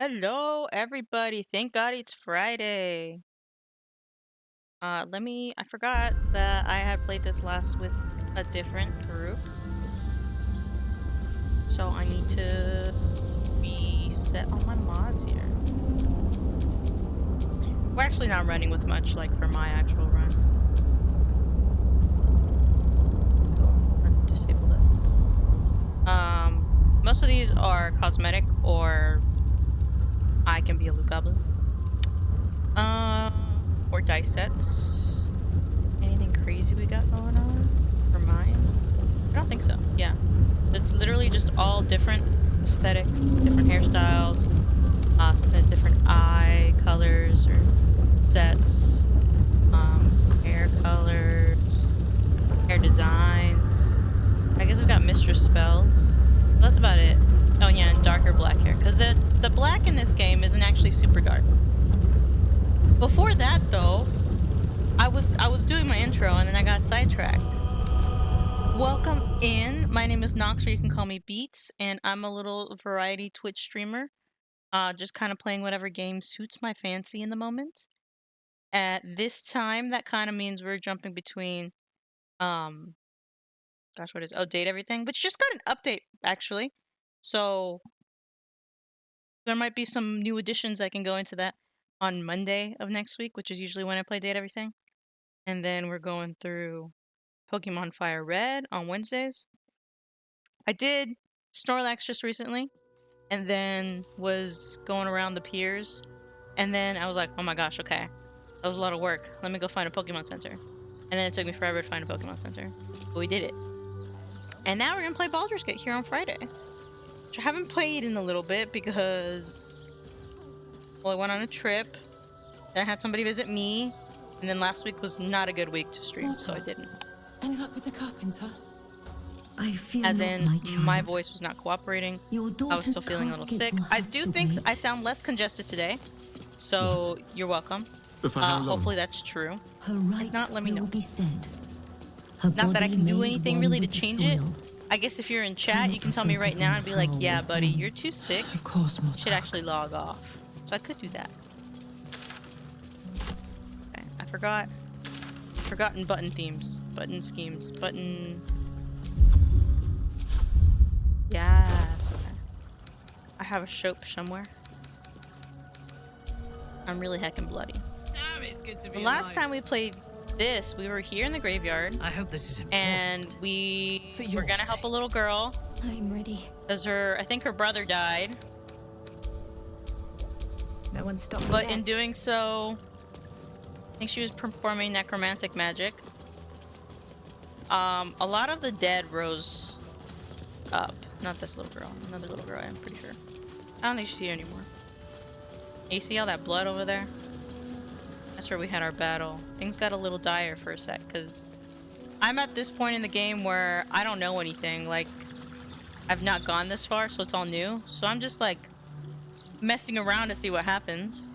Hello, everybody. Thank God it's Friday. I forgot that I had played this last with a different group. So I need to reset all my mods here. We're actually not running with much, like, for my actual run. Disable it. Most of these are cosmetic, or I can be a loot goblin. Or dice sets. Anything crazy we got going on for mine? I don't think so. Yeah. It's literally just all different aesthetics, different hairstyles, sometimes different eye colors or sets, hair colors, hair designs. I guess we've got mistress spells. That's about it. Oh yeah, and darker black hair. Because the black in this game isn't actually super dark. Before that though, I was doing my intro and then I got sidetracked. Welcome in. My name is Nox, or you can call me Beats, and I'm a little variety Twitch streamer. Just kind of playing whatever game suits my fancy in the moment. At this time, that kind of means we're jumping between, gosh, what is? Oh, date everything, which just got an update actually. So there might be some new additions. I can go into that on Monday of next week, which is usually when I play date everything. And then we're going through Pokemon Fire Red on Wednesdays. I did Snorlax just recently, and then was going around the piers, and then I was like, oh my gosh, okay, that was a lot of work. Let me go find a Pokemon Center. And then it took me forever to find a Pokemon Center, but we did it. And now we're gonna play Baldur's Gate here on Friday, which I haven't played in a little bit because, well, I went on a trip, then I had somebody visit me, and then last week was not a good week to stream, so I didn't. Any luck with the carpenter? I feel As not, in, my child. my voice was not cooperating. Your I was still feeling a little sick. I do think I sound less congested today, so What? you're welcome. For how long? Hopefully that's true. Her rights not, let me know. will be said. Her Not that I body can do made anything one really to with the change it. soil. I guess if you're in chat, Try you can to tell me right focus now on and be like, how yeah, we buddy, can. you're too sick. Of course, You should Mortar. actually log off. So I could do that. Okay, I forgot. Forgotten button themes. Button schemes. Button... Yes, okay. I have a soap somewhere. I'm really heckin' bloody. Damn, it's good to be The last time we played this, we were here in the graveyard, I hope this is important. and we For were your gonna help sake. a little girl I'm ready. because I think her brother died. No one stopped me But yet. in doing so, I think she was performing necromantic magic. A lot of the dead rose up. Not this little girl. Another little girl, I'm pretty sure. I don't think she's here anymore. You see all that blood over there? That's where we had our battle. Things got a little dire for a sec, because I'm at this point in the game where I don't know anything. Like, I've not gone this far, so it's all new. So I'm just, like, messing around to see what happens.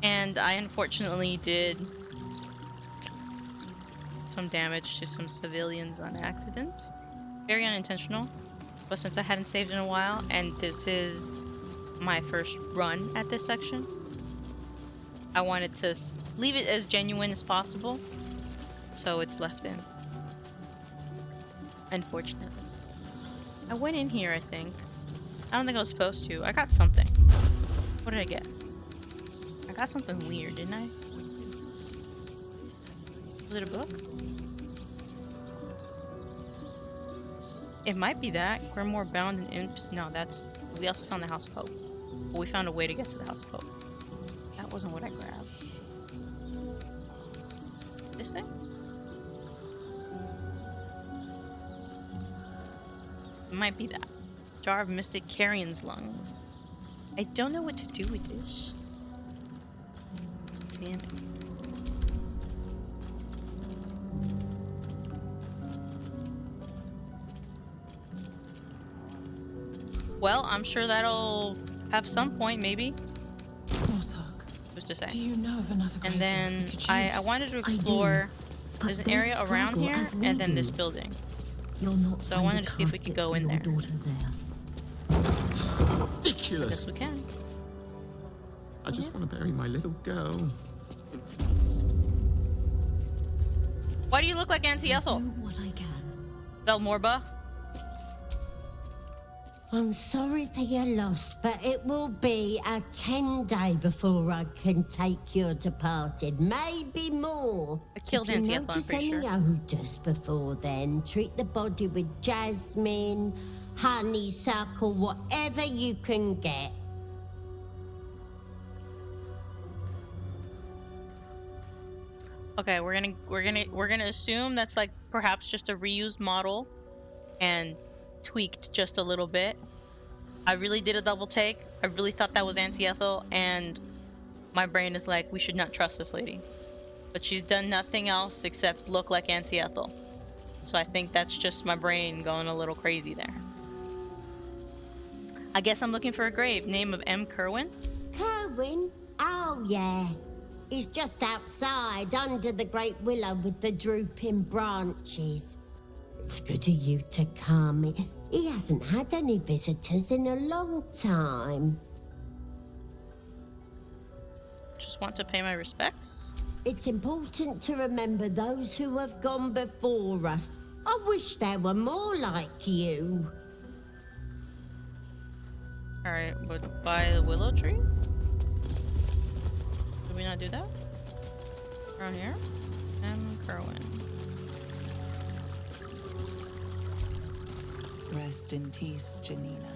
And I unfortunately did some damage to some civilians on accident. Very unintentional. But since I hadn't saved in a while, and this is my first run at this section, I wanted to leave it as genuine as possible, so it's left in. Unfortunately. I went in here, I think. I don't think I was supposed to. I got something. What did I get? I got something weird, didn't I? Was it a book? It might be that. Grimoire bound in imps. No, that's... We also found the House of Hope. But we found a way to get to the House of Hope. That wasn't what I grabbed. This thing? It might be that. Jar of Mystic Carrion's lungs. I don't know what to do with this. Damn it. Well, I'm sure that'll have some point, maybe. Mortar, Who's to say? do you know of another And graveyard then we could I use? wanted to do, explore. but There's an they area around struggle here, as we and then this do. building. You'll not So I find wanted a to see if we could casket go for in your there. daughter there. I Ridiculous. guess we can. I just want to bury my little girl. Why do you look like Auntie Ethel? Do what I can. Belmorba? I'm sorry for your loss, but it will be a 10-day before I can take your departed. Maybe more. I killed if Auntie you Ethel, I'm notice pretty any sure. odours before then, treat the body with jasmine, honeysuckle, whatever you can get. Okay, we're gonna assume that's like perhaps just a reused model and tweaked just a little bit. I really did a double take. I really thought that was Auntie Ethel, and my brain is like, we should not trust this lady. But she's done nothing else except look like Auntie Ethel. So I think that's just my brain going a little crazy there. I guess I'm looking for a grave. Name of M. Kerwin? Kerwin? Oh, yeah. He's just outside, under the great willow with the drooping branches. It's good of you to come. He hasn't had any visitors in a long time. Just want to pay my respects. It's important to remember those who have gone before us. I wish there were more like you. Alright, but by the willow tree? Did we not do that? Around here? M. Kerwin. Rest in peace, Janina.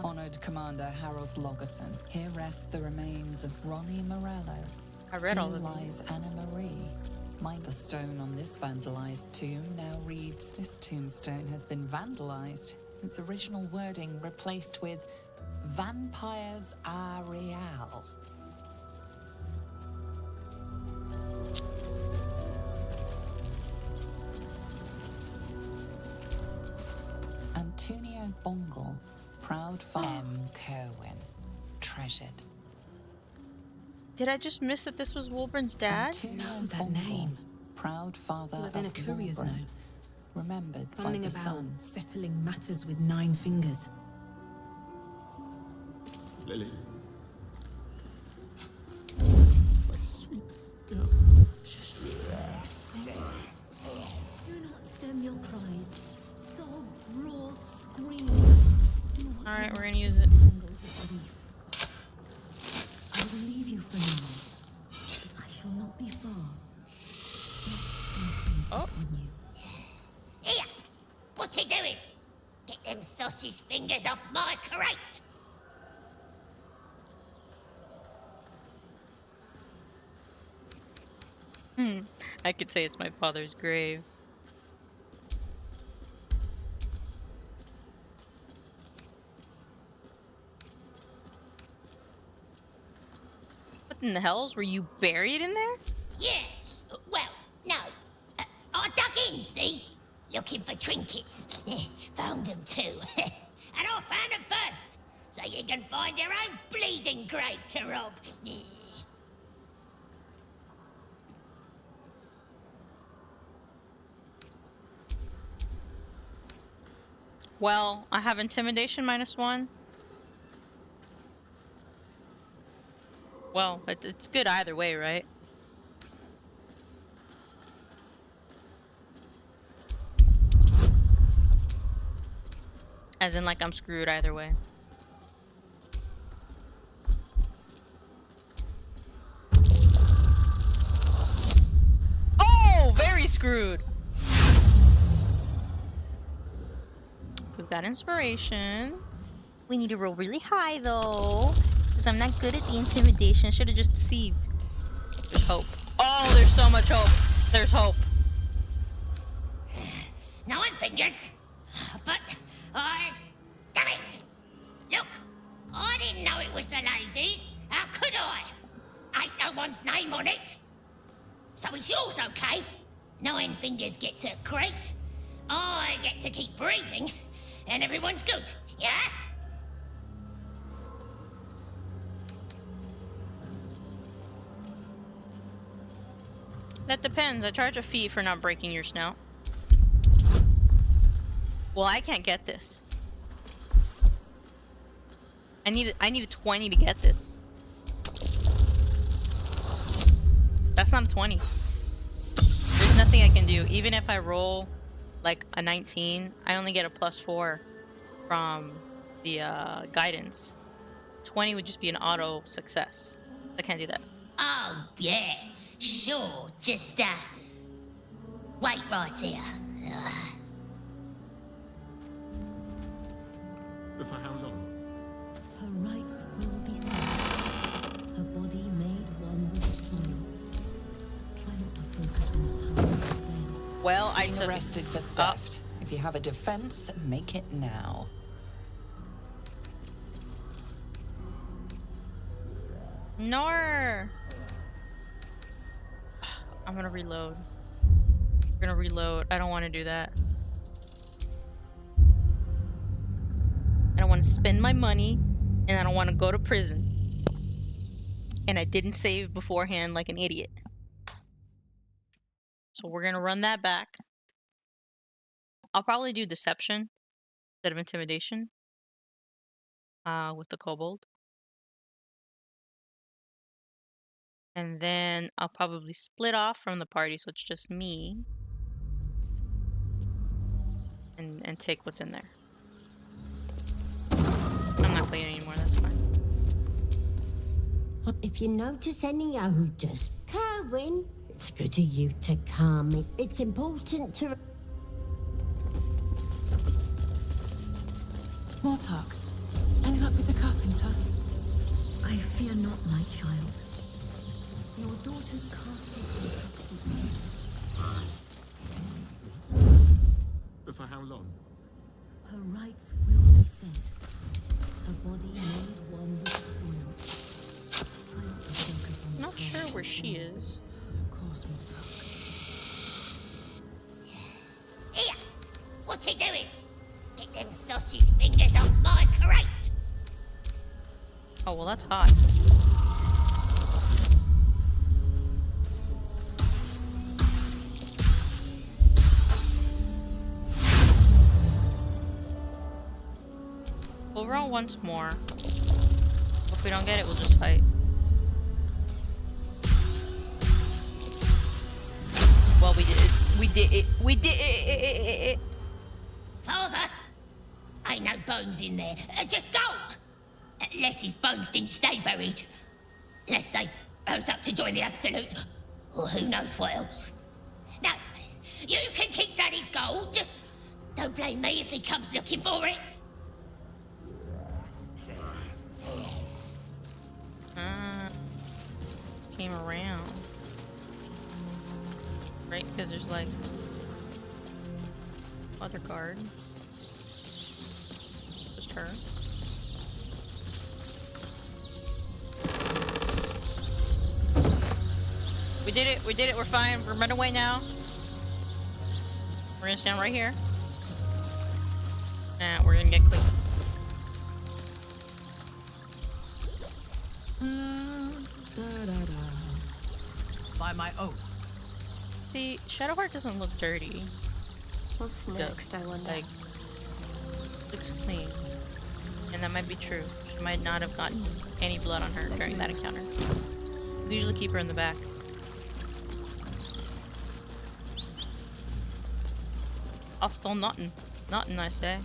Honored Commander Harold Logerson. Here rest the remains of Ronnie Morello. I read all Here of them. lies Anna Marie. Mind the stone on this vandalized tomb now reads, this tombstone has been vandalized. Its original wording replaced with Vampires are real. Antonio Bongle, proud father. M. Kerwin, treasured. Did I just miss that this was Wolburn's dad? Antonio know that Bongle, name. proud father It was in a of courier's Wolburn, note. remembered Something by the about sun. settling matters with 9 fingers. Lily. My sweet girl. Do not stem your cries. Sob, roar, scream. Do what Alright, you we're must gonna use in it. the tangles of grief. I will leave you for now, but I shall not be far. Death's blessings Oh. upon you. Here! What you doing? Get them sausage fingers off my crate! I could say it's my father's grave. What in the hells? Were you buried in there? Yeah, well, no. I dug in, see? Looking for trinkets. Found them too. And I found them first. So you can find your own bleeding grave to rob. Well, I have intimidation -1. Well, it's good either way, right? As in, like, I'm screwed either way. Oh, very screwed. We've got inspirations. We need to roll really high though, because I'm not good at the intimidation. I should have just deceived. There's hope. Oh, there's so much hope. There's hope. 9 fingers. But damn it! Look, I didn't know it was the ladies. How could I? Ain't no one's name on it. So it's yours, okay? 9 fingers gets a crate. I get to keep breathing, and everyone's good, yeah? That depends. I charge a fee for not breaking your snout. Well, I can't get this. I need a 20 to get this. That's not a 20. There's nothing I can do. Even if I roll like a 19, I only get a +4 from the guidance. 20 would just be an auto success. I can't do that. Oh, yeah. Sure. Just, wait right here. But for how long? Her rights will be set. Her body made one with the soil. Try not to focus on the power of them. Well, I Being took arrested for theft. If you have a defense, make it now. Nor. I'm gonna reload. I'm gonna reload. I don't want to do that. I don't want to spend my money, and I don't want to go to prison. And I didn't save beforehand like an idiot. So we're gonna run that back. I'll probably do deception instead of intimidation. With the kobold. And then I'll probably split off from the party, so it's just me. And take what's in there. I'm not playing anymore, that's fine. If you notice any odors, Kerwin, it's good of you to come. It's important to... Mortark, any luck with the carpenter? I fear not, my child. Your daughter's casted But for how long? her rights will be set. Her body made one with the soil. Try not to focus on the Not sure power where of she them. is. Of course, Mortark. Here! What's he doing? Get them sausage fingers off my crate! Oh, well, that's hot. We'll roll once more. If we don't get it, we'll just fight. Well, we did it. We did it. We did it. Father! Ain't no bones in there. Just gold! Unless his bones didn't stay buried. Unless they rose up to join the Absolute. Or who knows what else. Now, you can keep Daddy's gold. Just don't blame me if he comes looking for it. Came around. Right? Because there's like... other card. Just her. We did it! We did it! We're fine! We're running away now! We're gonna stand right here. And we're gonna get clean. By my oath. See, Shadowheart doesn't look dirty. What's next, I wonder? Like, looks clean. And that might be true. She might not have gotten any blood on her during that encounter. We usually keep her in the back. I'll still nothing. Nothing, I say.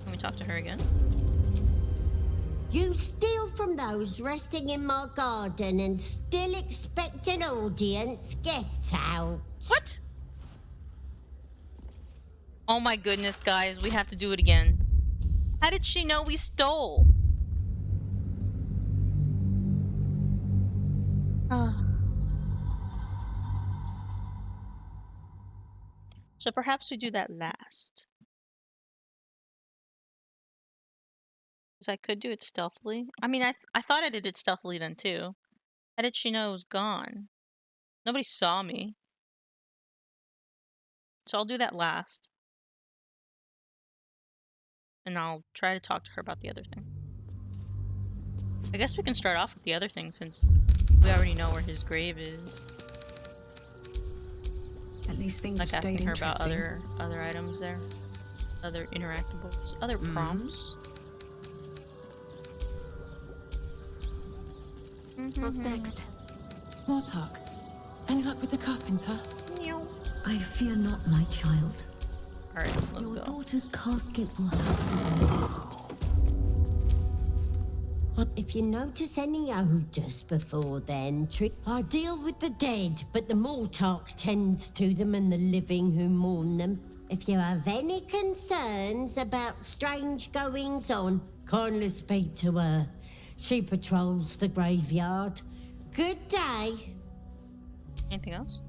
Can we talk to her again? You steal from those resting in my garden and still expect an audience? Get out. What? Oh my goodness, guys. We have to do it again. How did she know we stole? So perhaps we do that last. Because I could do it stealthily. I mean, I thought I did it stealthily then too. How did she know it was gone? Nobody saw me. So I'll do that last. And I'll try to talk to her about the other thing. I guess we can start off with the other thing since we already know where his grave is. At least things Like have stayed asking her about interesting. other items there. Other interactables. Other prompts. What's next? More talk. Any luck with the carpenter? I fear not, my child. Alright, let's Your go. daughter's casket will have to wait. If you notice any odors before then, I deal with the dead, but the Mortark tends to them and the living who mourn them. If you have any concerns about strange goings on, kindly speak to her. She patrols the graveyard. Good day. Anything else?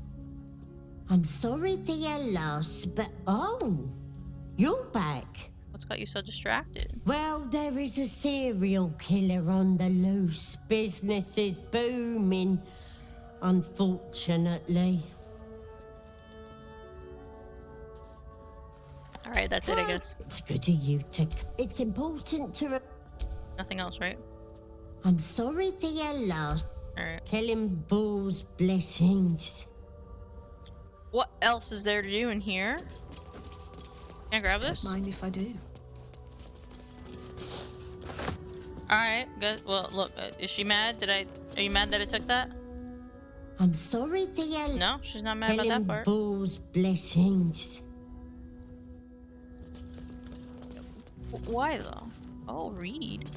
I'm sorry for your loss, but oh, you're back. What's got you so distracted? Well, there is a serial killer on the loose. Business is booming, unfortunately. Alright, that's it, I guess. It's good of you to... It's important to... Nothing else, right? I'm sorry for your loss. Alright. Killing Bull's blessings. What else is there to do in here? Can I grab this? Mind if I do? Alright, good. Well, look, is she mad? Are you mad that I took that? I'm sorry for your... No, she's not mad about that Killing part. Bull's blessings. Why though? Oh, read.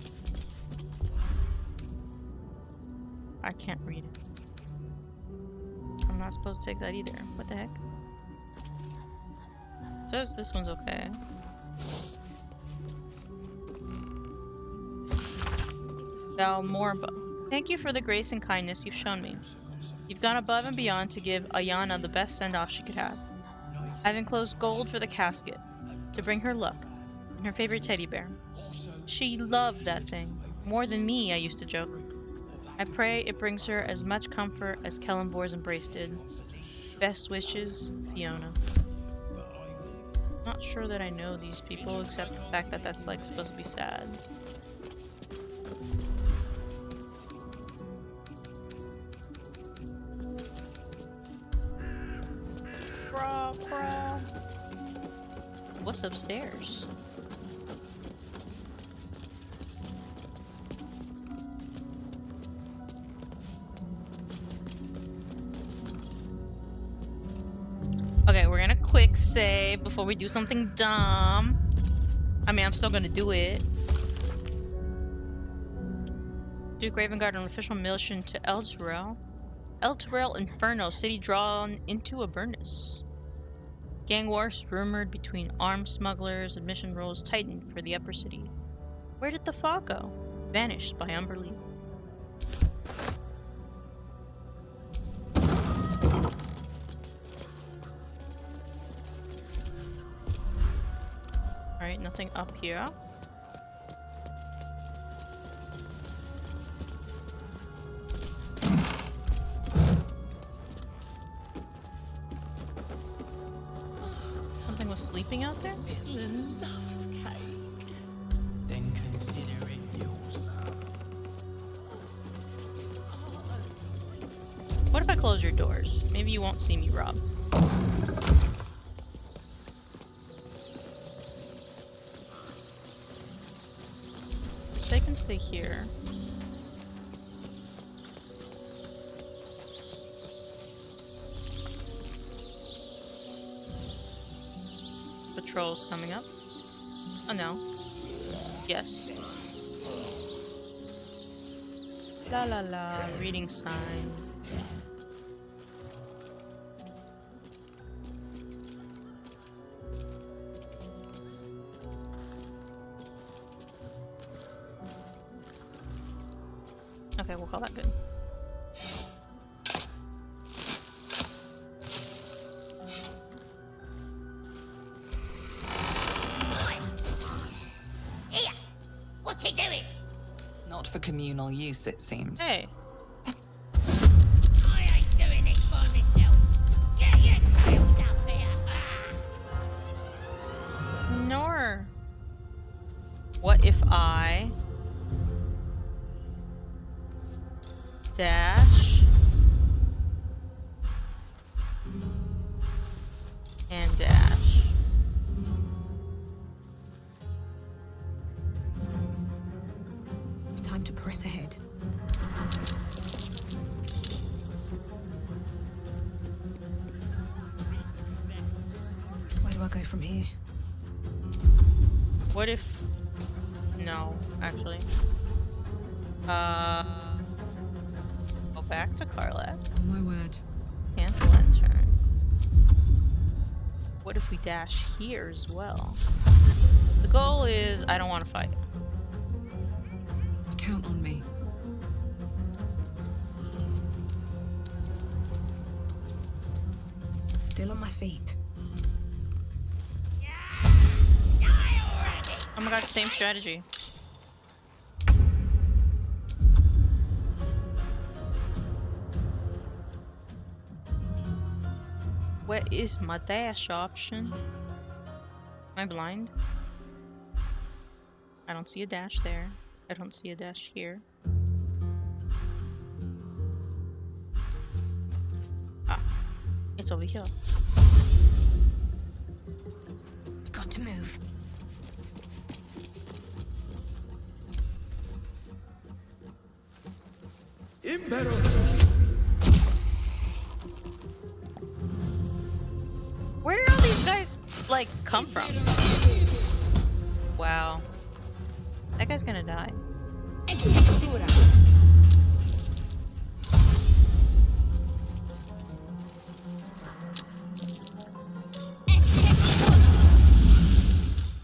I can't read. I'm not supposed to take that either. What the heck? It says this one's okay. Thou Morba. Thank you for the grace and kindness you've shown me. You've gone above and beyond to give Ayana the best send-off she could have. I've enclosed gold for the casket, to bring her luck, and her favorite teddy bear. She loved that thing, more than me, I used to joke. I pray it brings her as much comfort as Kellenbor's embrace did. Best wishes, Fiona. Not sure that I know these people, except the fact that that's like supposed to be sad. What's upstairs? Okay, we're gonna quick save before we do something dumb. I mean, I'm still gonna do it. Duke Ravengard on official mission to Elturel. Elturel Inferno, city drawn into Avernus. Gang wars rumored between armed smugglers and mission rolls tightened for the upper city. Where did the fog go? Vanished by Umberlee. Alright, nothing up here. Something was sleeping out there? Loves cake. Then consider it yours, love. What if I close your doors? Maybe you won't see me, Rob. They can stay here. Patrol's coming up. Oh no. Yes. La la la. Reading signs. Okay, we'll call that good. Here! What's he doing? Not for communal use, it seems. Hey. I ain't doing it for myself. Get your tails up here. Nor. What if I dash and dash? press ahead. Where do I go from here? What if... No, actually. Go back to Karlach. Oh my word. Cancel end turn. What if we dash here as well? The goal is I don't want to fight. Count on me. Still on my feet. Oh my god, same strategy. Where is my dash option? Am I blind? I don't see a dash there. I don't see a dash here. Ah, it's over here. Got to move. Where did all these guys, like, come from? Wow. That guy's gonna die.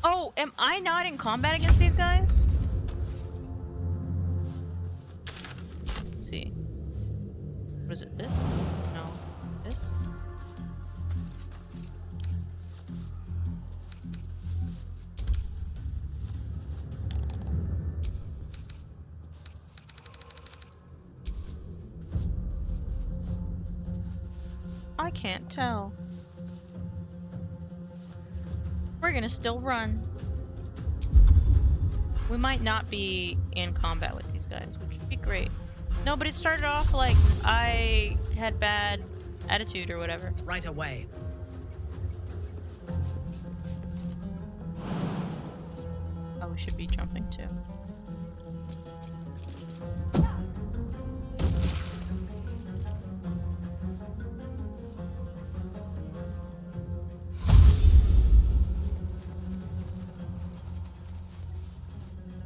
Oh, am I not in combat against these guys? Let's see. Was it this? No. This? I can't tell. We're gonna still run. We might not be in combat with these guys, which would be great. No, but it started off like I had bad attitude or whatever. Right away. Oh, we should be jumping too.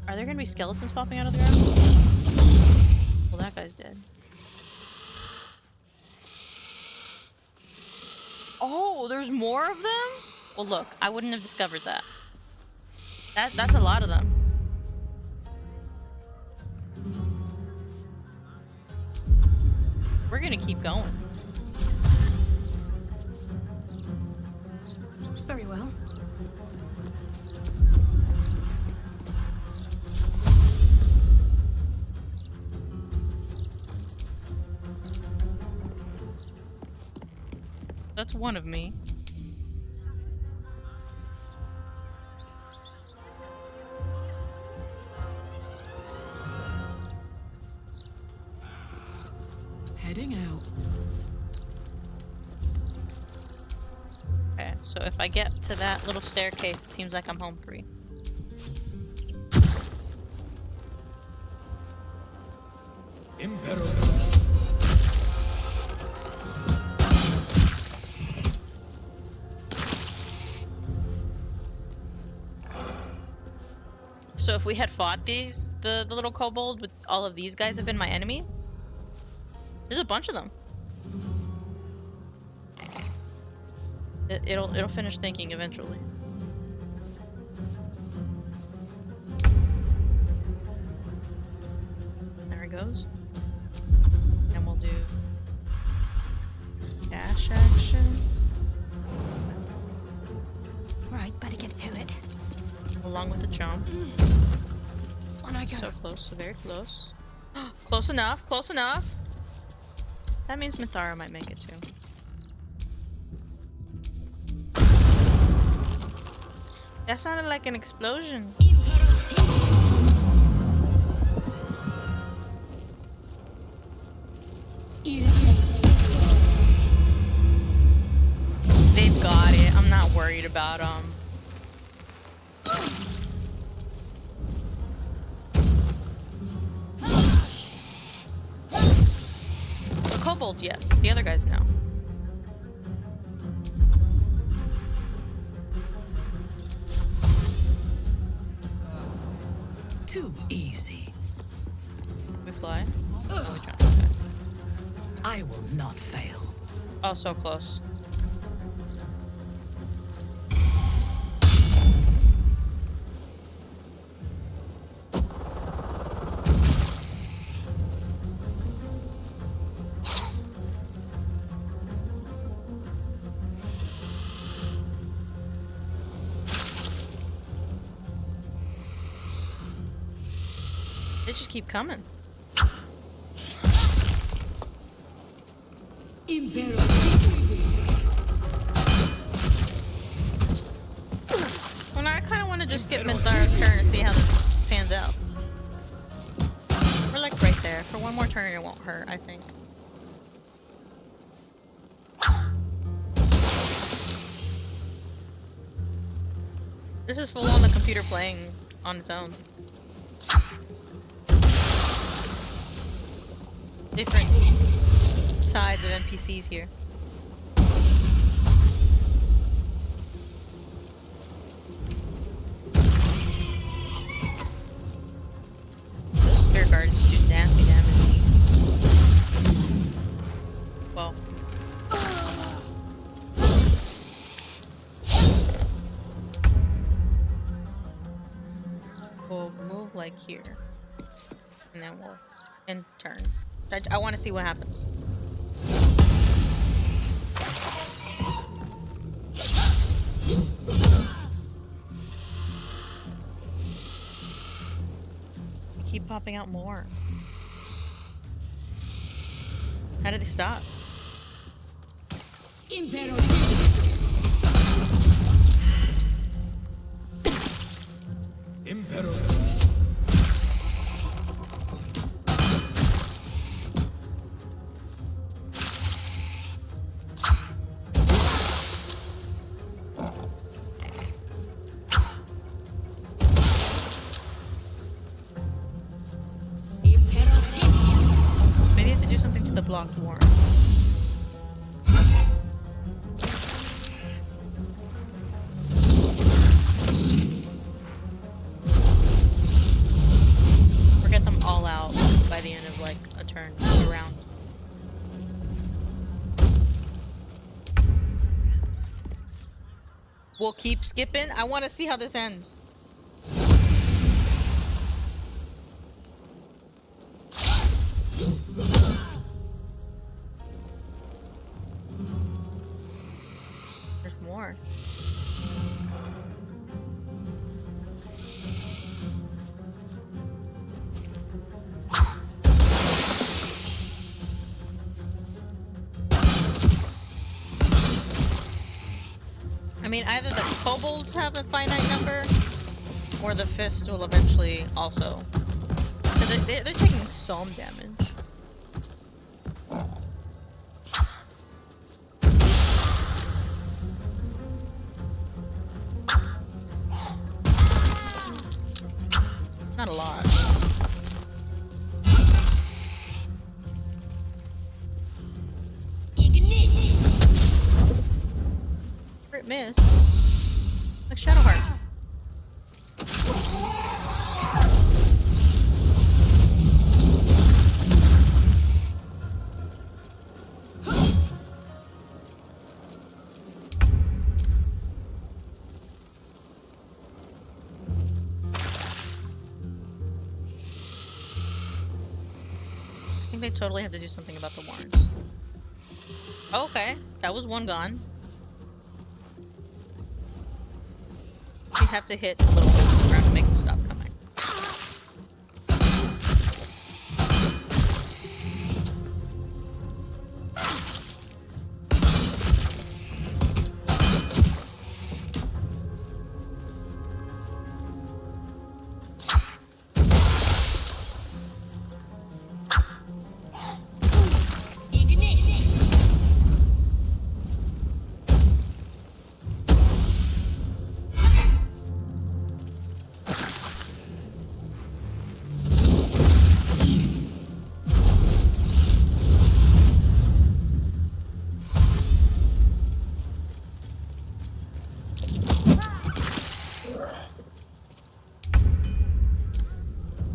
Are there gonna be skeletons popping out of the ground? Well, that guy's dead. Oh, there's more of them? Well, look, I wouldn't have discovered that. That's a lot of them. We're gonna keep going. Very well. That's one of me. Heading out. Okay, so if I get to that little staircase, it seems like I'm home free. Impero. So if we had fought the little kobold, would all of these guys have been my enemies? There's a bunch of them. It'll finish thinking eventually. There it goes. And we'll do dash action. Right, better get to it. Along with the jump. On I go. So close, so very close. Close enough, close enough. That means Mithara might make it too. That sounded like an explosion. They've got it. I'm not worried about them. kobolds, yes. The other guys, no. Too easy. We fly? Oh, we jump. Okay. I will not fail. Oh, so close. They just keep coming. Well, now I kind of want to just skip Minthar's turn to see how this pans out. We're like right there. For one more turn, it won't hurt, I think. This is full on the computer playing on its own. Different sides of NPCs here. Those spear gardens do nasty damage. Well. We'll move like here. And then we'll end turn. I want to see what happens. They keep popping out more. How do they stop? Impero. Maybe I have to do something to the blocked warren. Or get them all out by the end of like a turn, a round. We'll keep skipping. I want to see how this ends. There's more. I mean, either the kobolds have a finite number, or the fist will eventually also. Because they're taking some damage. Not a lot. Crit miss. Like Shadowheart. I think they totally have to do something about the warrants. Okay, that was one gone. You have to hit a little bit on the ground to make them stop coming.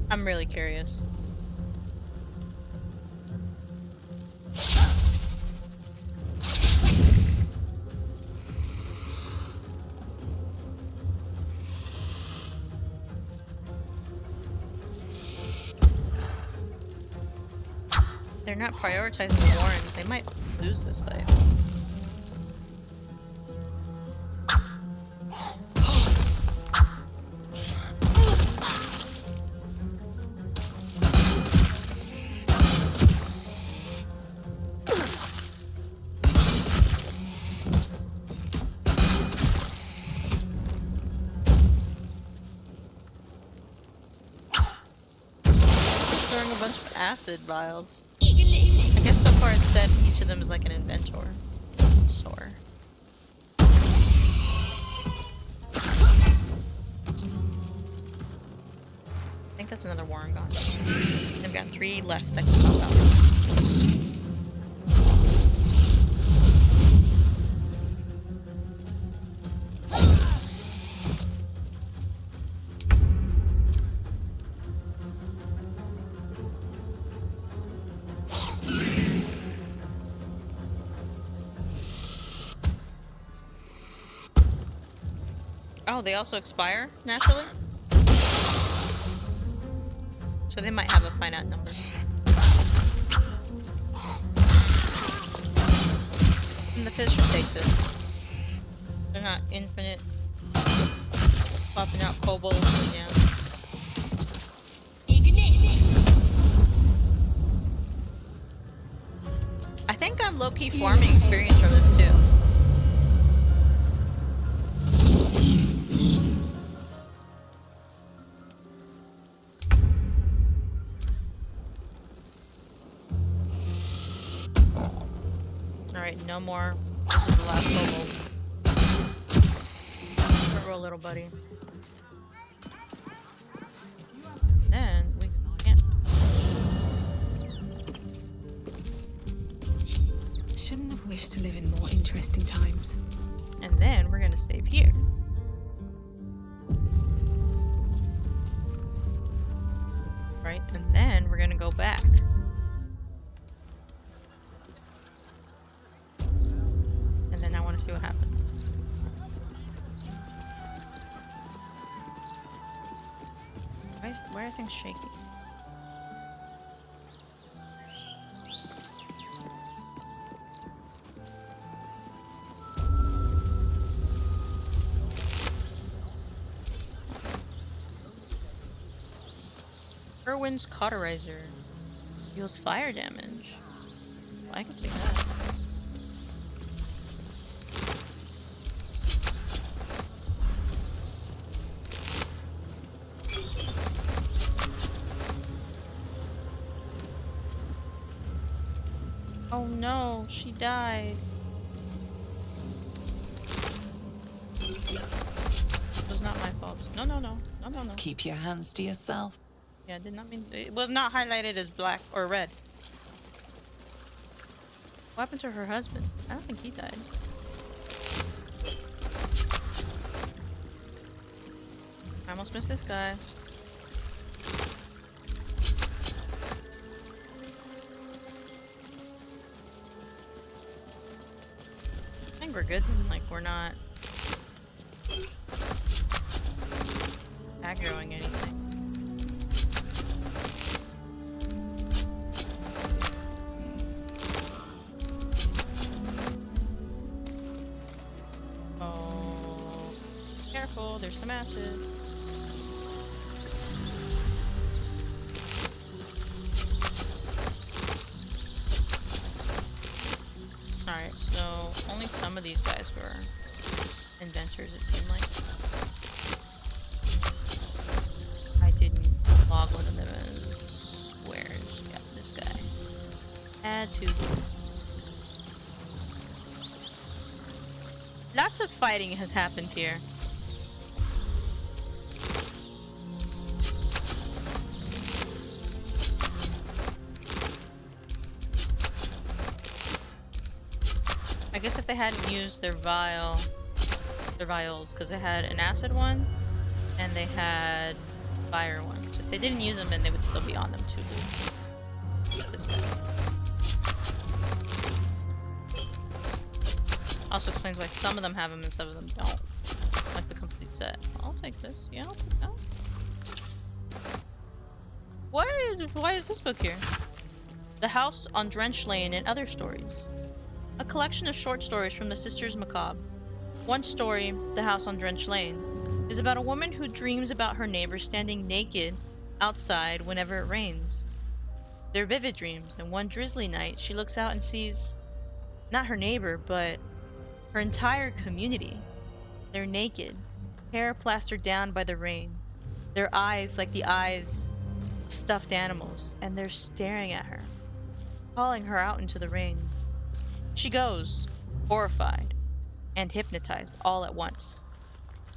I'm really curious. They're not prioritizing the warrens. They might lose this fight. Storing a bunch of acid vials. I guess so far it's said each of them is like an inventor. Sore. I think that's another warren gone. They've got 3 left that can pop out. Oh, they also expire naturally? So they might have a finite number. And the fish will take this. They're not infinite. Popping out kobolds and yeah. I think I'm low-key farming experience from this too. Alright, no more. This is the last kobold. Roll, little buddy. Then we can't. Shouldn't have wished to live in more interesting times. And then we're gonna save here. Right, and then we're gonna go back. And then I want to see what happens. Why are things shaky? Irwin's Cauterizer deals fire damage. Well, I can take that. Oh no, she died. It was not my fault. No. Just keep your hands to yourself. Yeah, I did not mean. It was not highlighted as black or red. What happened to her husband? I don't think he died. I almost missed this guy. I think we're good. Like, we're not aggroing anything. Oh, careful, there's some acid. Alright, so only some of these guys were inventors, it seemed like. I didn't log one of them as squares. Yeah, this guy. Add to. Lots of fighting has happened here. I guess if they hadn't used their vials, because they had an acid one, and they had fire ones. If they didn't use them, then they would still be on them too. This guy. Also explains why some of them have them and some of them don't. Like the complete set. I'll take this. Yeah, I'll take that. What? Why is this book here? The House on Drench Lane and Other Stories. A collection of short stories from the Sisters Macabre. One story, The House on Drench Lane, is about a woman who dreams about her neighbor standing naked outside whenever it rains. They're vivid dreams, and one drizzly night, she looks out and sees not her neighbor, but her entire community. They're naked, hair plastered down by the rain, their eyes like the eyes of stuffed animals, and they're staring at her, calling her out into the rain. She goes, horrified and hypnotized all at once.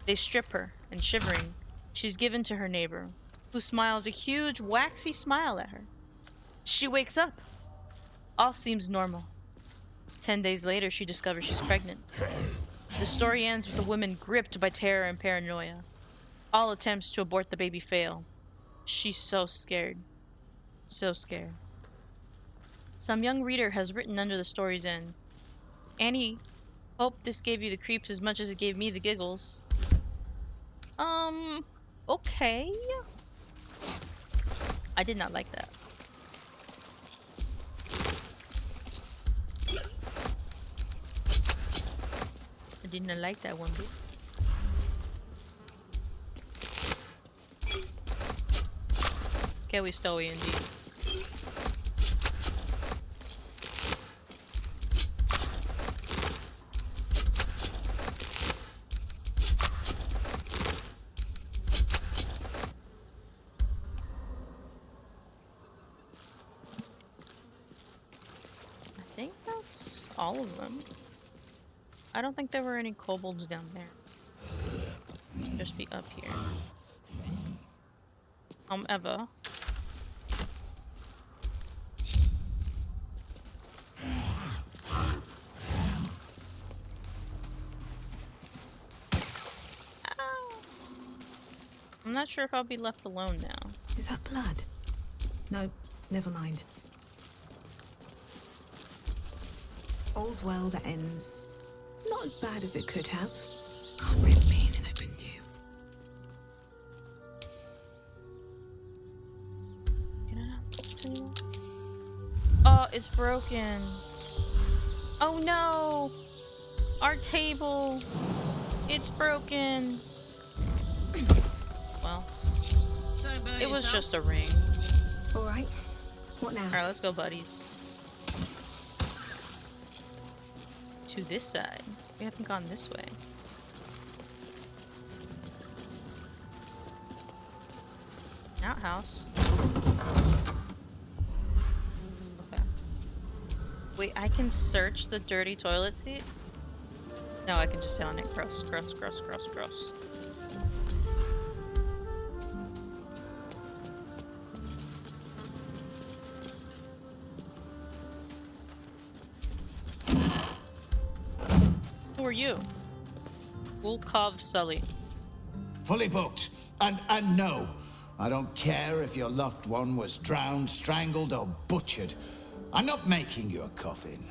They strip her, and shivering, she's given to her neighbor, who smiles a huge, waxy smile at her. She wakes up. All seems normal. 10 days later, she discovers she's pregnant. The story ends with the woman gripped by terror and paranoia. All attempts to abort the baby fail. She's so scared. So scared. Some young reader has written under the story's end. Annie, hope this gave you the creeps as much as it gave me the giggles. Okay. I did not like that. I did not like that one bit. Scary story indeed. I think that's all of them. I don't think there were any kobolds down there. Just be up here. However, I'm not sure if I'll be left alone now. Is that blood? No, never mind. All's well that ends not as bad as it could have. Can't risk being in open view. Oh, it's broken. Oh no! Our table! It's broken! Well, it was just a ring. Alright, what now? Alright, let's go, buddies. To this side. We haven't gone this way. Outhouse. Okay. Wait, I can search the dirty toilet seat? No, I can just sit on it. Gross, gross, gross, gross, gross. Who are you? Volkov Sully. Fully booked. And no, I don't care if your loved one was drowned, strangled, or butchered. I'm not making you a coffin.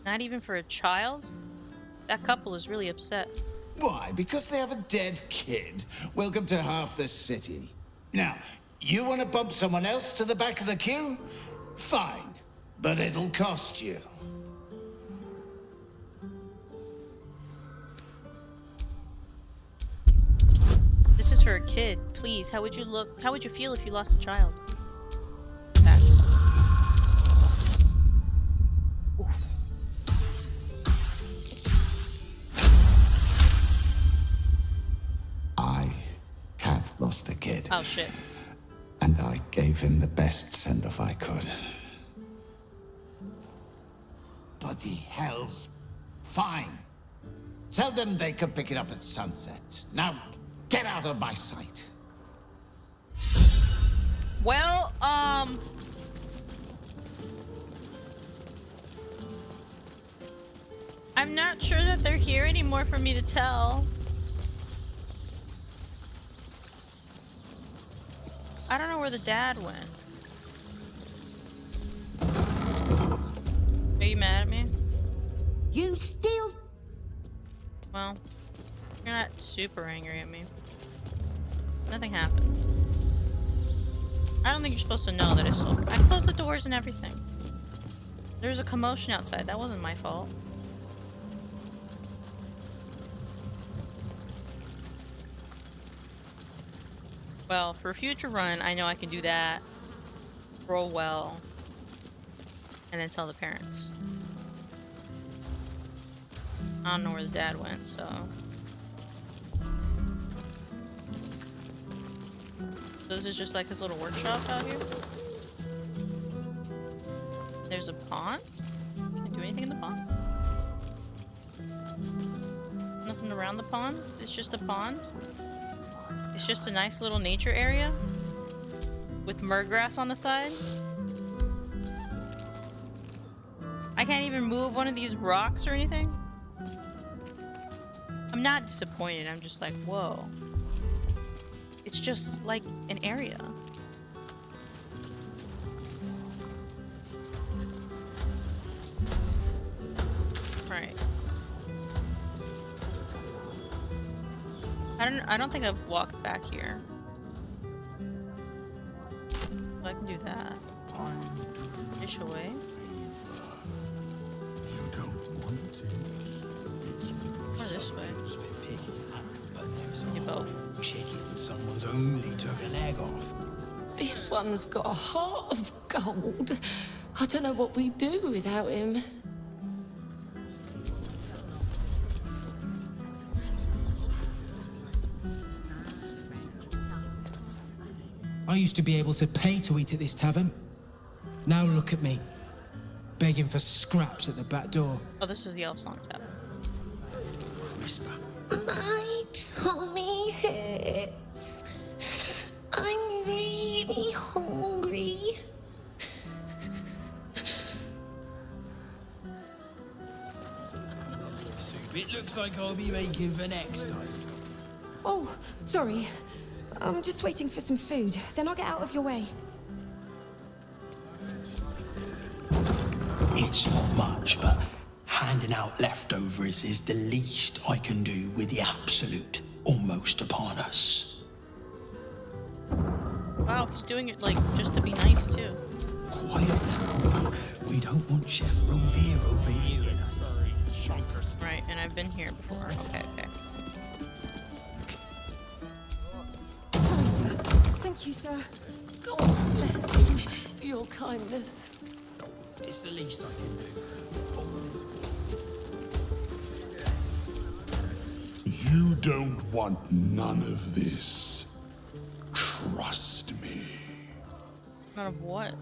Not even for a child? That couple is really upset. Why? Because they have a dead kid. Welcome to half the city. Now, you want to bump someone else to the back of the queue? Fine. But it'll cost you. This is for a kid. Please, how would you look? How would you feel if you lost a child? Facts. I have lost a kid. Oh shit. And I gave him the best send-off I could. Bloody hells. Fine. Tell them they can pick it up at sunset. Now, get out of my sight. Well, I'm not sure that they're here anymore for me to tell. I don't know where the dad went. Are you mad at me? You still... Well, you're not super angry at me. Nothing happened. I don't think you're supposed to know that it's over. I closed the doors and everything. There was a commotion outside. That wasn't my fault. Well, for a future run, I know I can do that. Roll well. And then tell the parents. I don't know where the dad went, so... So this is just like his little workshop out here? There's a pond? Can I do anything in the pond? Nothing around the pond? It's just a pond? It's just a nice little nature area? With murgrass on the side? I can't even move one of these rocks or anything? I'm not disappointed, I'm just like, whoa. It's just like an area. Right. I don't think I've walked back here. So I can do that. Fish away. You don't want it. Or this way. You both. Chicken, someone's only took an egg off. This one's got a heart of gold. I don't know what we'd do without him. I used to be able to pay to eat at this tavern. Now look at me, begging for scraps at the back door. Oh, this is the Elf Song Tavern. Whisper. My tummy hurts. I'm really hungry. Soup, it looks like I'll be making for next time. Oh, sorry. I'm just waiting for some food. Then I'll get out of your way. It's not much, but handing out leftovers is the least I can do with the absolute almost upon us. Wow, he's doing it like just to be nice too. Quiet now. We don't want Chef Rovere over here. Right, and I've been here before. Okay, okay. Sorry, sir. Thank you, sir. God bless you for your kindness. It's the least I can do. You don't want none of this. Trust me. None of what?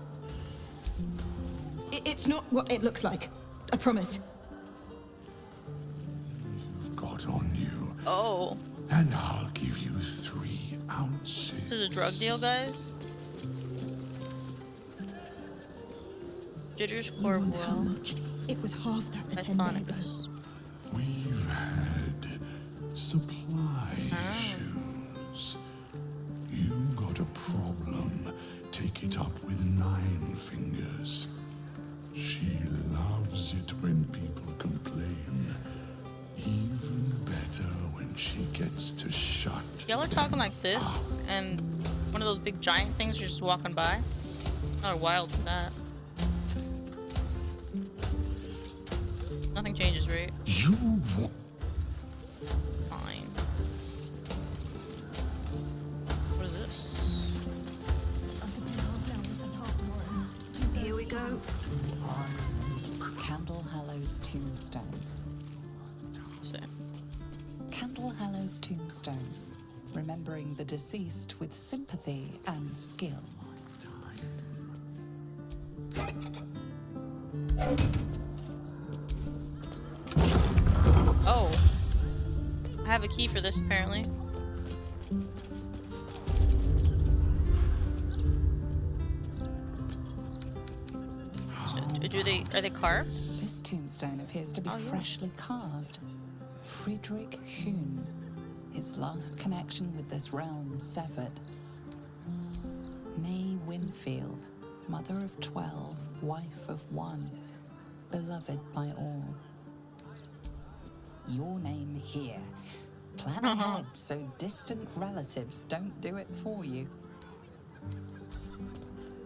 It's not what it looks like. I promise. You've got on you. Oh. And I'll give you 3 ounces. This is a drug deal, guys? Jitter's core How much? It was half that a 10 days ago. We've had supply issues. You got a problem. Take it up with 9 fingers. She loves it when people complain. Even better when she gets to shut. Y'all are talking like this, and one of those big giant things are just walking by. Not wild for that. Nothing changes, right? You Fine. What is this? Here we go. Candle Hallow's tombstones. So. Candle Hallow's tombstones, remembering the deceased with sympathy and skill. Oh. I have a key for this, apparently. So, are they carved? This tombstone appears to be freshly carved. Friedrich Hune, his last connection with this realm severed. May Winfield, mother of 12, wife of 1, beloved by all. Your name here. Plan ahead so distant relatives don't do it for you.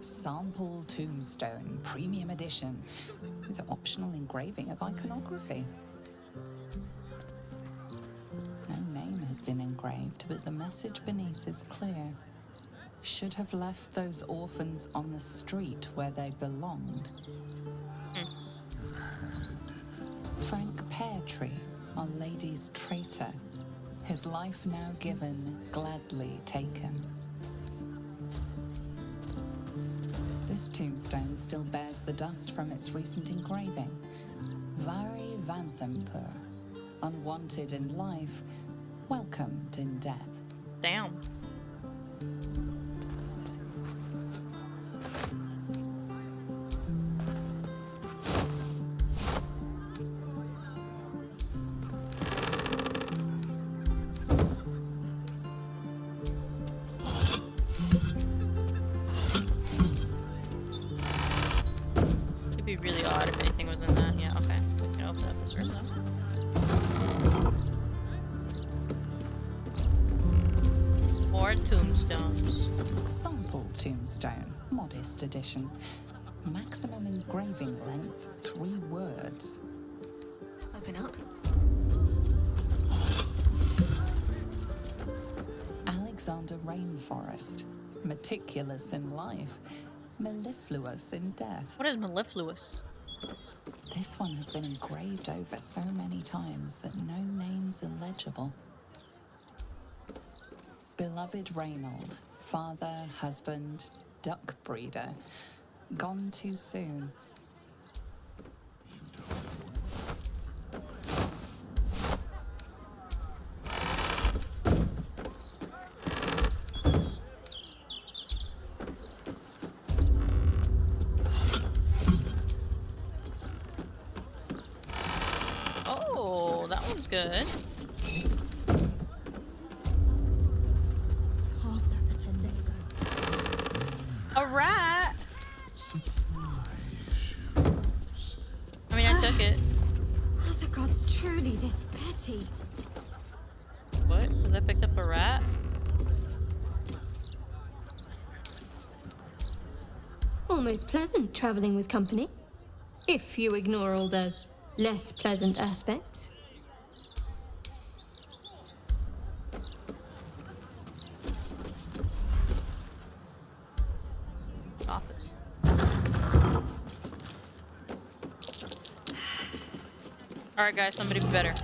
Sample tombstone, premium edition, with optional engraving of iconography. No name has been engraved, but the message beneath is clear. Should have left those orphans on the street where they belonged. Frank Peartree, Our Lady's traitor. His life now given, gladly taken. This tombstone still bears the dust from its recent engraving. Vari Vanthampur. Unwanted in life, welcomed in death. Damn. It'd be really odd if anything was in that. Yeah, okay. We can open up this room though. More tombstones. Sample tombstone, modest edition. Maximum engraving length, 3 words. Open up. Alexander Rainforest, meticulous in life, mellifluous in death. What is mellifluous? This one has been engraved over so many times that no name's illegible. Beloved Reynold, father, husband, duck breeder, gone too soon. Oh, that one's good. Half that a 10 day ago. A rat! I mean, I took it. Are the gods truly this petty? What? Because I picked up a rat? Almost pleasant traveling with company, if you ignore all the less pleasant aspects. Office. Alright guys, somebody be better.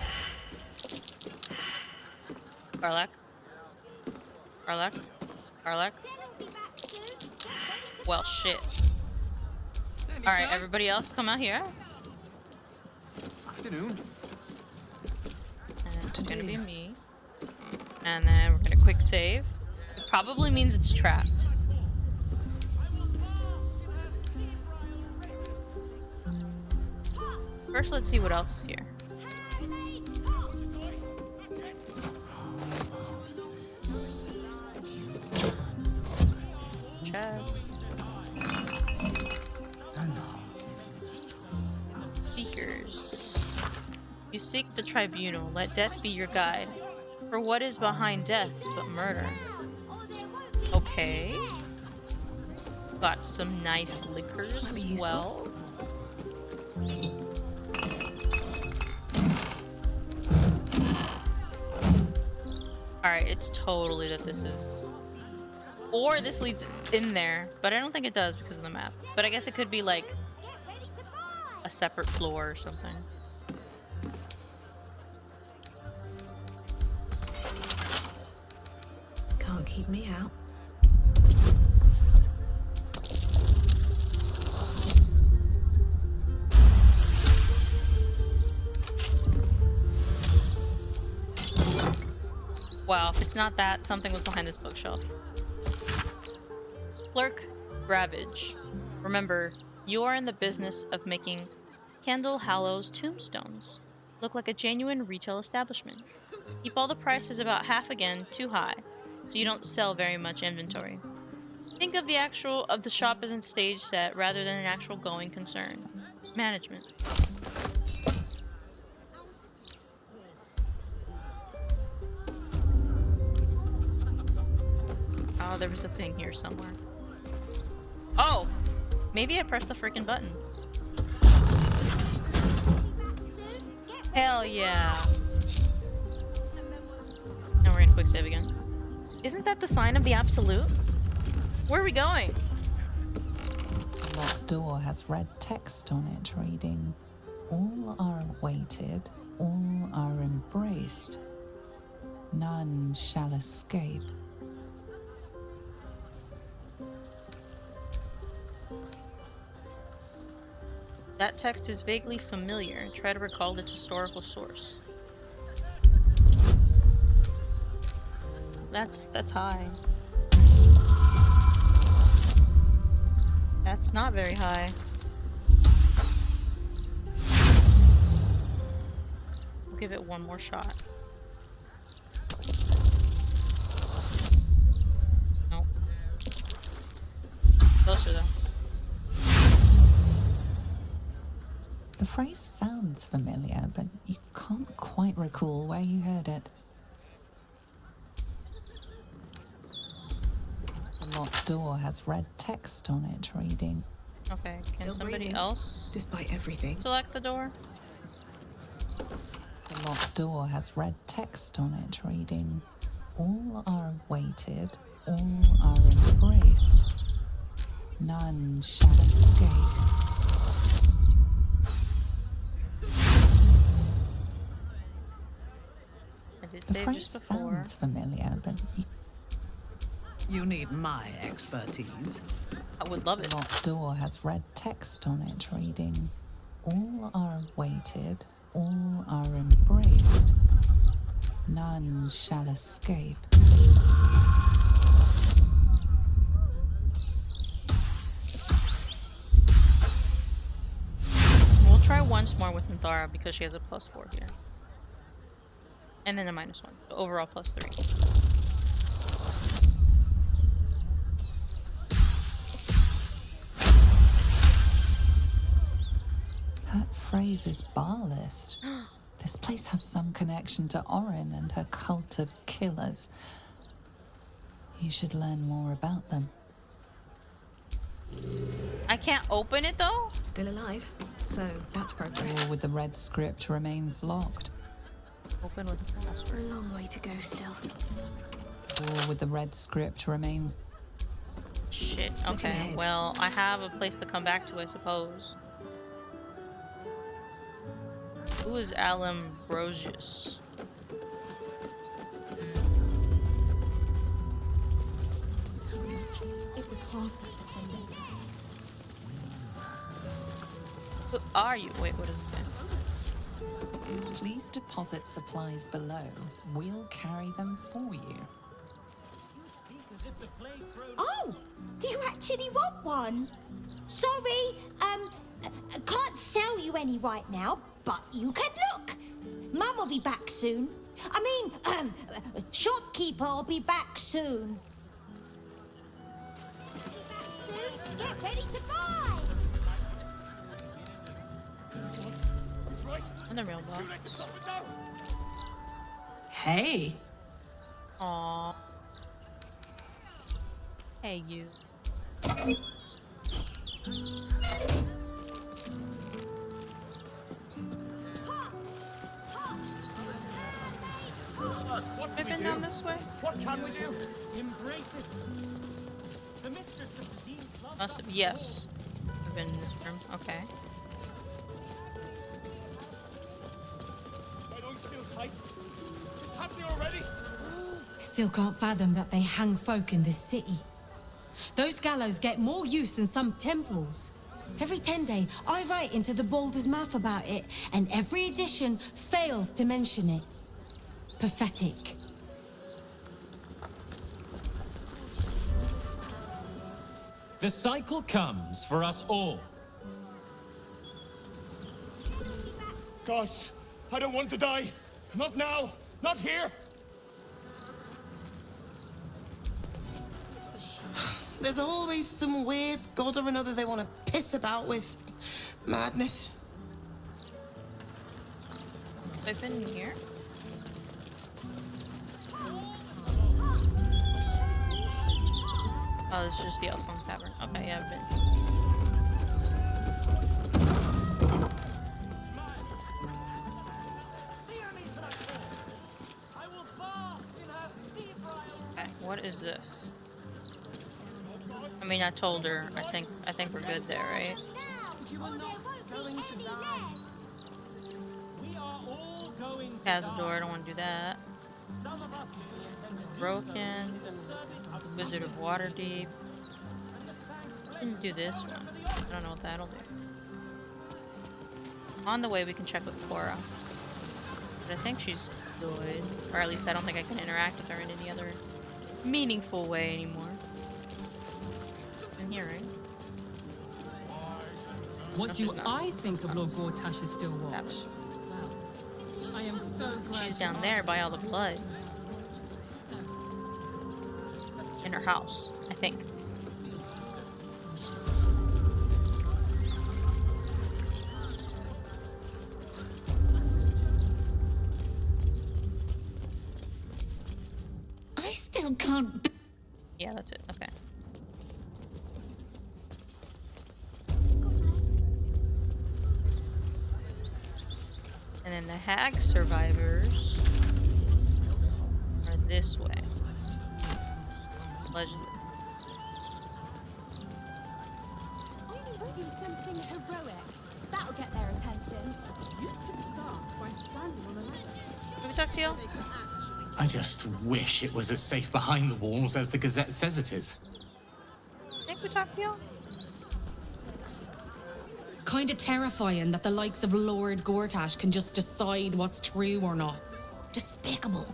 Karlach? Karlach? Karlach? Well, shit. Alright, everybody else come out here. Afternoon. And it's gonna be me. And then we're gonna quick save. It probably means it's trapped. First, let's see what else is here. Chest. Seekers. You seek the tribunal. Let death be your guide. For what is behind death but murder? Okay. Got some nice liquors as well. Alright, it's totally that this is... Or this leads in there, but I don't think it does because of the map. But I guess it could be like a separate floor or something. Can't keep me out. Wow, if it's not that, something was behind this bookshelf. Clerk Ravage. Remember, you are in the business of making Candle Hallows tombstones look like a genuine retail establishment. Keep all the prices about half again too high, so you don't sell very much inventory. Think of the shop as a stage set rather than an actual going concern. Management. Oh, there was a thing here somewhere. Oh! Maybe I pressed the freaking button. Hell yeah. And we're gonna quick save again. Isn't that the sign of the absolute? Where are we going? The locked door has red text on it reading, "All are awaited, all are embraced. None shall escape." That text is vaguely familiar. Try to recall its historical source. That's high. That's not very high. We'll give it one more shot. Nope. Closer though. The phrase sounds familiar, but you can't quite recall where you heard it. The locked door has red text on it reading. Okay, can Still somebody breathing, else despite everything. select the door? The locked door has red text on it reading, "All are awaited, all are embraced. None shall escape." I did The save phrase just before. sounds familiar, but You need my expertise. I would love it. the locked door has red text on it reading, "All are awaited, all are embraced. None shall escape." We'll try once more with Nthara because she has a +4 here. And then a -1. So overall +3. That phrase is bar list. This place has some connection to Orin and her cult of killers. You should learn more about them. I can't open it though? Still alive, so that's progress. Door with the red script remains locked. Open with the password. A long way to go still. Door with the red script remains. Shit. Looking Okay. ahead. Well, I have a place to come back to, I suppose. Who is Alambrosius? It was half past 10. Who are you? Wait, what is this? Please deposit supplies below. We'll carry them for you. Oh, do you actually want one? Sorry, I can't sell you any right now, but you can look. Mum will be back soon. I mean, shopkeeper will be back soon. Get ready to buy. I'm the real boss. Hey, Aww. Hey, you. What do we Been do? down this way? What can we do? Embrace it. The mistress of disease loves Must have. Yes. I've been in this room. Okay. my lungs feel tight. Is this happening already? Still can't fathom that they hang folk in this city. Those gallows get more use than some temples. Every 10 day, I write into the Baldur's mouth about it, and every edition fails to mention it. Pathetic. The cycle comes for us all. Gods, I don't want to die. Not now. Not here. There's always some weird god or another they want to piss about with. Madness. Open in here? Oh, this is just the Elfsong Tavern. Okay, yeah, I've been. Okay, what is this? I mean, I told her. I think we're good there, right? Has a door. I don't want to do that. Broken. Wizard of Waterdeep. Can do this one. I don't know what that'll do. On the way, we can check with Cora. But I think she's good. Or at least I don't think I can interact with her in any other meaningful way anymore. In here, right? What do I think of Lord Gortash's still watch? I am so glad she's down there by all the blood. In her house, I think. I still can't. Yeah, that's it. Okay. And then the hag survivors are this way. Legend. We need to do something heroic. That'll get their attention. You could start by standing on a ladder. Can we talk to you? I just wish it was as safe behind the walls as the Gazette says it is. Think we talk to you? Kinda terrifying that the likes of Lord Gortash can just decide what's true or not. Despicable.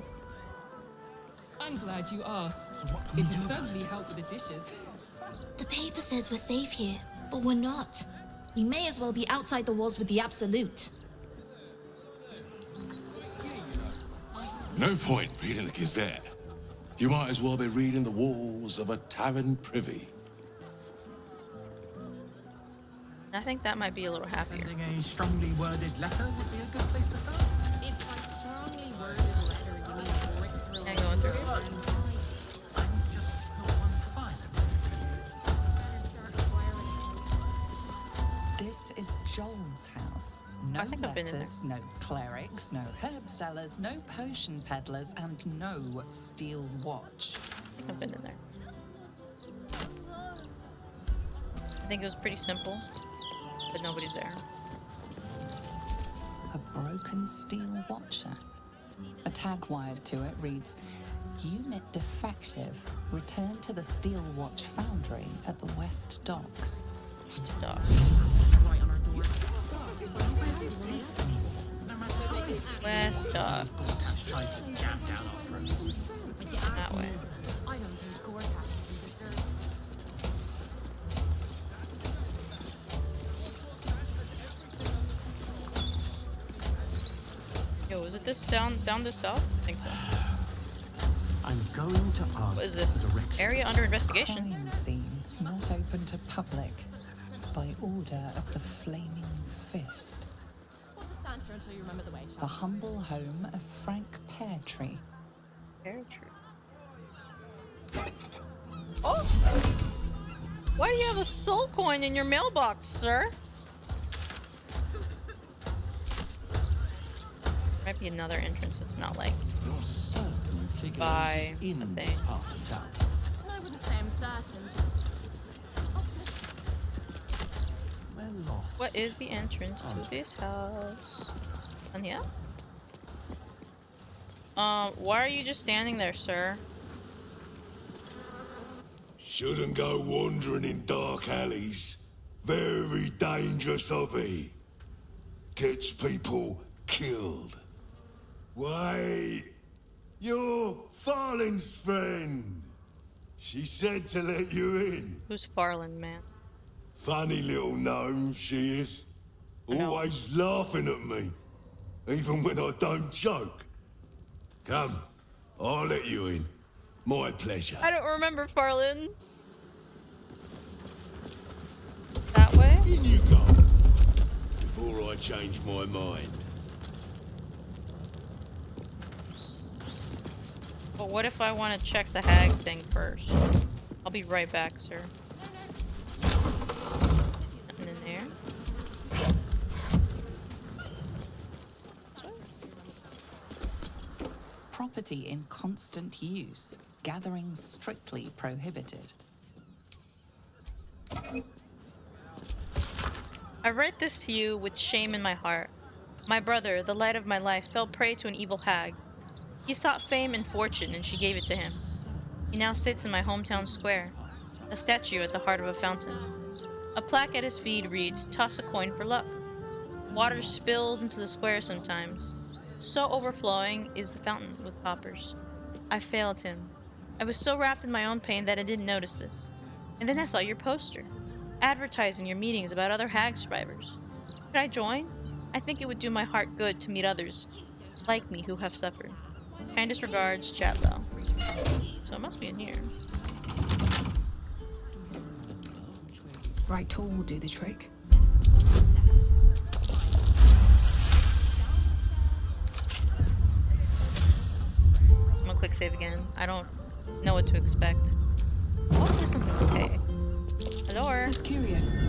I'm glad you asked. It would certainly help with the dishes. The paper says we're safe here, but we're not. We may as well be outside the walls with the Absolute. No point reading the Gazette. You might as well be reading the walls of a tavern privy. I think that might be a little happier. Sending a strongly worded letter would be a good place to start. If by strongly worded letter you mean brick through Hang on, through. I'm just not one for violence. This is Joel's house. No I think I've been in letters, no clerics, no herb sellers, no potion peddlers, and no steel watch. I think I've been in there. I think it was pretty simple, but nobody's there. A broken steel watcher. A tag wired to it reads, Unit defective. Return to the Steel Watch Foundry at the West Docks. right on our door. West Dock. Gortash tries to jam down our throats. That way. I don't think Gortash would be disturbed. Yo, is it this down this south? I think so. I'm going to ask. What is this? Area under investigation. Crime scene, not open to public. By order of the Flaming Fist. We'll just stand here until you remember the way, The shall humble home of Frank Peartree. Peartree. Oh! Why do you have a soul coin in your mailbox, sir? Might be another entrance that's not like by a thing. we? I wouldn't say I'm certain. What is the entrance to this house? And yeah? Why are you just standing there, sir? Shouldn't go wandering in dark alleys. Very dangerous hobby. Gets people killed. Wait, you're Farland's friend. She said to let you in. Who's Farland, man? Funny little gnome she is. Always laughing at me. Even when I don't joke. Come, I'll let you in. My pleasure. I don't remember Farland. way? In you go. Before I change my mind. But what if I want to check the hag thing first? I'll be right back, sir. Nothing in there. Property in constant use. Gathering strictly prohibited. I write this to you with shame in my heart. My brother, the light of my life, fell prey to an evil hag. He sought fame and fortune, and she gave it to him. He now sits in my hometown square, a statue at the heart of a fountain. A plaque at his feet reads, "Toss a coin for luck." Water spills into the square sometimes. So overflowing is the fountain with coppers. I failed him. I was so wrapped in my own pain that I didn't notice this. And then I saw your poster, advertising your meetings about other hag survivors. Should I join? I think it would do my heart good to meet others like me who have suffered. Kindest regards, Chatlow. So it must be in here. Right tool will do the trick. I'm gonna quick save again. I don't know what to expect. Hopefully something okay. Hello. That's curious.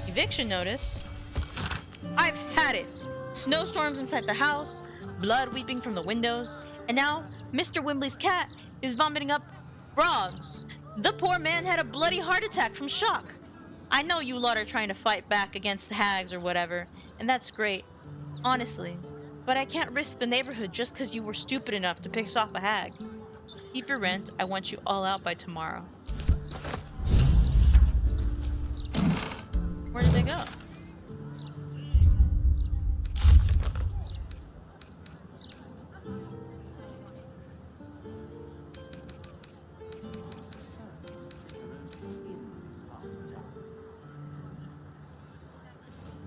Eviction notice? I've had it! Snowstorms inside the house, blood weeping from the windows, and now Mr. Wimbley's cat is vomiting up frogs. The poor man had a bloody heart attack from shock. I know you lot are trying to fight back against the hags or whatever, and that's great. Honestly. But I can't risk the neighborhood just because you were stupid enough to piss off a hag. Keep your rent. I want you all out by tomorrow. Where did they go?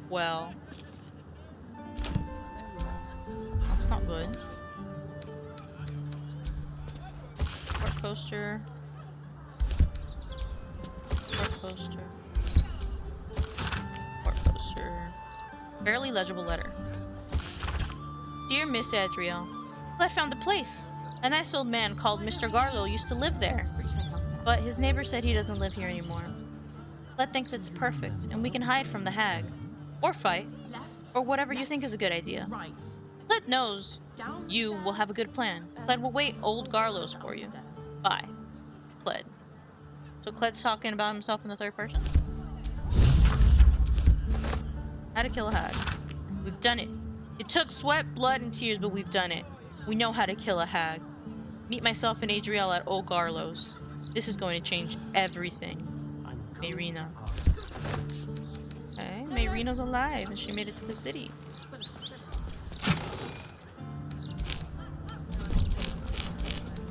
Well, that's not good. Court poster. Court poster. Court poster. Barely legible letter. Dear Miss Adriel, I found a place. A nice old man called Mr. Garlow used to live there. But his neighbor said he doesn't live here anymore. Cled thinks it's perfect, and we can hide from the hag. Or fight. Or whatever you think is a good idea. Cled knows you will have a good plan. Cled will wait old Garlow's for you. Bye. Cled. So Cled's talking about himself in the third person? How to kill a hag. We've done it. It took sweat, blood, and tears, but we've done it. We know how to kill a hag. Meet myself and Adriel at old Garlow's. This is going to change everything. Mayrina. Okay, Mayrina's alive and she made it to the city.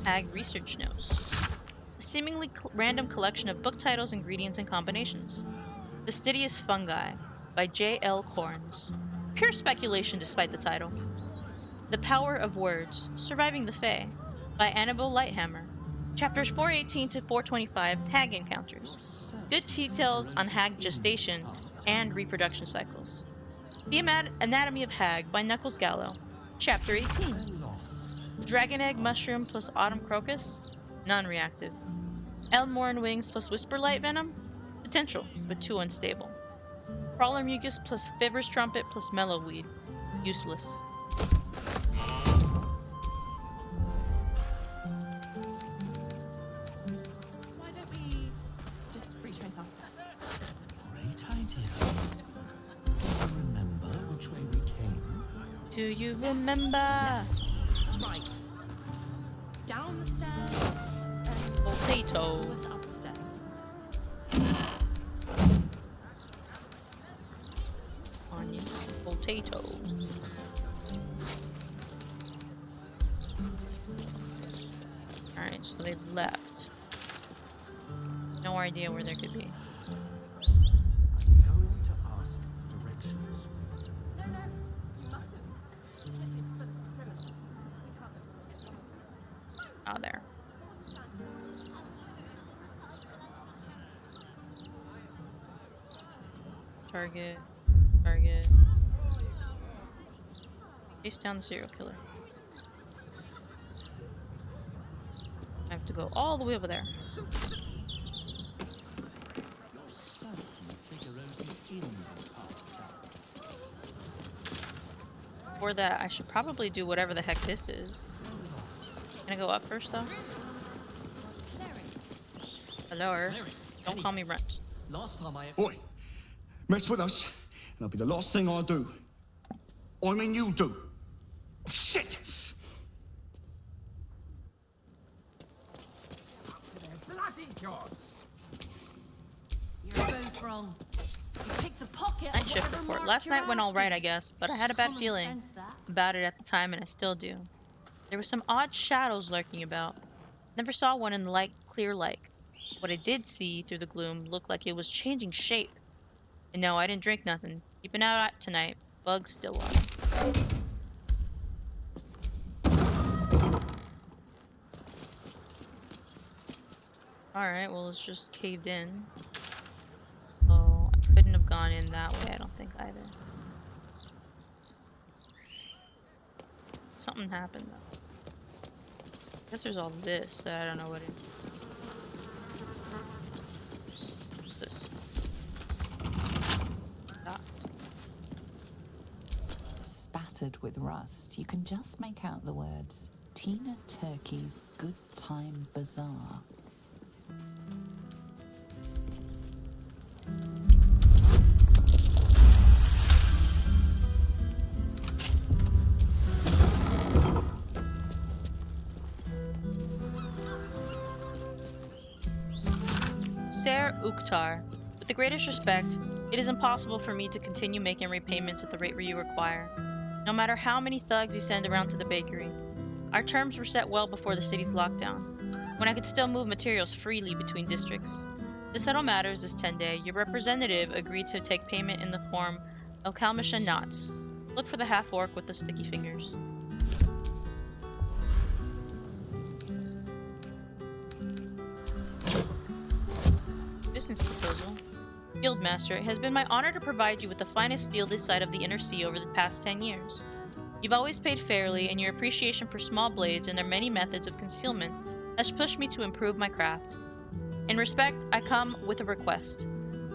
Hag research notes. A seemingly random collection of book titles, ingredients, and combinations. Fastidious Fungi by J.L. Corns. Pure speculation despite the title. The Power of Words, Surviving the Fae by Annabelle Lighthammer. Chapters 418 to 425, Hag Encounters. Good details on hag gestation and reproduction cycles. The Anatomy of Hag by Knuckles Gallo. Chapter 18. Dragon Egg Mushroom plus Autumn Crocus, non-reactive. Elmoran Wings plus Whisper Light Venom, potential, but too unstable. Crawler Mucus plus Fiver's Trumpet plus Mellowweed, useless. Why don't we just retrace our steps? Great idea. Do you remember which way we came? Do you remember? Right. Down the stairs. Potato. Was up the stairs. Onion. Potato. Alright, so they've left. No idea where they could be. I'm going to ask directions. Oh, there. Target. Target. Chase down the serial killer. I have to go all the way over there. For that, I should probably do whatever the heck this is. Can I go up first, though? Hello. Don't call me Brent. Last time I... Oi! Mess with us, and that'll be the last thing I do. I mean you do. Shit! Bloody yours. You're both wrong. You picked the pocket Night of shift whatever report. mark Last you're night went all right, asking. I guess, but I had a bad Common feeling sense, that. about it at the time, and I still do. There were some odd shadows lurking about. Never saw one in the light, clear light. What I did see through the gloom looked like it was changing shape. And no, I didn't drink nothing. Keeping out tonight. Bugs still on. Alright, well, it's just caved in. Oh, I couldn't have gone in that way, I don't think, either. Something happened, though. I guess there's all this that I don't know what it is. What's this? Dot. Spattered with rust, you can just make out the words Tina Turkey's Good Time Bazaar. Ser Uktar, with the greatest respect, it is impossible for me to continue making repayments at the rate you require, no matter how many thugs you send around to the bakery. Our terms were set well before the city's lockdown, when I could still move materials freely between districts. To settle matters this 10-day, your representative agreed to take payment in the form of Kalmisha knots. Look for the half-orc with the sticky fingers. Business proposal. Guildmaster, it has been my honor to provide you with the finest steel this side of the Inner Sea over the past 10 years. You've always paid fairly, and your appreciation for small blades and their many methods of concealment has pushed me to improve my craft. In respect, I come with a request.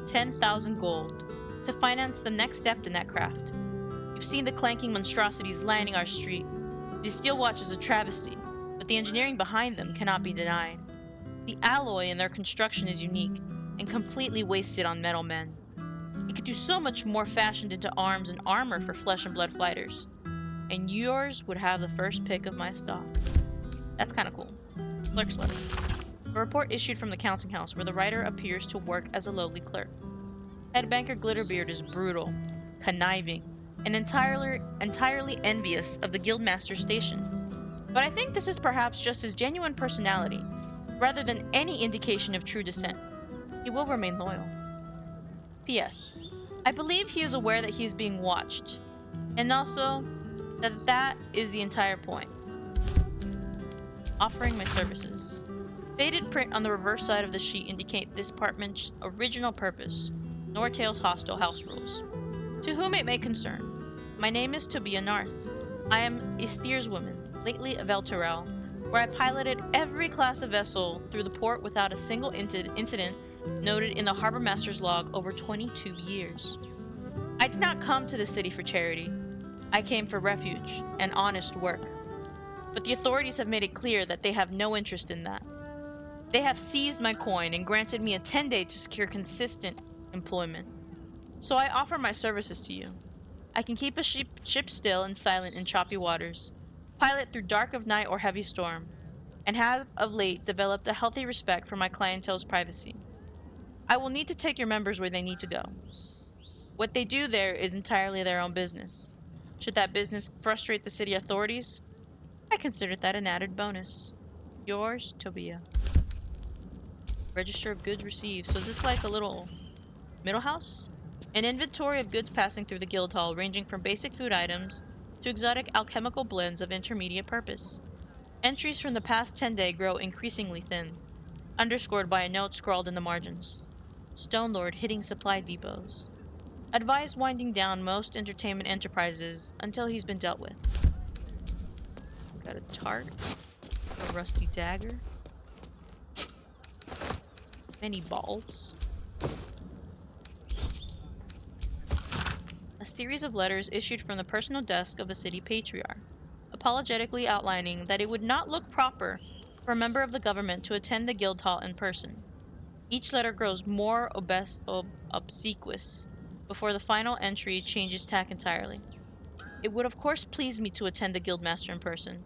10,000 gold, to finance the next step in that craft. You've seen the clanking monstrosities lining our street. These steel watches are a travesty, but the engineering behind them cannot be denied. The alloy in their construction is unique, and completely wasted on metal men. It could do so much more fashioned into arms and armor for flesh and blood fighters. And yours would have the first pick of my stock. That's kind of cool. Clerk's letter. A report issued from the counting house where the writer appears to work as a lowly clerk. Head banker Glitterbeard is brutal, conniving, and entirely envious of the guildmaster's station. But I think this is perhaps just his genuine personality, rather than any indication of true descent. He will remain loyal. P.S. I believe he is aware that he is being watched, and also that is the entire point. Offering my services. Faded print on the reverse side of the sheet indicate this department's original purpose, Nortail's hostile house rules. To whom it may concern, my name is Tobia Narth. I am a steerswoman, lately of Elturel, where I piloted every class of vessel through the port without a single incident noted in the harbor master's log over 22 years. I did not come to the city for charity. I came for refuge and honest work. But the authorities have made it clear that they have no interest in that. They have seized my coin and granted me a 10-day to secure consistent employment. So I offer my services to you. I can keep a ship still and silent in choppy waters, pilot through dark of night or heavy storm, and have of late developed a healthy respect for my clientele's privacy. I will need to take your members where they need to go. What they do there is entirely their own business. Should that business frustrate the city authorities, I consider that an added bonus. Yours, Tobia. Register of goods received. So is this like a little middle house? An inventory of goods passing through the guild hall, ranging from basic food items to exotic alchemical blends of intermediate purpose. Entries from the past 10-day grow increasingly thin, underscored by a note scrawled in the margins. Stone Lord hitting supply depots. Advise winding down most entertainment enterprises until he's been dealt with. Got a tart, a rusty dagger, many balls, a series of letters issued from the personal desk of a city patriarch, apologetically outlining that it would not look proper for a member of the government to attend the guild hall in person. Each letter grows more obsequious before the final entry changes tack entirely. It would of course please me to attend the guildmaster in person.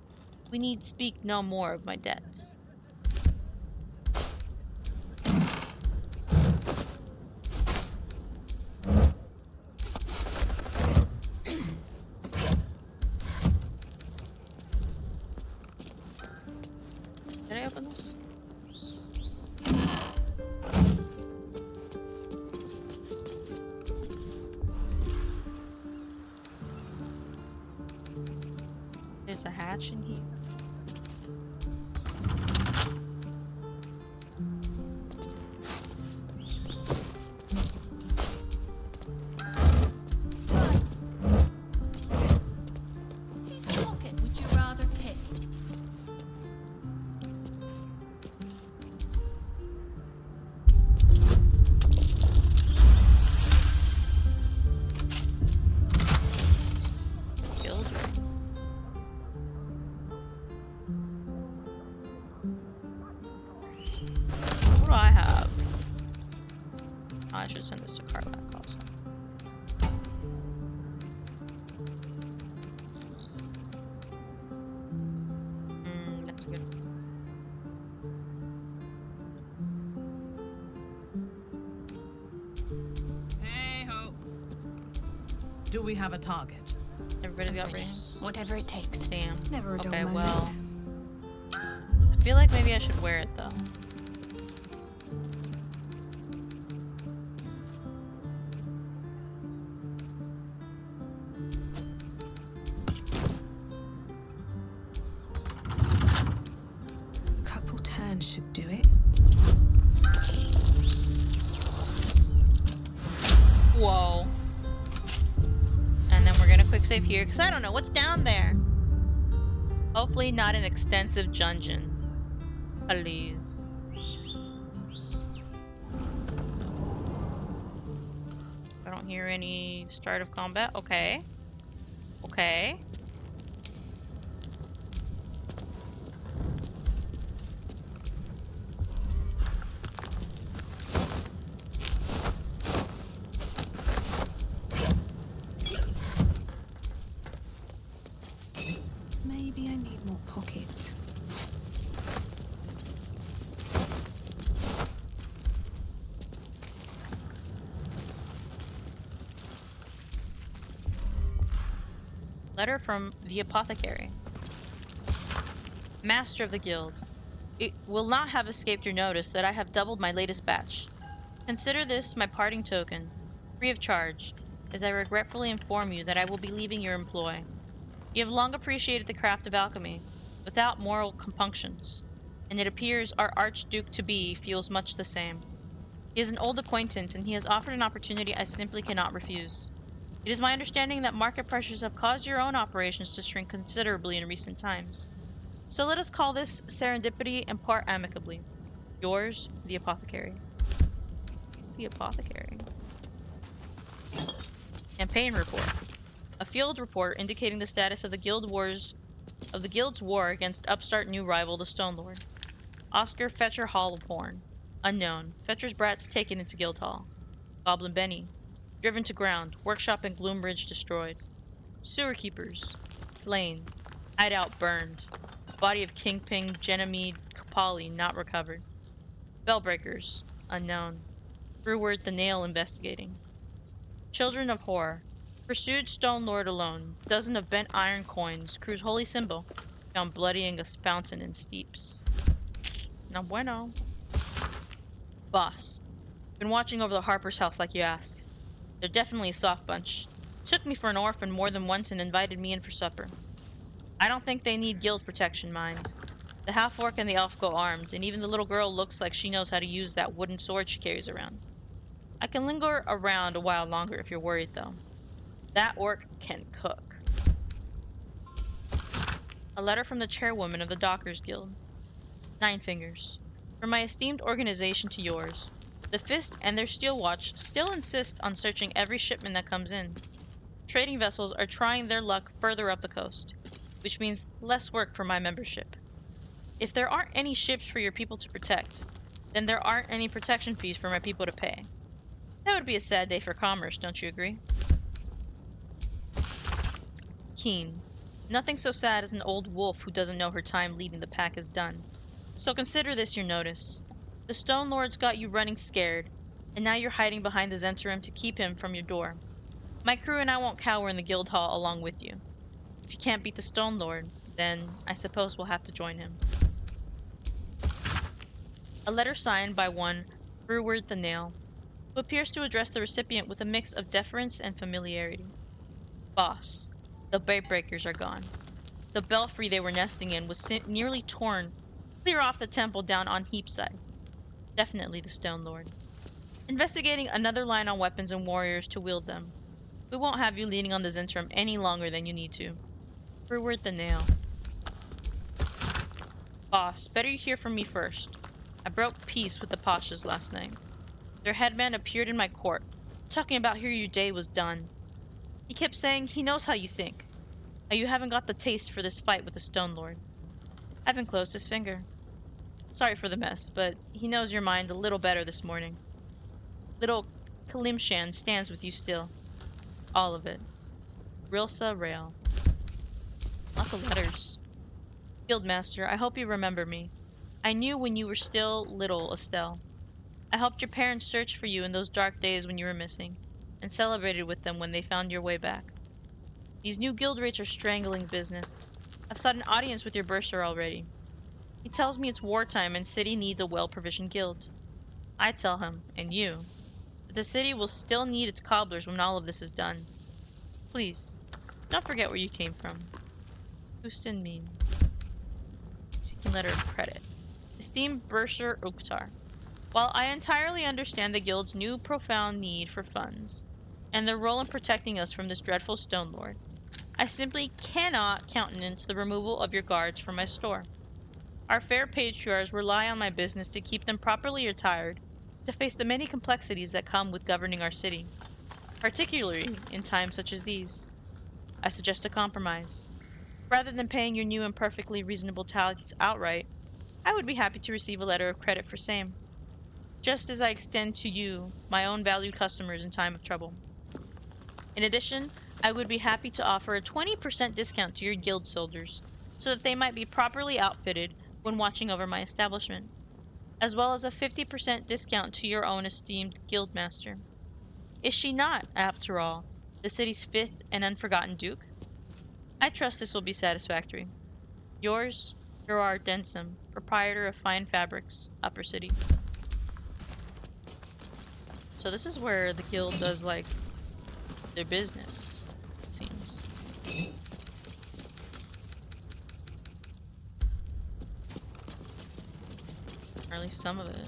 We need speak no more of my debts. Did I open this? There's a hatch in here. Whose pocket would you rather pick? Guild ring. What do I have? Oh, I should send this to Karlach also. That's good. Hey ho. Do we have a target? Everybody's got rings? Whatever it takes. Damn. Never a dull Okay, moment. well. I feel like maybe I should wear it though. A couple turns should do it. Whoa. And then we're gonna quick save here, because I don't know what's down there. Hopefully not an extensive dungeon. Please. I don't hear any start of combat. Okay. Okay. Maybe I need more pockets. Letter from the apothecary. Master of the guild, it will not have escaped your notice that I have doubled my latest batch. Consider this my parting token, free of charge, as I regretfully inform you that I will be leaving your employ. You have long appreciated the craft of alchemy, without moral compunctions, and it appears our Archduke-to-be feels much the same. He is an old acquaintance, and he has offered an opportunity I simply cannot refuse. It is my understanding that market pressures have caused your own operations to shrink considerably in recent times. So let us call this serendipity and part amicably. Yours, the apothecary. What's the apothecary? Campaign report. A field report indicating the status of the guild's war against upstart new rival, the Stone Lord. Oscar Fetcher Hollowhorn. Unknown. Fetcher's brats taken into Guildhall. Goblin Benny. Driven to ground. Workshop in Gloombridge destroyed. Sewer keepers. Slain. Hideout burned. Body of Kingpin Genemede Kapali not recovered. Bellbreakers. Unknown. Breward the Nail investigating. Children of Horror. Pursued Stone Lord alone. Dozen of bent iron coins. Crew's holy symbol. Found bloodying a fountain in steeps. No bueno. Boss. Been watching over the Harper's house like you ask. They're definitely a soft bunch. Took me for an orphan more than once and invited me in for supper. I don't think they need guild protection, mind. The half-orc and the elf go armed, and even the little girl looks like she knows how to use that wooden sword she carries around. I can linger around a while longer if you're worried, though. That orc can cook. A letter from the chairwoman of the Dockers Guild. 9 fingers. From my esteemed organization to yours. The Fist and their Steel Watch still insist on searching every shipment that comes in. Trading vessels are trying their luck further up the coast, which means less work for my membership. If there aren't any ships for your people to protect, then there aren't any protection fees for my people to pay. That would be a sad day for commerce, don't you agree? Keen. Nothing so sad as an old wolf who doesn't know her time leading the pack is done. So consider this your notice. The Stone Lord's got you running scared, and now you're hiding behind the Zentarim to keep him from your door. My crew and I won't cower in the guild hall along with you. If you can't beat the Stone Lord, then I suppose we'll have to join him. A letter signed by one Breward the Nail, who appears to address the recipient with a mix of deference and familiarity. Boss, the Breakers are gone. The belfry they were nesting in was nearly torn clear off the temple down on Heapside. Definitely the Stone Lord. Investigating another line on weapons and warriors to wield them. We won't have you leaning on the Zentrum any longer than you need to. Breward the Nail. Boss, better you hear from me first. I broke peace with the Pashas last night. Their headman appeared in my court, talking about how your day was done. He kept saying he knows how you think. How you haven't got the taste for this fight with the Stone Lord. Evan closed his finger. Sorry for the mess, but he knows your mind a little better this morning. Little Kalimshan stands with you still. All of it. Rilsa Rail. Lots of letters. Guildmaster, I hope you remember me. I knew when you were still little, Estelle. I helped your parents search for you in those dark days when you were missing, and celebrated with them when they found your way back. These new guild rates are strangling business. I've sought an audience with your bursar already. He tells me it's wartime and city needs a well-provisioned guild. I tell him, and you, that the city will still need its cobblers when all of this is done. Please, don't forget where you came from. Houston Mean. Seeking letter of credit. Esteemed Bursar Uktar, while I entirely understand the guild's new profound need for funds, and their role in protecting us from this dreadful Stone Lord, I simply cannot countenance the removal of your guards from my store. Our fair patriarchs rely on my business to keep them properly attired to face the many complexities that come with governing our city, particularly in times such as these. I suggest a compromise. Rather than paying your new and perfectly reasonable talents outright, I would be happy to receive a letter of credit for same, just as I extend to you my own valued customers in time of trouble. In addition, I would be happy to offer a 20% discount to your guild soldiers, so that they might be properly outfitted when watching over my establishment, as well as a 50% discount to your own esteemed guildmaster. Is she not, after all, the city's 5th and unforgotten duke? I trust this will be satisfactory. Yours, Gerard Densom, proprietor of Fine Fabrics, Upper City. So this is where the guild does, like, their business, it seems. Or at least some of it.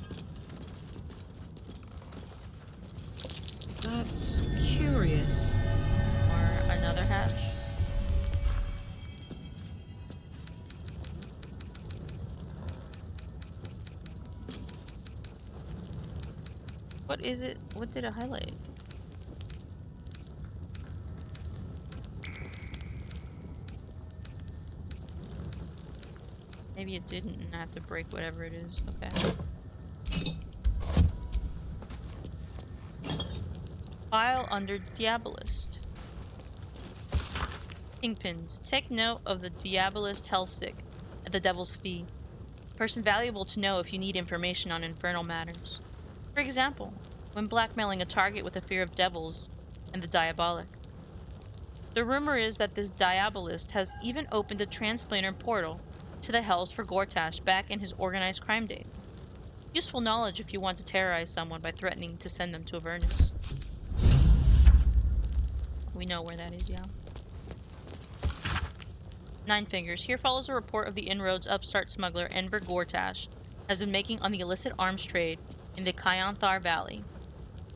That's curious. Or another hatch. What is it? What did it highlight? Maybe it didn't and I have to break whatever it is. Okay. File under Diabolist. Kingpins. Take note of the Diabolist Hellsick at the Devil's Fee. Person valuable to know if you need information on infernal matters. For example, when blackmailing a target with a fear of devils and the diabolic. The rumor is that this Diabolist has even opened a transplanter portal to the hells for Gortash back in his organized crime days. Useful knowledge if you want to terrorize someone by threatening to send them to Avernus. We know where that is, yeah. 9 fingers. Here follows a report of the inroads upstart smuggler Enver Gortash has been making on the illicit arms trade in the Kyanthar Valley.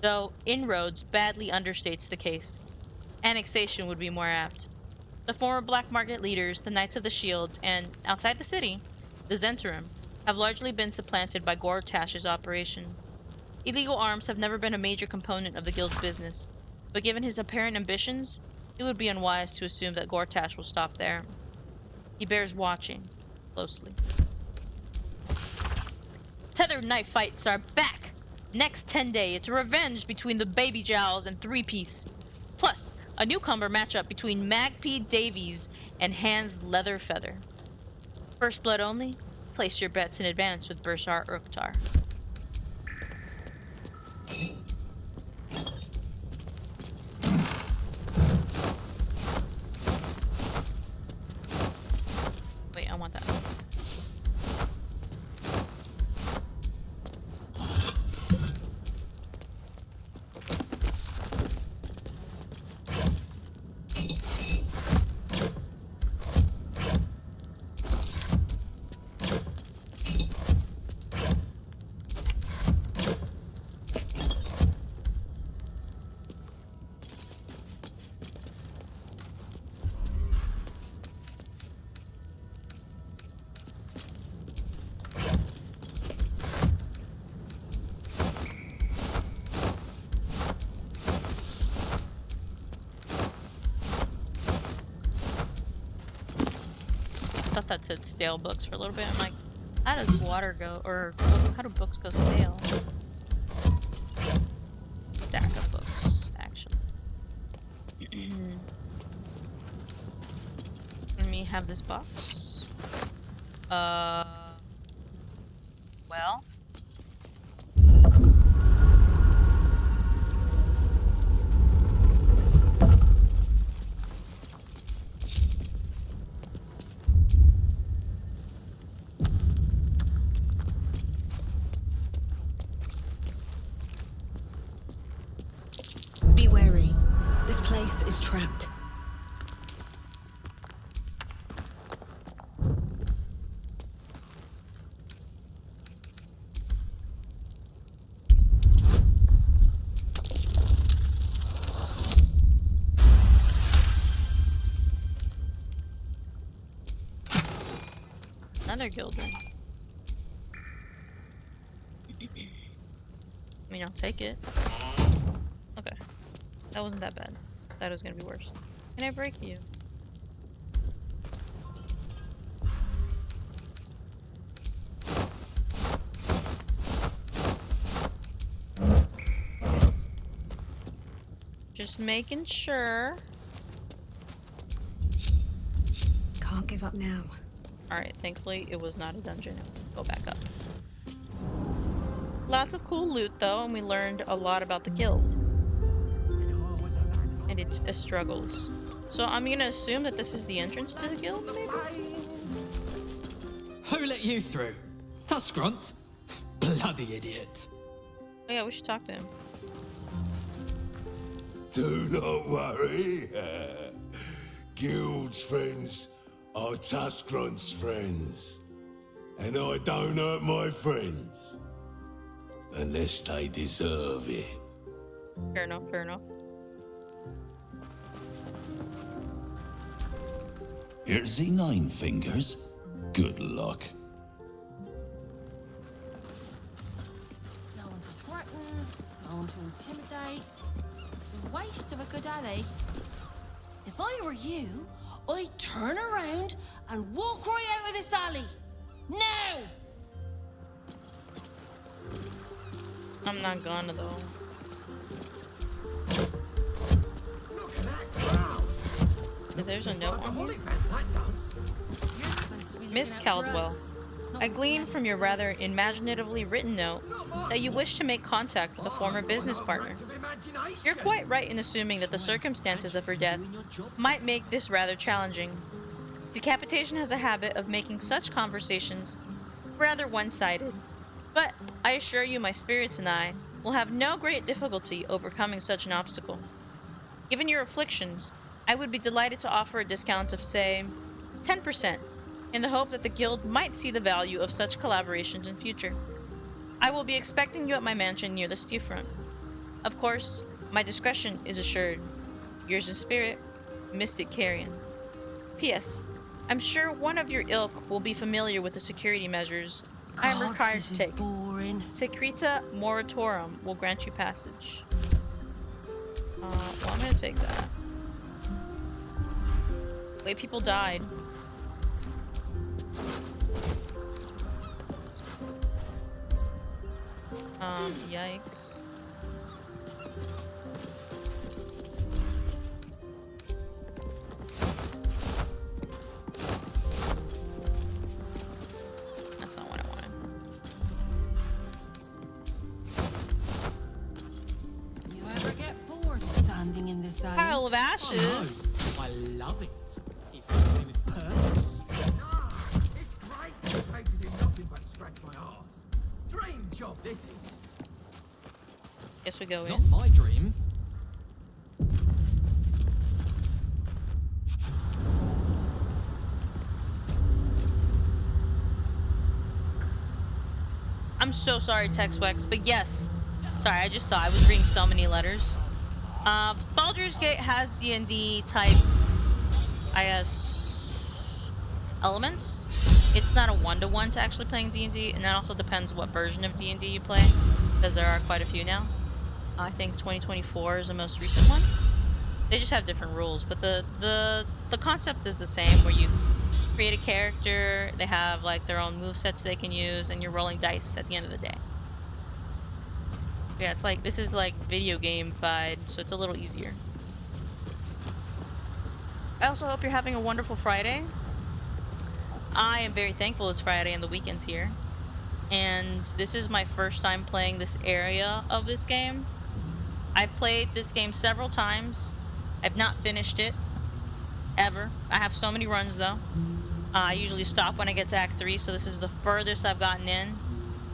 though inroads badly understates the case. Annexation would be more apt. The former black market leaders, the Knights of the Shield, and, outside the city, the Zentarim, have largely been supplanted by Gortash's operation. Illegal arms have never been a major component of the guild's business, but given his apparent ambitions, it would be unwise to assume that Gortash will stop there. He bears watching closely. Tethered knife fights are back! Next 10-day, it's a revenge between the Baby Jowls and Three Piece. Plus, a newcomer matchup between Magpie Davies and Hans Leatherfeather. First blood only? Place your bets in advance with Bursar Urktar. Wait, I want that. I thought that said stale books for a little bit. I'm like, how does water go, or how do books go stale? Stack of books, actually. Let me have this box. Well. Be wary. This place is trapped. Another guild ring. I mean, I'll take it. Okay. That wasn't that bad. Thought it was gonna be worse. Can I break you? Just making sure. Can't give up now. Alright, thankfully it was not a dungeon. Go back up. Lots of cool loot though, and we learned a lot about the guild. And its struggles. So I'm gonna assume that this is the entrance to the guild, maybe? Who let you through? Tuskrunt? Bloody idiot. Oh yeah, we should talk to him. Do not worry. Guild's friends are Tuskrunt's friends. And I don't hurt my friends. Unless they deserve it. Fair enough, fair enough. Here's the 9 fingers. Good luck. No one to threaten, no one to intimidate. A waste of a good alley. If I were you, I'd turn around and walk right out of this alley. Now! I'm not gonna though. There's a note on here. Miss Caldwell, I glean from your rather imaginatively written note that you wish to make contact with a former business partner. You're quite right in assuming that the circumstances of her death might make this rather challenging. Decapitation has a habit of making such conversations rather one-sided, but I assure you my spirits and I will have no great difficulty overcoming such an obstacle. Given your afflictions, I would be delighted to offer a discount of, say, 10%, in the hope that the guild might see the value of such collaborations in future. I will be expecting you at my mansion near the seafront. Of course, my discretion is assured. Yours in spirit, Mystic Carrion. P.S. I'm sure one of your ilk will be familiar with the security measures I am required to take. Secreta Moratorum will grant you passage. Well, I'm gonna take that. Wait, people died. Yikes. That's not what I wanted. You ever get bored standing in this alley? Pile of ashes. Oh, no. I love it. It fills me with purpose. It's great. You painted in nothing but scratch my arse. Dream job this is. Guess we go in. Not my dream. I'm so sorry, Texwex, but yes. Sorry, I just saw. I was reading so many letters. Baldur's Gate has D&D type, I guess, elements. It's not a one-to-one to actually playing D&D, and that also depends what version of D&D you play, because there are quite a few now. I think 2024 is the most recent one. They just have different rules, but the concept is the same, where you create a character, they have like their own movesets they can use, and you're rolling dice at the end of the day. Yeah, it's like, this is like video game-fied, so it's a little easier. I also hope you're having a wonderful Friday. I am very thankful it's Friday and the weekend's here. And this is my first time playing this area of this game. I've played this game several times. I've not finished it, ever. I have so many runs though. I usually stop when I get to Act 3, so this is the furthest I've gotten in.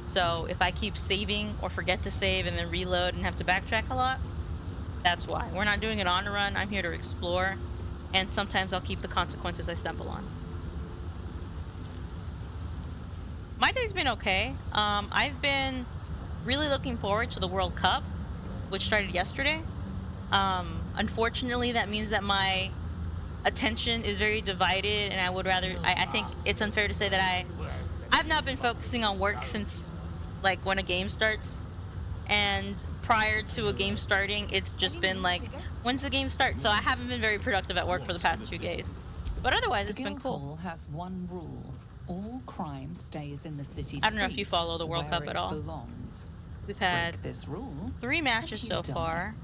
So if I keep saving or forget to save and then reload and have to backtrack a lot, that's why. We're not doing it on a run. I'm here to explore, and sometimes I'll keep the consequences I stumble on. My day's been okay. I've been really looking forward to the World Cup, which started yesterday. Unfortunately, that means that my attention is very divided, and I would rather, I think it's unfair to say that I've not been focusing on work since like when a game starts, and prior to a game starting, it's just been like, when's the game start? So I haven't been very productive at work for the past 2 days, but otherwise it's been cool. Guildhall has one rule: all crime stays in the city I don't know if you follow the World Cup at all. Belongs. We've had this rule 3 matches so far,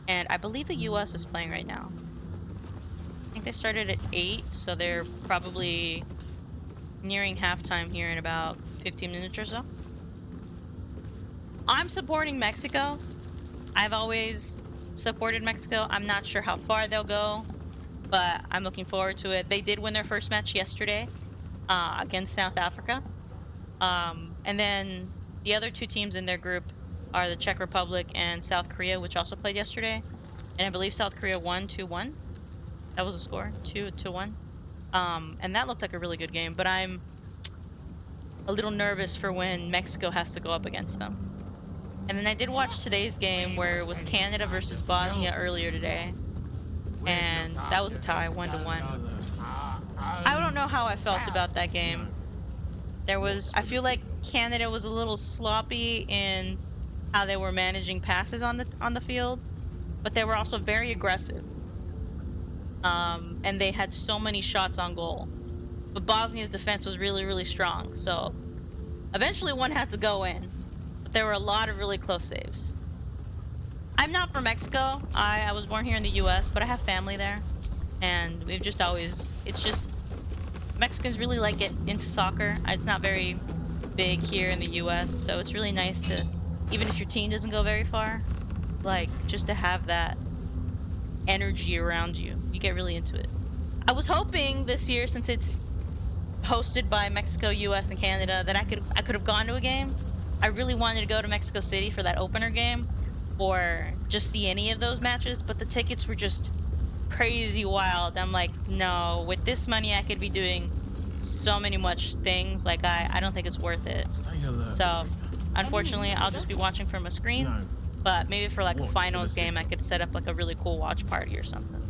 and I believe the US is playing right now. I think they started at 8, so they're probably nearing halftime here in about 15 minutes or so. I'm supporting Mexico. I've always supported Mexico. I'm not sure how far they'll go, but I'm looking forward to it. They did win their first match yesterday against South Africa. And then the other 2 teams in their group are the Czech Republic and South Korea, which also played yesterday. And I believe South Korea won 2-1. That was the score, 2-1. And that looked like a really good game, but I'm a little nervous for when Mexico has to go up against them. And then I did watch today's game where it was Canada versus Bosnia earlier today, and that was a tie, 1-1. I don't know how I felt about that game. I feel like Canada was a little sloppy in how they were managing passes on the field, but they were also very aggressive. And they had so many shots on goal. But Bosnia's defense was really, really strong, so eventually one had to go in. But there were a lot of really close saves. I'm not from Mexico. I was born here in the US, but I have family there. And we've just always, it's just, Mexicans really like get into soccer. It's not very big here in the US, so it's really nice to, even if your team doesn't go very far, like, just to have that energy around you. You get really into it. I was hoping this year, since it's hosted by Mexico, US, and Canada, that I could have gone to a game. I really wanted to go to Mexico City for that opener game, or just see any of those matches, but the tickets were just crazy wild. I'm like, no, with this money I could be doing so many much things. Like, I don't think it's worth it. So unfortunately I'll just be watching from a screen. But maybe for like a Watch finals for the game, I could set up like a really cool watch party or something.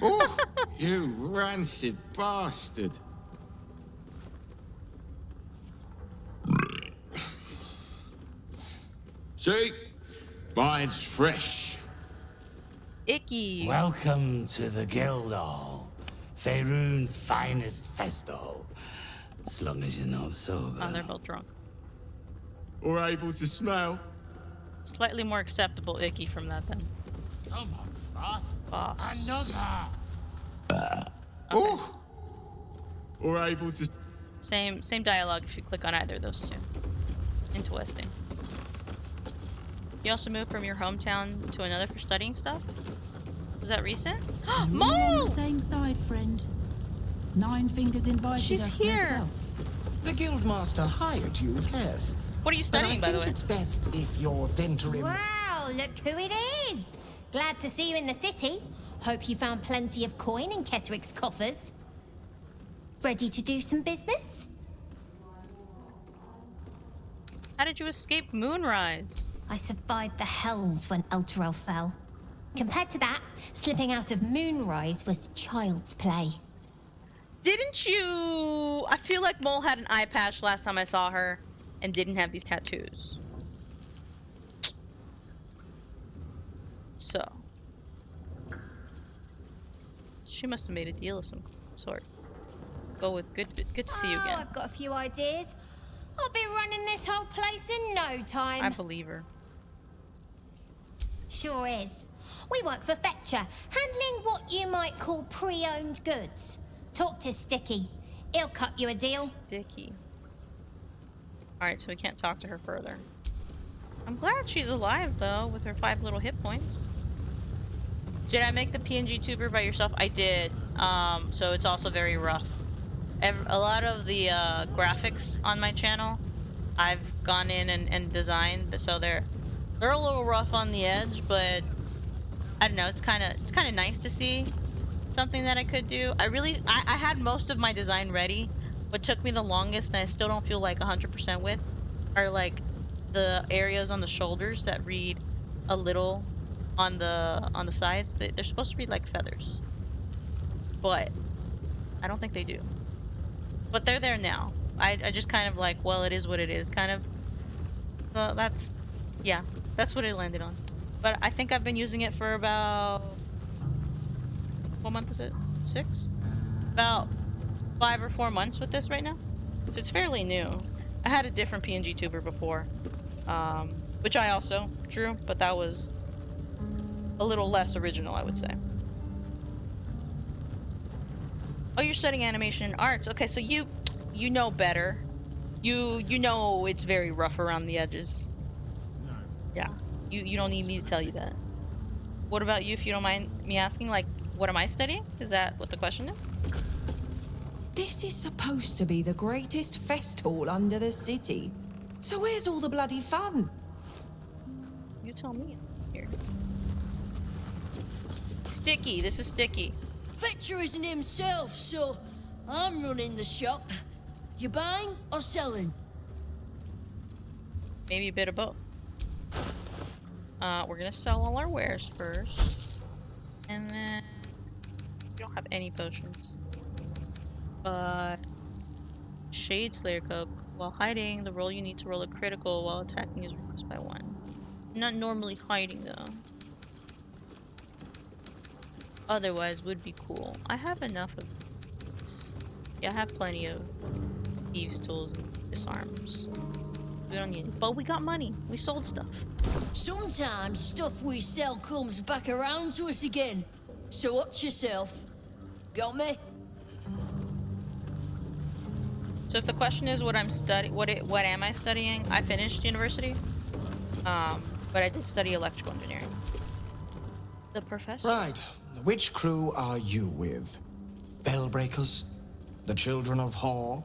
Oh, you rancid bastard. See? Mine's fresh. Icky. Welcome to the Guildhall, Faerun's finest festo. As long as you're not sober. Oh, they're both drunk. Or able to smell. Slightly more acceptable icky from that then. Come on, Boss. Boss. Another. Oh! Or able to... Same dialogue if you click on either of those two. Interesting. You also moved from your hometown to another for studying stuff? Was that recent? We're on Mole! the same side, friend. Nine Fingers invited She's us here. herself. The Guildmaster hired you, yes. What are you studying, by the way? I think it's best if your Zentrim... Wow, look who it is! Glad to see you in the city. Hope you found plenty of coin in Ketteric's coffers. Ready to do some business? How did you escape Moonrise? I survived the hells when Elturel fell. Compared to that, slipping out of Moonrise was child's play. Didn't you... I feel like Mole had an eye patch last time I saw her and didn't have these tattoos. So. She must have made a deal of some sort. Go with good to see you again. I've got a few ideas. I'll be running this whole place in no time. I believe her. Sure is. We work for Fetcher, handling what you might call pre-owned goods. Talk to Sticky. He'll cut you a deal. Sticky. Alright, so we can't talk to her further. I'm glad she's alive, though, with her 5 little hit points. Did I make the PNG tuber by yourself? I did. So it's also very rough. A lot of the graphics on my channel, I've gone in and designed, so they're a little rough on the edge, but I don't know. It's kind of nice to see something that I could do. I had most of my design ready. What took me the longest, and I still don't feel like 100% with, are like the areas on the shoulders that read a little on the sides. They're supposed to read like feathers, but I don't think they do. But they're there now. I just kind of like, well, it is what it is, kind of. So that's what it landed on. But I think I've been using it for about, what month is it? 6? About 5 or 4 months with this right now. So it's fairly new. I had a different PNG tuber before, which I also drew, but that was a little less original, I would say. Oh, you're studying animation and arts. Okay, so you know better. You know it's very rough around the edges. No. Yeah. You don't need me to tell you that. What about you, if you don't mind me asking? Like, what am I studying? Is that what the question is? This is supposed to be the greatest fest hall under the city. So where's all the bloody fun? You tell me. Here. Sticky. This is Sticky. Fetcher isn't himself, so I'm running the shop. You buying or selling? Maybe a bit of both. We're gonna sell all our wares first. And then we don't have any potions. But Shade Slayer Coke. While hiding, the roll you need to roll a critical while attacking is reduced by 1. Not normally hiding though. Otherwise would be cool. I have enough of this. Yeah, I have plenty of thieves' tools and disarms. We don't need it. But we got money. We sold stuff. Sometimes stuff we sell comes back around to us again. So watch yourself. Got me? So if the question is what I'm studying, what am I studying? I finished university, but I did study electrical engineering. The professor. Right. Which crew are you with? Bellbreakers? The Children of Hor?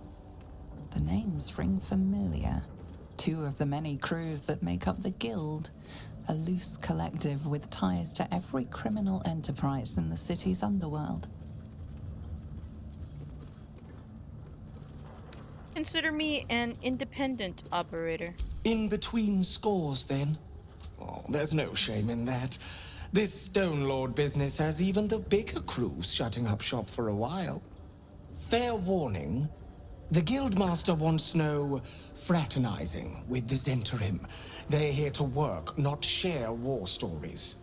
The names ring familiar. 2 of the many crews that make up the Guild, a loose collective with ties to every criminal enterprise in the city's underworld. Consider me an independent operator. In between scores, then? Oh, there's no shame in that. This Stone Lord business has even the bigger crews shutting up shop for a while. Fair warning, the Guildmaster wants no fraternizing with the Zentarim. They're here to work, not share war stories.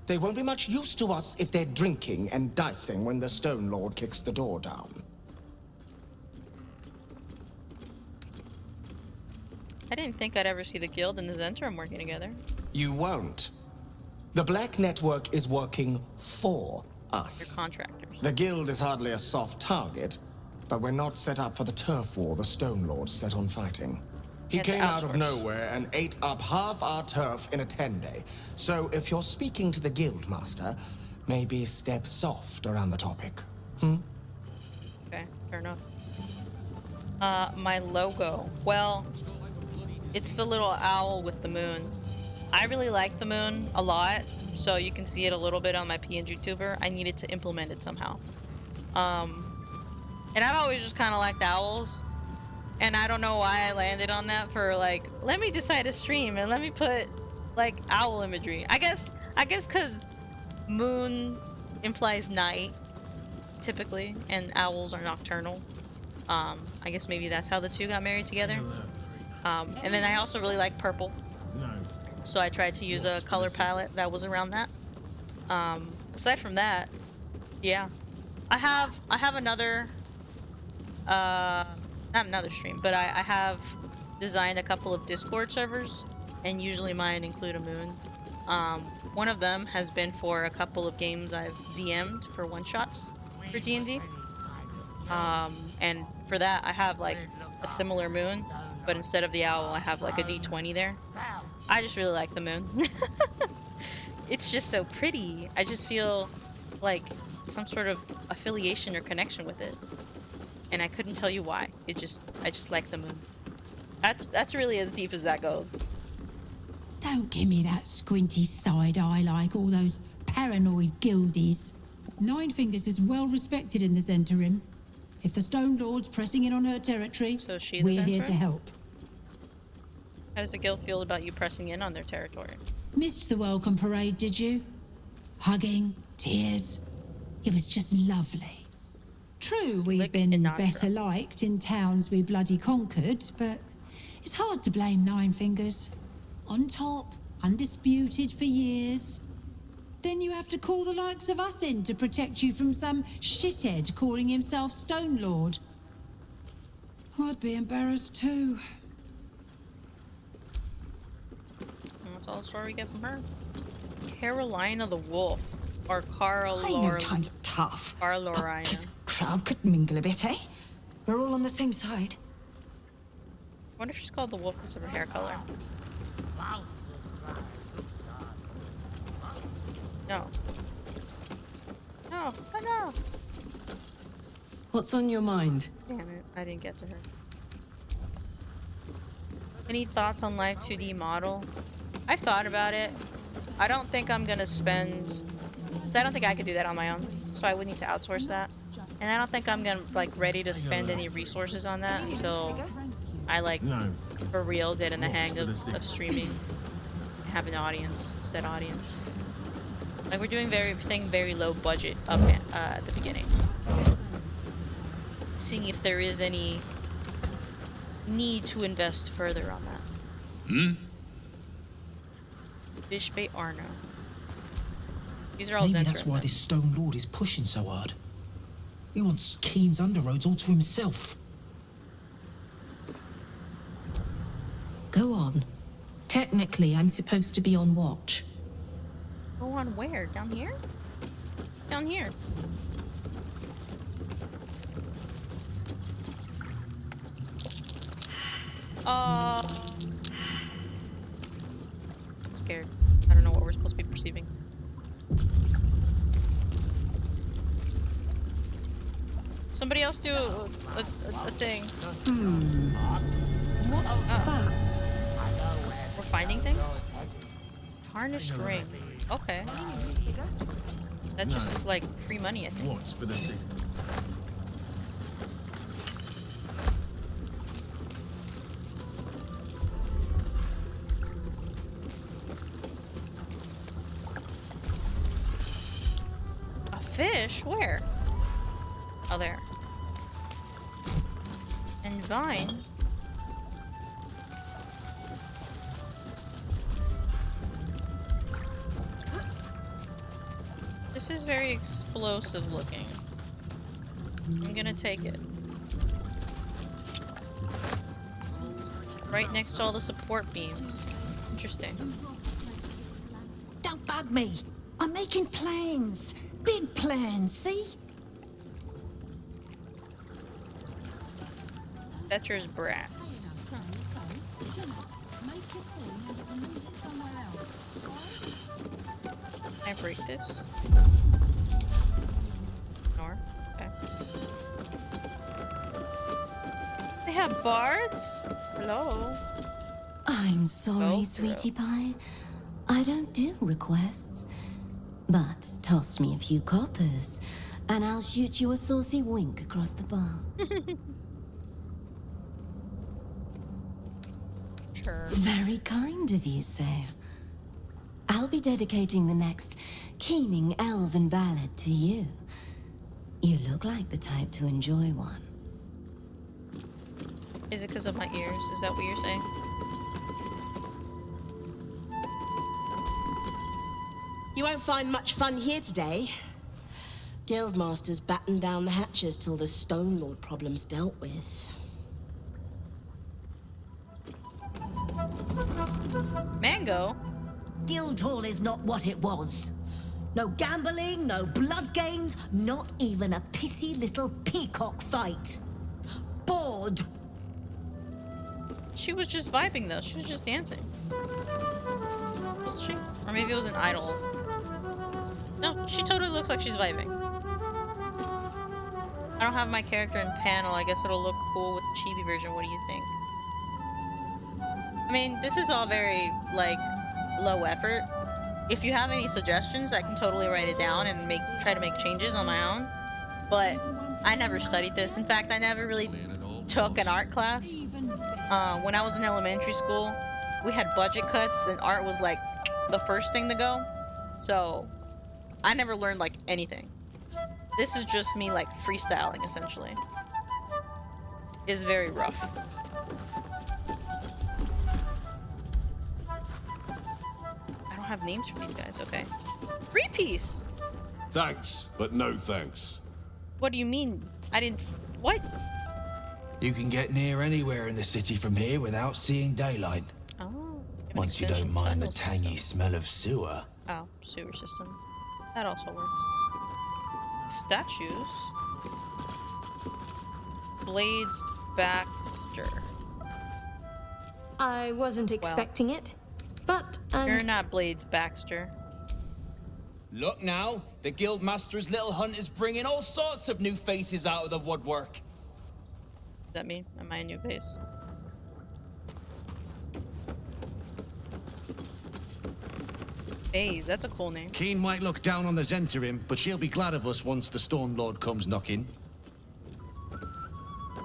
They won't be much use to us if they're drinking and dicing when the Stone Lord kicks the door down. I didn't think I'd ever see the Guild and the Zentarim working together. You won't. The Black Network is working for us. They're contractors. The Guild is hardly a soft target, but we're not set up for the turf war the Stone Lord set on fighting. He came out of nowhere and ate up half our turf in a 10-day. So if you're speaking to the Guildmaster, maybe step soft around the topic. Okay, fair enough. My logo. Well, it's the little owl with the moon. I really like the moon a lot, so you can see it a little bit on my PNG tuber. I needed to implement it somehow. And I've always just kind of liked owls. And I don't know why I landed on that for, like, let me decide to stream and let me put, like, owl imagery. I guess because moon implies night, typically, and owls are nocturnal. I guess maybe that's how the two got married together. And then I also really like purple. So I tried to use a color palette that was around that. Aside from that, yeah. I have another, not another stream, but I have designed a couple of Discord servers, and usually mine include a moon. One of them has been for a couple of games I've DM'd for one-shots for D&D. And for that, I have, like, a similar moon, but instead of the owl, I have, like, a D20 there. I just really like the moon. It's just so pretty. I just feel like some sort of affiliation or connection with it. And I couldn't tell you why. I just like the moon. That's really as deep as that goes. Don't give me that squinty side eye like all those paranoid guildies. Nine Fingers is well respected in the Zentarim. If the Stone Lord's pressing in on her territory, So she the we're here Zentarim? to help. How does the guild feel about you pressing in on their territory? Missed the welcome parade, did you? Hugging, tears. It was just lovely. True, we've been better liked in towns we bloody conquered, but it's hard to blame Nine Fingers. On top, undisputed for years. Then you have to call the likes of us in to protect you from some shithead calling himself Stone Lord. I'd be embarrassed too. And that's all the story we get from her. Carolina the Wolf. Or I know times are tough. Carlorina. This crowd could mingle a bit, eh? We're all on the same side. I wonder if she's called the wolf because of her hair color. No. No, I know. What's on your mind? Damn it, I didn't get to her. Any thoughts on Live 2D model? I've thought about it. I don't think I'm gonna spend... I don't think I could do that on my own, so I would need to outsource that. And I don't think I'm gonna, like, ready to spend any resources on that until I, like, for real get in the hang of streaming. Have an audience, set audience. Like, we're doing everything very low budget up at the beginning. Seeing if there is any need to invest further on that. Fishbait Arno. These are all Maybe Zentarim. that's why this Stone Lord is pushing so hard. He wants Keen's underroads all to himself. Go on. Technically, I'm supposed to be on watch. Go on where? Down here? Down here. I'm scared. I don't know what we're supposed to be perceiving. Somebody else do a thing. What's that? We're finding things? Tarnished ring. Okay. That just is like free money, I think. Watch for the signal. fish? Where? Oh, there. And vine. This is very explosive looking. I'm gonna take it. Right next to all the support beams. Interesting. Don't bug me. I'm making plans. Big plans, see? Fetcher's brats. Can I break this? Ignore. Okay. They have bards? Hello. I'm sorry, Go sweetie pie. I don't do requests. But toss me a few coppers, and I'll shoot you a saucy wink across the bar. Sure. Very kind of you, sir. I'll be dedicating the next keening elven ballad to you. You look like the type to enjoy one. Is it because of my ears? Is that what you're saying? You won't find much fun here today. Guildmasters batten down the hatches till the Stone Lord problem's dealt with. Mango? Guildhall is not what it was. No gambling, no blood games, not even a pissy little peacock fight. Bored. She was just vibing though. She was just dancing. Was she? Or maybe it was an idol. No, she totally looks like she's vibing. I don't have my character in panel. I guess it'll look cool with the chibi version. What do you think? I mean, this is all very, like, low effort. If you have any suggestions, I can totally write it down and try to make changes on my own. But I never studied this. In fact, I never really took an art class. When I was in elementary school, we had budget cuts and art was like the first thing to go. So I never learned like anything. This is just me like freestyling essentially. It's very rough. I don't have names for these guys, okay. Three-piece! Thanks, but no thanks. What do you mean? I didn't what? You can get near anywhere in the city from here without seeing daylight. Oh. Once you don't mind the tangy smell of sewer. Oh, sewer system. That also works. Statues. Blades Baxter. I wasn't expecting it, but You're not Blades Baxter. Look now, the Guildmaster's little hunt is bringing all sorts of new faces out of the woodwork. Does that mean am I a new face? Faze, that's a cool name. Keen might look down on the Zentarim, but she'll be glad of us once the Storm Lord comes knocking.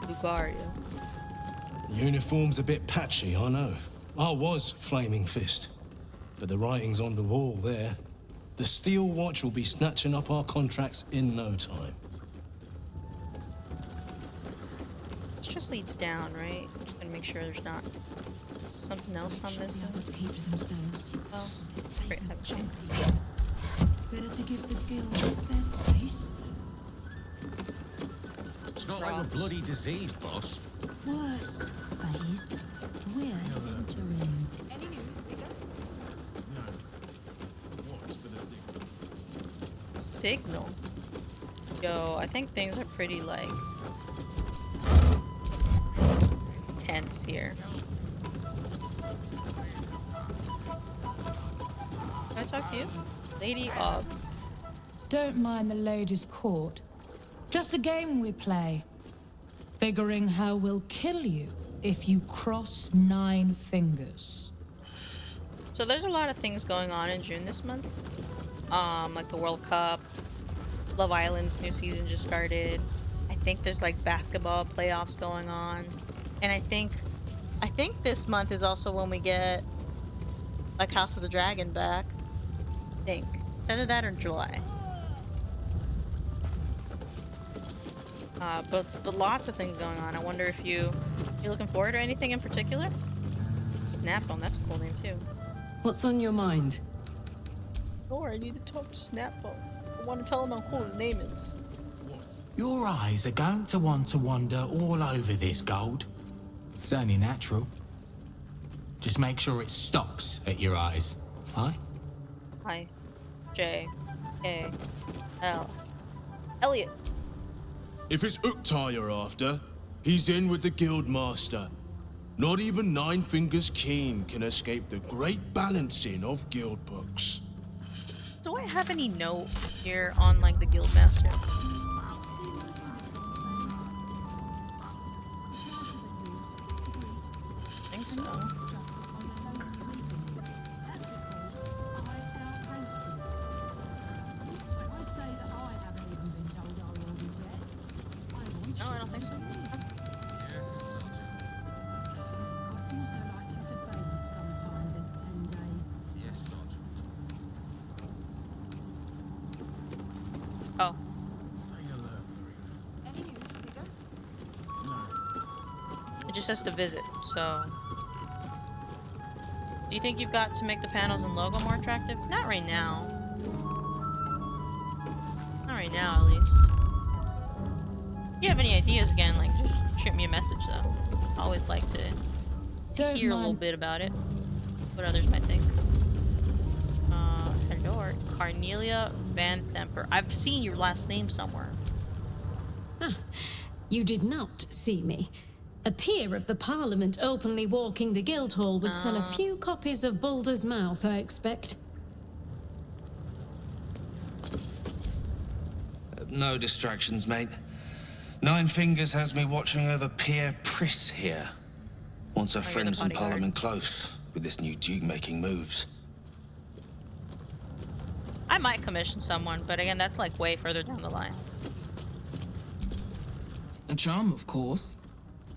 Lugaria. Uniform's a bit patchy, I know. I was Flaming Fist. But the writing's on the wall there. The Steel Watch will be snatching up our contracts in no time. This just leads down, right? Just gonna make sure there's not something else on this. Oh, great. Better to give the guilds their space. It's not like we're bloody diseased, boss. Worse, Faze. We're Zentarim. Any news, Digger? No. What's for the signal? Signal. Yo, I think things are pretty like tense here. Can I talk to you? Lady Og. Don't mind the ladies' court. Just a game we play. Figuring how we'll kill you if you cross 9 fingers. So there's a lot of things going on in June this month. Like the World Cup, Love Island's new season just started. I think there's like basketball playoffs going on. And I think this month is also when we get like House of the Dragon back. I think. Either that or July. But lots of things going on. I wonder if you're looking forward to anything in particular? Snapbone, that's a cool name too. What's on your mind? Or I need to talk to Snapbone. I want to tell him how cool his name is. Your eyes are going to want to wander all over this gold. It's only natural. Just make sure it stops at your eyes. Aye? I J A L Elliot. If it's Uktar you're after, he's in with the Guildmaster. Not even Nine Fingers Keen can escape the great balancing of guild books. Do I have any note here on like the Guildmaster? I think so. No, I don't think so. Oh. It just has to visit, so... Do you think you've got to make the panels and logo more attractive? Not right now. Not right now, at least. If you have any ideas, again, like, just shoot me a message, though. I always like to hear a little bit about it. What others might think. Hello, Carnelia Van Themper. I've seen your last name somewhere. You did not see me. A peer of the Parliament openly walking the Guildhall would sell a few copies of Baldur's Mouth, I expect. No distractions, mate. Nine Fingers has me watching over Pierre Priss here. Wants our friends in Parliament close, with this new Duke making moves. I might commission someone, but again, that's like way further down the line. A charm, of course.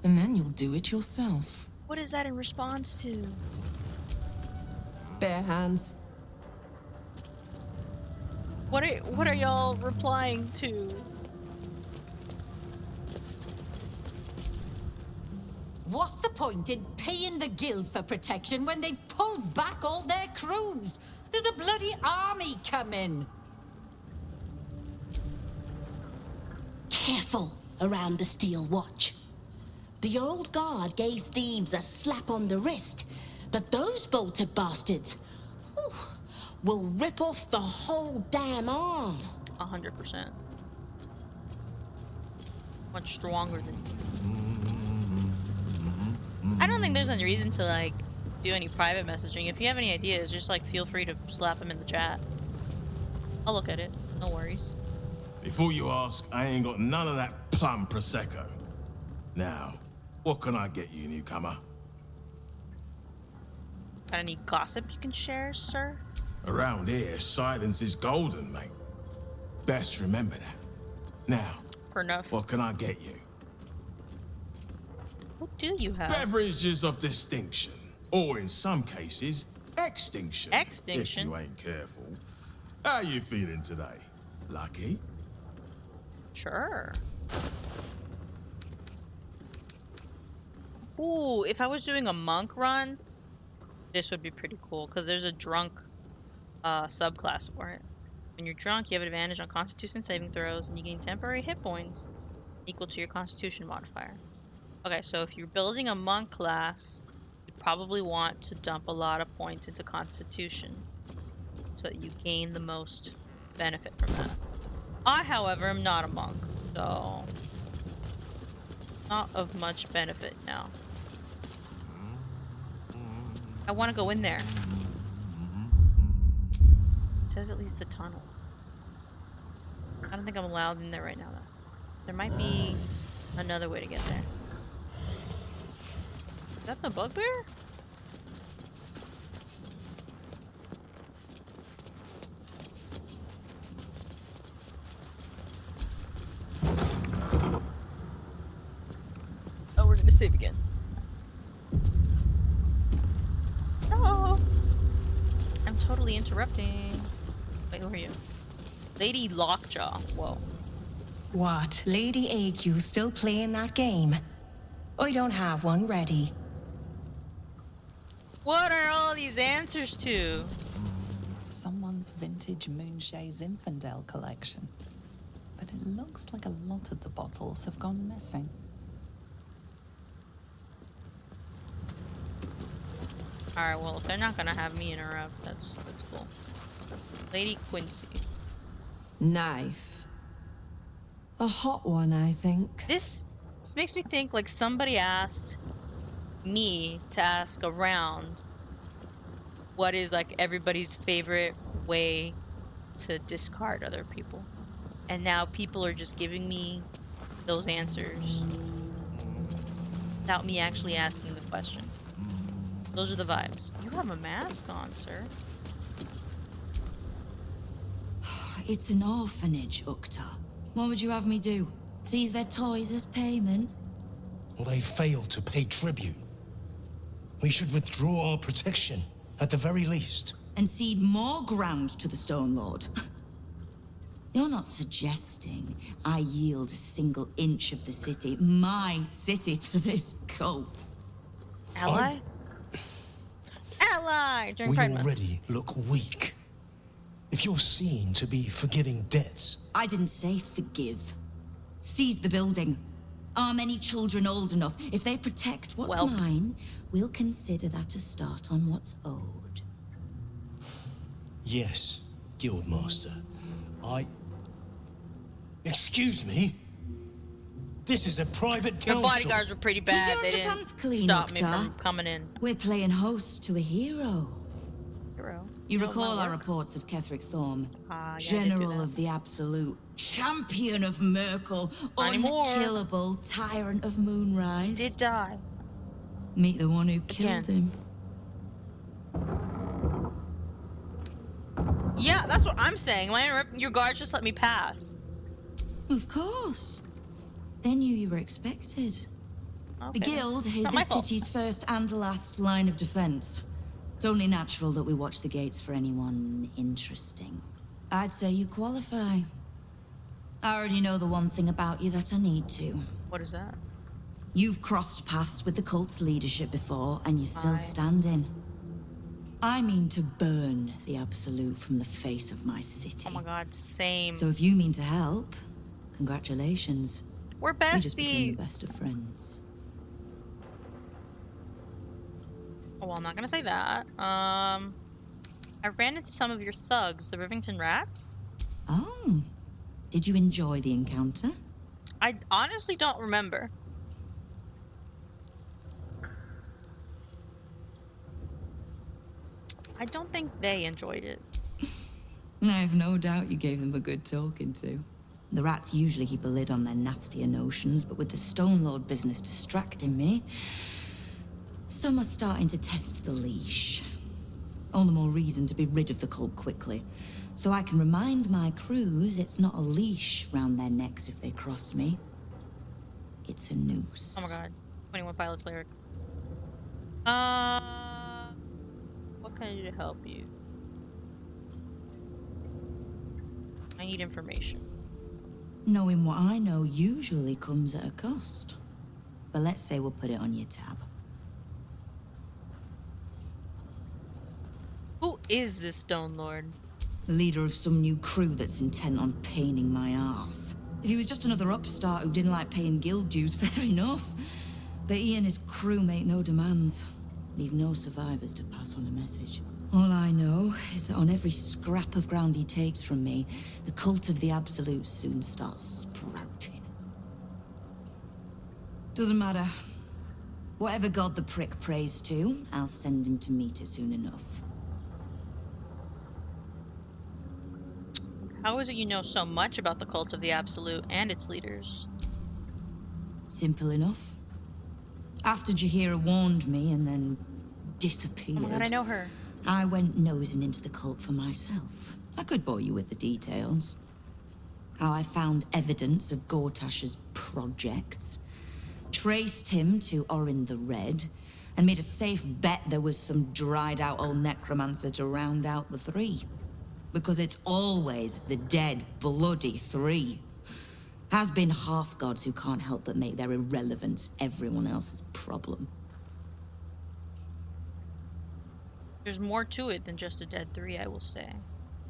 And then you'll do it yourself. What is that in response to? Bare hands. What are y'all replying to? What's the point in paying the guild for protection when they've pulled back all their crews? There's a bloody army coming. Careful around the Steel Watch. The old guard gave thieves a slap on the wrist, but those bolted bastards will rip off the whole damn arm. 100%. Much stronger than you. I don't think there's any reason to like do any private messaging. If you have any ideas, just like feel free to slap them in the chat. I'll look at it. No worries. Before you ask, I ain't got none of that plum prosecco. Now, what can I get you, newcomer? Got any gossip you can share, sir? Around here, silence is golden, mate. Best remember that. Now, what can I get you? What do you have? Beverages of distinction. Or in some cases, extinction. Extinction? If you ain't careful. How you feeling today? Lucky? Sure. Ooh, if I was doing a monk run, this would be pretty cool, because there's a drunk subclass for it. When you're drunk, you have an advantage on Constitution saving throws, and you gain temporary hit points equal to your Constitution modifier. Okay, so if you're building a monk class, you probably want to dump a lot of points into Constitution so that you gain the most benefit from that. I, however, am not a monk, so not of much benefit now. I want to go in there. It says at least the tunnel. I don't think I'm allowed in there right now, though. There might be another way to get there. Is that the bugbear? Oh, we're gonna save again. No! I'm totally interrupting. Wait, who are you? Lady Lockjaw. Whoa. What, Lady AQ still playing that game? I don't have one ready. What are all these answers to? Someone's vintage Moonshae Zinfandel collection. But it looks like a lot of the bottles have gone missing. Alright, well, if they're not gonna have me interrupt, that's cool. Lady Quincy. Knife. A hot one, I think. This makes me think like somebody asked me to ask around what is like everybody's favorite way to discard other people. And now people are just giving me those answers without me actually asking the question. Those are the vibes. You have a mask on, sir. It's an orphanage, Ukta. What would you have me do? Seize their toys as payment? Well, they failed to pay tribute. We should withdraw our protection, at the very least. And cede more ground to the Stone Lord? You're not suggesting I yield a single inch of the city, my city, to this cult? Ally? Ally! During We Pride Month. already look weak. If you're seen to be forgiving debts... I didn't say forgive. Seize the building. Arm any children old enough. If they protect what's mine, we'll consider that a start on what's owed. Yes, Guildmaster. Excuse me? This is a private council. Your bodyguards were pretty bad. Keep They your didn't underpants clean, stop me Ukta. from coming in. We're playing host to a hero. Hero? You know recall my our work? reports of Ketheric Thorm, Yeah, I did do General that. of the Absolute, Champion of Merkel, Not anymore. unkillable Tyrant of Moonrise. Did die. Meet the one who killed him. Yeah, that's what I'm saying. Am I interrupting? Your guards just let me pass. Of course. They knew you were expected. Okay, The Guild it's is not the my fault. city's first and last line of defense. It's only natural that we watch the gates for anyone interesting. I'd say you qualify. I already know the one thing about you that I need to. What is that? You've crossed paths with the cult's leadership before, and you're still Aye. standing. I mean to burn the Absolute from the face of my city. Oh my god, same. So if you mean to help, congratulations. We're We just became besties. the best of friends. Oh, well, I'm not gonna say that. I ran into some of your thugs, the Rivington Rats. Oh, did you enjoy the encounter? I honestly don't remember. I don't think they enjoyed it. I have no doubt you gave them a good talking to. The rats usually keep a lid on their nastier notions, but with the Stone Lord business distracting me, some are starting to test the leash. All the more reason to be rid of the cult quickly, so I can remind my crews it's not a leash round their necks if they cross me. It's a noose. Oh my god. 21 Pilots lyric. What can I do to help you? I need information. Knowing what I know usually comes at a cost. But let's say we'll put it on your tab. Who is this Stone Lord? The leader of some new crew that's intent on paining my arse. If he was just another upstart who didn't like paying guild dues, fair enough. But he and his crew make no demands. Leave no survivors to pass on a message. All I know is that on every scrap of ground he takes from me, the cult of the Absolute soon starts sprouting. Doesn't matter. Whatever god the prick prays to, I'll send him to meet it soon enough. How is it you know so much about the cult of the Absolute and its leaders? Simple enough. After Jaheira warned me and then disappeared. Oh my god, I know her. I went nosing into the cult for myself. I could bore you with the details. How I found evidence of Gortash's projects, traced him to Orin the Red, and made a safe bet there was some dried-out old necromancer to round out the 3. 'Cause it's always the dead, bloody 3. Has been half-gods who can't help but make their irrelevance everyone else's problem. There's more to it than just a dead 3, I will say.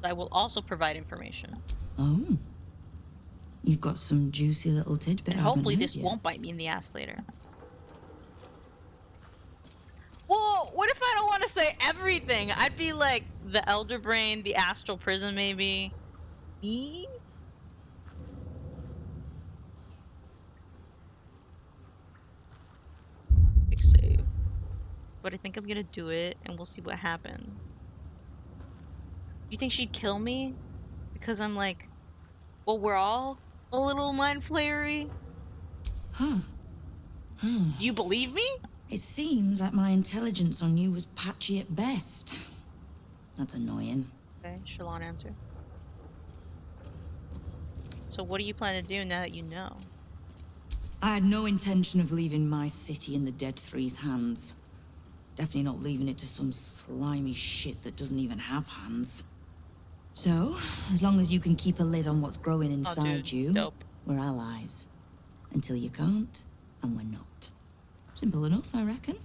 I will also provide information. Oh. You've got some juicy little tidbit. And hopefully this won't bite me in the ass later. Whoa, what if I don't want to say everything? I'd be like the Elder Brain, the Astral Prison, maybe. Big save. But I think I'm gonna do it, and we'll see what happens. You think she'd kill me? Because I'm like, well, we're all a little mind flayery. Huh. Do you believe me? It seems like my intelligence on you was patchy at best. That's annoying. Okay, Shalon answer. So what do you plan to do now that you know? I had no intention of leaving my city in the Dead Three's hands. Definitely not leaving it to some slimy shit that doesn't even have hands. So, as long as you can keep a lid on what's growing inside you, we're allies. Until you can't, and we're not. Simple enough, I reckon.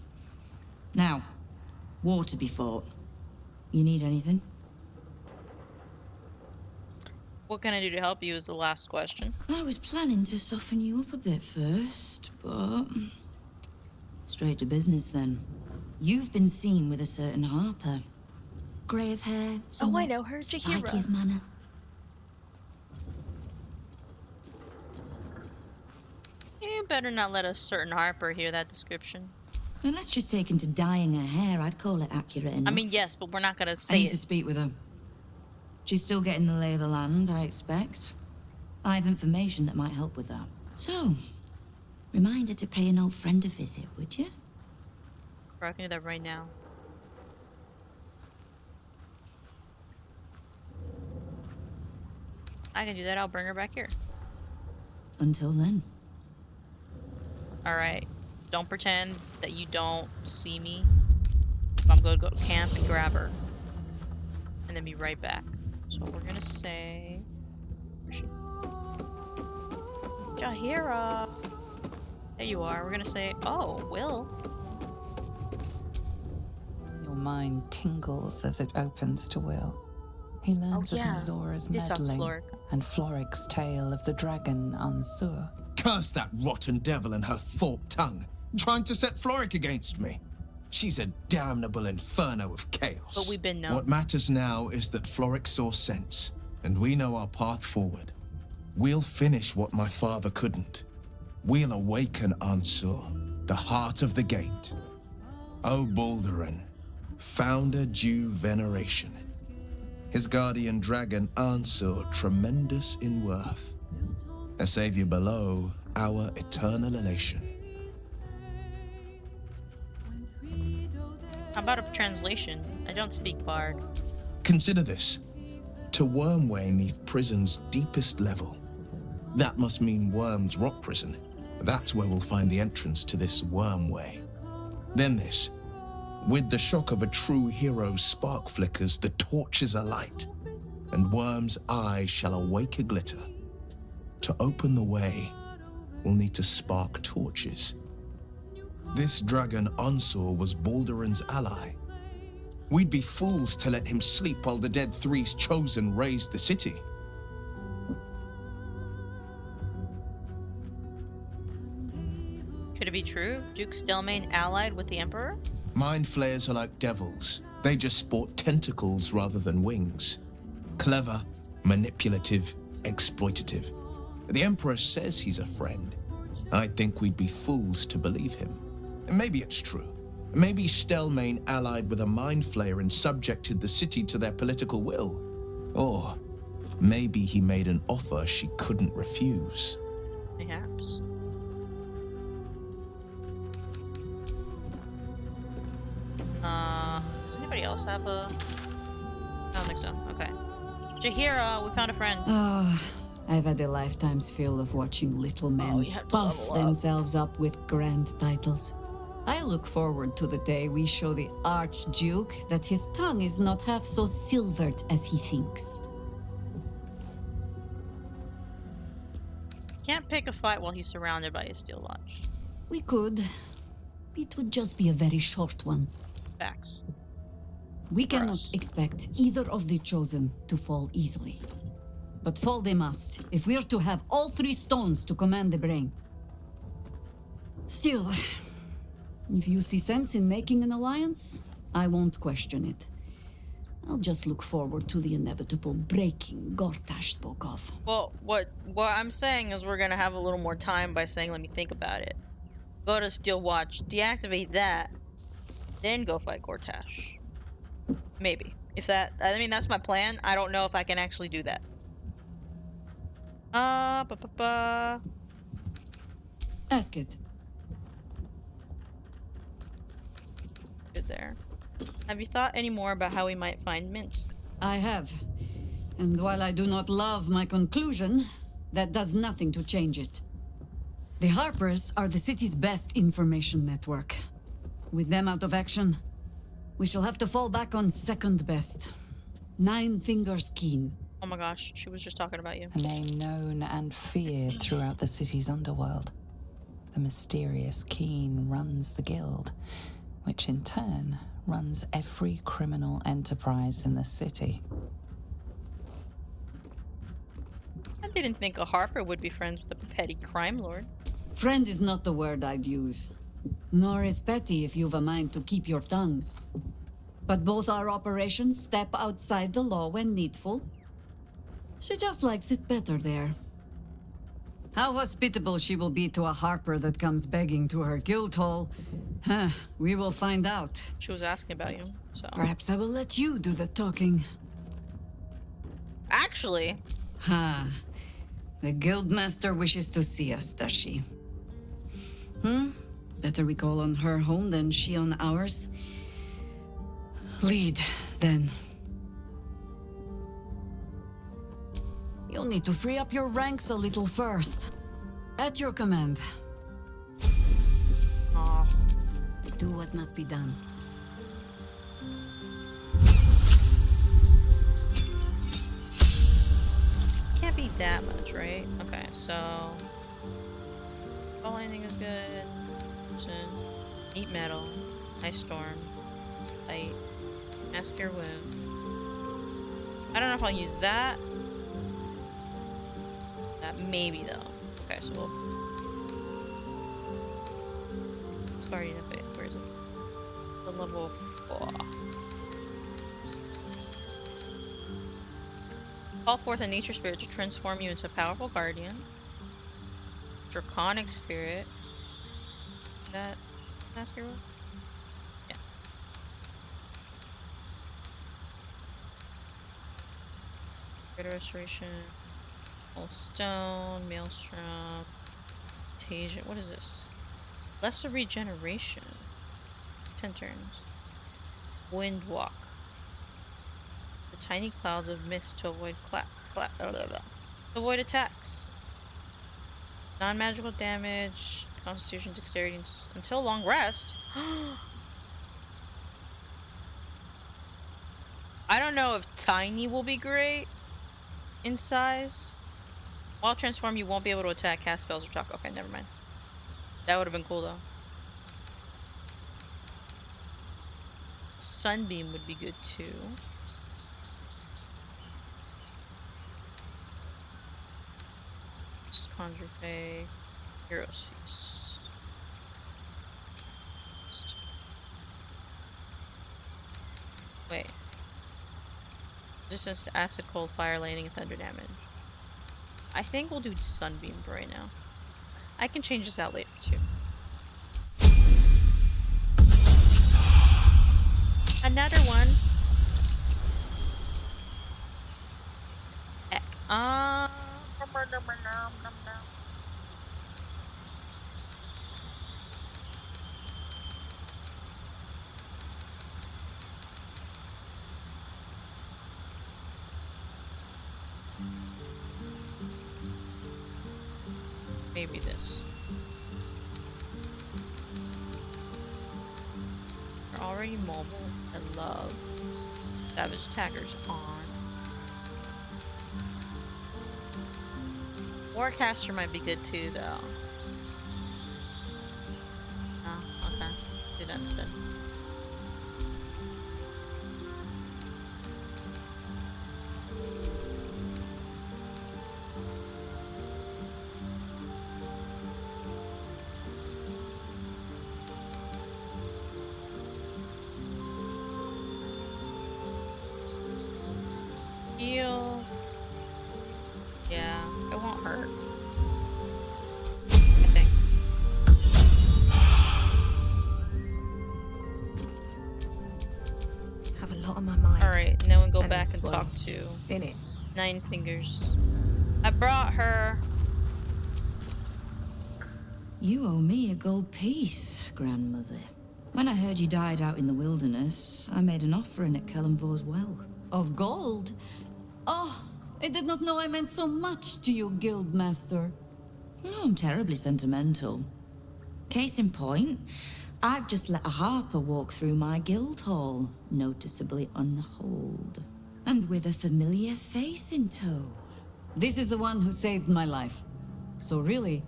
Now, war to be fought. You need anything? What can I do to help you is the last question. I was planning to soften you up a bit first, but... Straight to business then. You've been seen with a certain Harper. Grey of hair, oh, I know her, spiky of manner. You better not let a certain Harper hear that description. Unless she's taken to dyeing her hair, I'd call it accurate enough. I mean, yes, but we're not gonna I say need it. to speak with her. She's still getting the lay of the land, I expect. I have information that might help with that. So, remind her to pay an old friend a visit, would you? Bro, I can do that right now. I can do that. I'll bring her back here. Until then. Alright. Don't pretend that you don't see me. I'm gonna go camp and grab her. And then be right back. So we're gonna say... Where's she? Jahira! There you are. We're gonna say, oh, Will. Your mind tingles as it opens to Will. He learns of Mazora's meddling and Floric's tale of the dragon Ansur. Curse that rotten devil and her forked tongue, trying to set Floric against me. She's a damnable inferno of chaos. But we've been known. What matters now is that Floric saw sense, and we know our path forward. We'll finish what my father couldn't. We'll awaken Ansur, the heart of the gate. O Baldurin, founder due veneration. His guardian dragon Ansur, tremendous in worth. A savior below, our eternal elation. How about a translation? I don't speak Bard. Consider this. To Wormway 'neath prison's deepest level. That must mean Worm's rock prison. That's where we'll find the entrance to this Wormway. Then this. With the shock of a true hero's spark flickers, the torches alight, and Worm's eyes shall awake a glitter. To open the way, we'll need to spark torches. This dragon Ansur was Baldurin's ally. We'd be fools to let him sleep while the Dead Three's chosen raised the city. Could it be true? Duke Stelmane allied with the Emperor? Mind flayers are like devils. They just sport tentacles rather than wings. Clever, manipulative, exploitative. The Emperor says he's a friend. I think we'd be fools to believe him. And maybe it's true. Maybe Stelmane allied with a mind flayer and subjected the city to their political will. Or maybe he made an offer she couldn't refuse. Perhaps. Does anybody else have a... I don't think so. Okay. Jahira, we found a friend. I've had a lifetime's fill of watching little men buff themselves up with grand titles. I look forward to the day we show the Archduke that his tongue is not half so silvered as he thinks. pick a fight while he's surrounded by a steel watch. We could. It would just be a very short one. Facts. We cannot expect either of the chosen to fall easily. But fall they must, if we're to have all 3 stones to command the brain. Still, if you see sense in making an alliance, I won't question it. I'll just look forward to the inevitable breaking Gortash spoke of. Well, what I'm saying is we're gonna have a little more time by saying, let me think about it. Go to Steel Watch, deactivate that, then go fight Gortash. Maybe. If that, I mean, that's my plan. I don't know if I can actually do that. Ask it. Good there. Have you thought any more about how we might find Minsk? I have. And while I do not love my conclusion, that does nothing to change it. The Harpers are the city's best information network. With them out of action, we shall have to fall back on second best. 9 Fingers Keen. Oh my gosh, she was just talking about you. A name known and feared throughout the city's underworld. The mysterious Keen runs the guild, which in turn runs every criminal enterprise in the city. I didn't think a Harper would be friends with a petty crime lord. Friend is not the word I'd use. Nor is petty if you've a mind to keep your tongue. But both our operations step outside the law when needful. She just likes it better there. How hospitable she will be to a Harper that comes begging to her guild hall, we will find out. She was asking about you, so... Perhaps I will let you do the talking. Actually... The guildmaster wishes to see us, does she? Better we call on her home than she on ours. Lead, then. You'll need to free up your ranks a little first. At your command. Do what must be done. Can't be that much, right? Okay, so... All landing is good. Eat metal. Ice storm. Fight. Ask your wound. I don't know if I'll use that. That maybe though. Okay, so we'll... Guardian of Faith, where is it? The level 4. Call forth a nature spirit to transform you into a powerful guardian. Draconic spirit. Is that ask your will? Yeah. Greater restoration. Old stone, maelstrom, contagion. What is this? Lesser regeneration. 10 turns. Wind walk. The tiny clouds of mist to avoid avoid attacks. Non-magical damage. Constitution, dexterity, until long rest. I don't know if tiny will be great in size. While transformed, you won't be able to attack, cast spells, or talk. Okay, never mind. That would have been cool though. Sunbeam would be good too. Just conjure Fae. Heroes Feast. Wait. Resistance to acid, cold, fire, lightning, and thunder damage. I think we'll do Sunbeam for right now. I can change this out later too. Another one. Heck. Maybe this. We're already mobile. I love savage attackers on. Warcaster might be good too, though. Oh, okay. Do that instead. Heal. Yeah, it won't hurt. I think. Have a lot on my mind. Alright, now we'll go And back it's, and well, talk to in it. Nine Fingers. I brought her. You owe me a gold piece, grandmother. When I heard you died out in the wilderness, I made an offering at Kellenvor's well. Of gold? Oh, I did not know I meant so much to you, Guildmaster. Oh, I'm terribly sentimental. Case in point, I've just let a harper walk through my guild hall, noticeably unholed, and with a familiar face in tow. This is the one who saved my life. So really,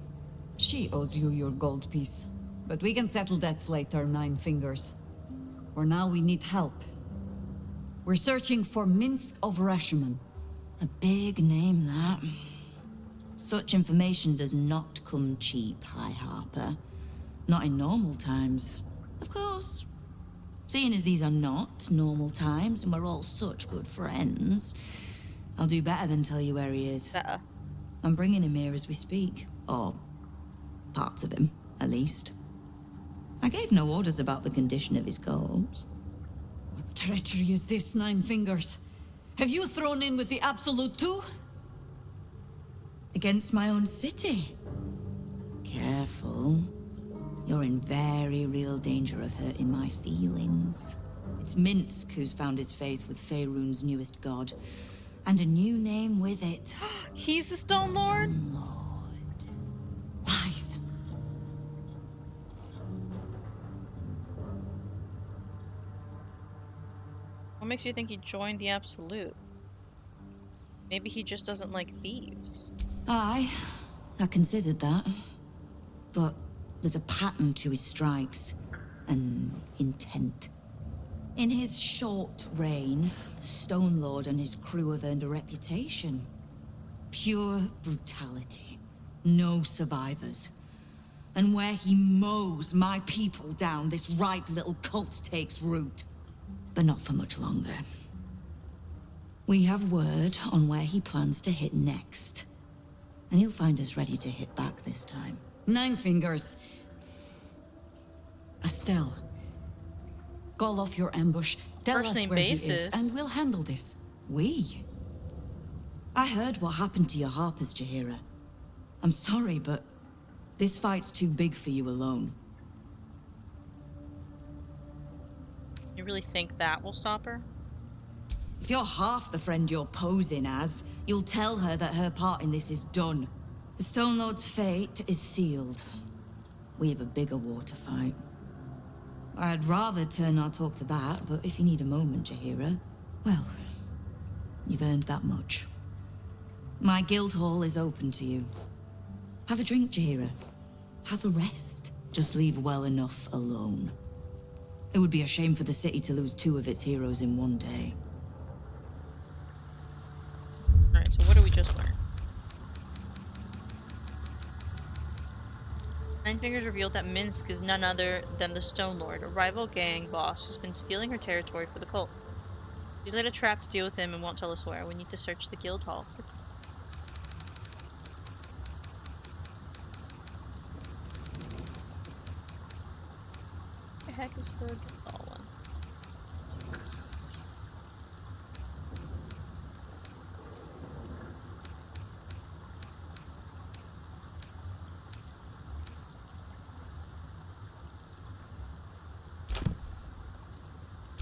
she owes you your gold piece. But we can settle debts later, Nine Fingers. For now, we need help. We're searching for Minsk of Rashomon. A big name, that. Such information does not come cheap, High Harper. Not in normal times. Of course. Seeing as these are not normal times and we're all such good friends, I'll do better than tell you where he is. Better. I'm bringing him here as we speak. Or parts of him, at least. I gave no orders about the condition of his corpse. What treachery is this, Nine Fingers? Have you thrown in with the Absolute too? Against my own city. Careful. You're in very real danger of hurting my feelings. It's Minsk who's found his faith with Faerun's newest god. And a new name with it. He's the Stone Lord? Stone Lord. Lies. What makes you think he joined the Absolute? Maybe he just doesn't like thieves. I considered that. But there's a pattern to his strikes. An intent. In his short reign, the Stone Lord and his crew have earned a reputation. Pure brutality. No survivors. And where he mows my people down, this ripe little cult takes root. But not for much longer. We have word on where he plans to hit next. And he'll find us ready to hit back this time. Nine Fingers. Estelle. Call off your ambush. Tell First us name where basis. he is, and we'll handle this. We? I heard what happened to your harpers, Jaheira. I'm sorry, but this fight's too big for you alone. You really think that will stop her? If you're half the friend you're posing as, you'll tell her that her part in this is done. The Stone Lord's fate is sealed. We have a bigger war to fight. I'd rather turn our talk to that, but if you need a moment, Jaheira, well, you've earned that much. My guild hall is open to you. Have a drink, Jaheira. Have a rest. Just leave well enough alone. It would be a shame for the city to lose 2 of its heroes in one day. Alright, so what did we just learn? Nine Fingers revealed that Minsk is none other than the Stone Lord, a rival gang boss who's been stealing her territory for the cult. She's laid a trap to deal with him and won't tell us where. We need to search the guild hall. What the heck is the guild hall one?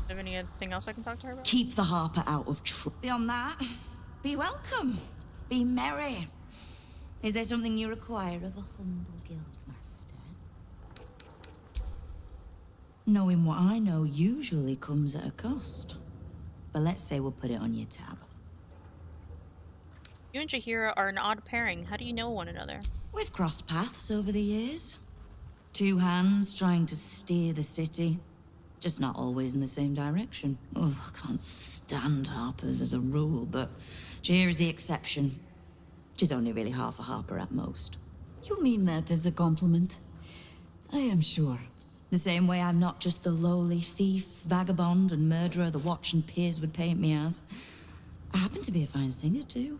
Have anything else I can talk to her about? Keep the harper out of trouble. Beyond that, be welcome. Be merry. Is there something you require of a humble guildmaster? Knowing what I know usually comes at a cost. But let's say we'll put it on your tab. You and Jahira are an odd pairing. How do you know one another? We've crossed paths over the years. Two hands trying to steer the city. Just not always in the same direction. Ugh, can't stand Harpers as a rule, but Jahira's the exception. She's only really half a Harper at most. You mean that as a compliment? I am sure. The same way I'm not just the lowly thief, vagabond, and murderer the Watch and peers would paint me as. I happen to be a fine singer, too.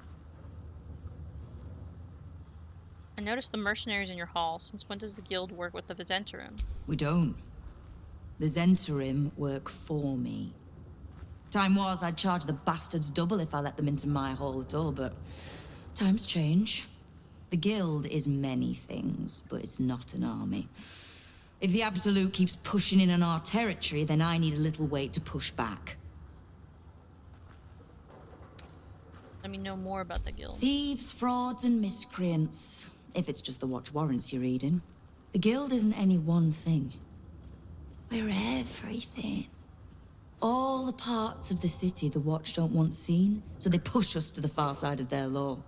I noticed the mercenaries in your hall. Since when does the guild work with the Vizenterim? We don't. The Zentarim work for me. Time was I'd charge the bastards double if I let them into my hall at all, but times change. The guild is many things, but it's not an army. If the Absolute keeps pushing in on our territory, then I need a little weight to push back. Let me know more about the guild. Thieves, frauds, and miscreants. If it's just the Watch warrants you're reading. The guild isn't any one thing. We're everything. All the parts of the city the Watch don't want seen, so they push us to the far side of their law.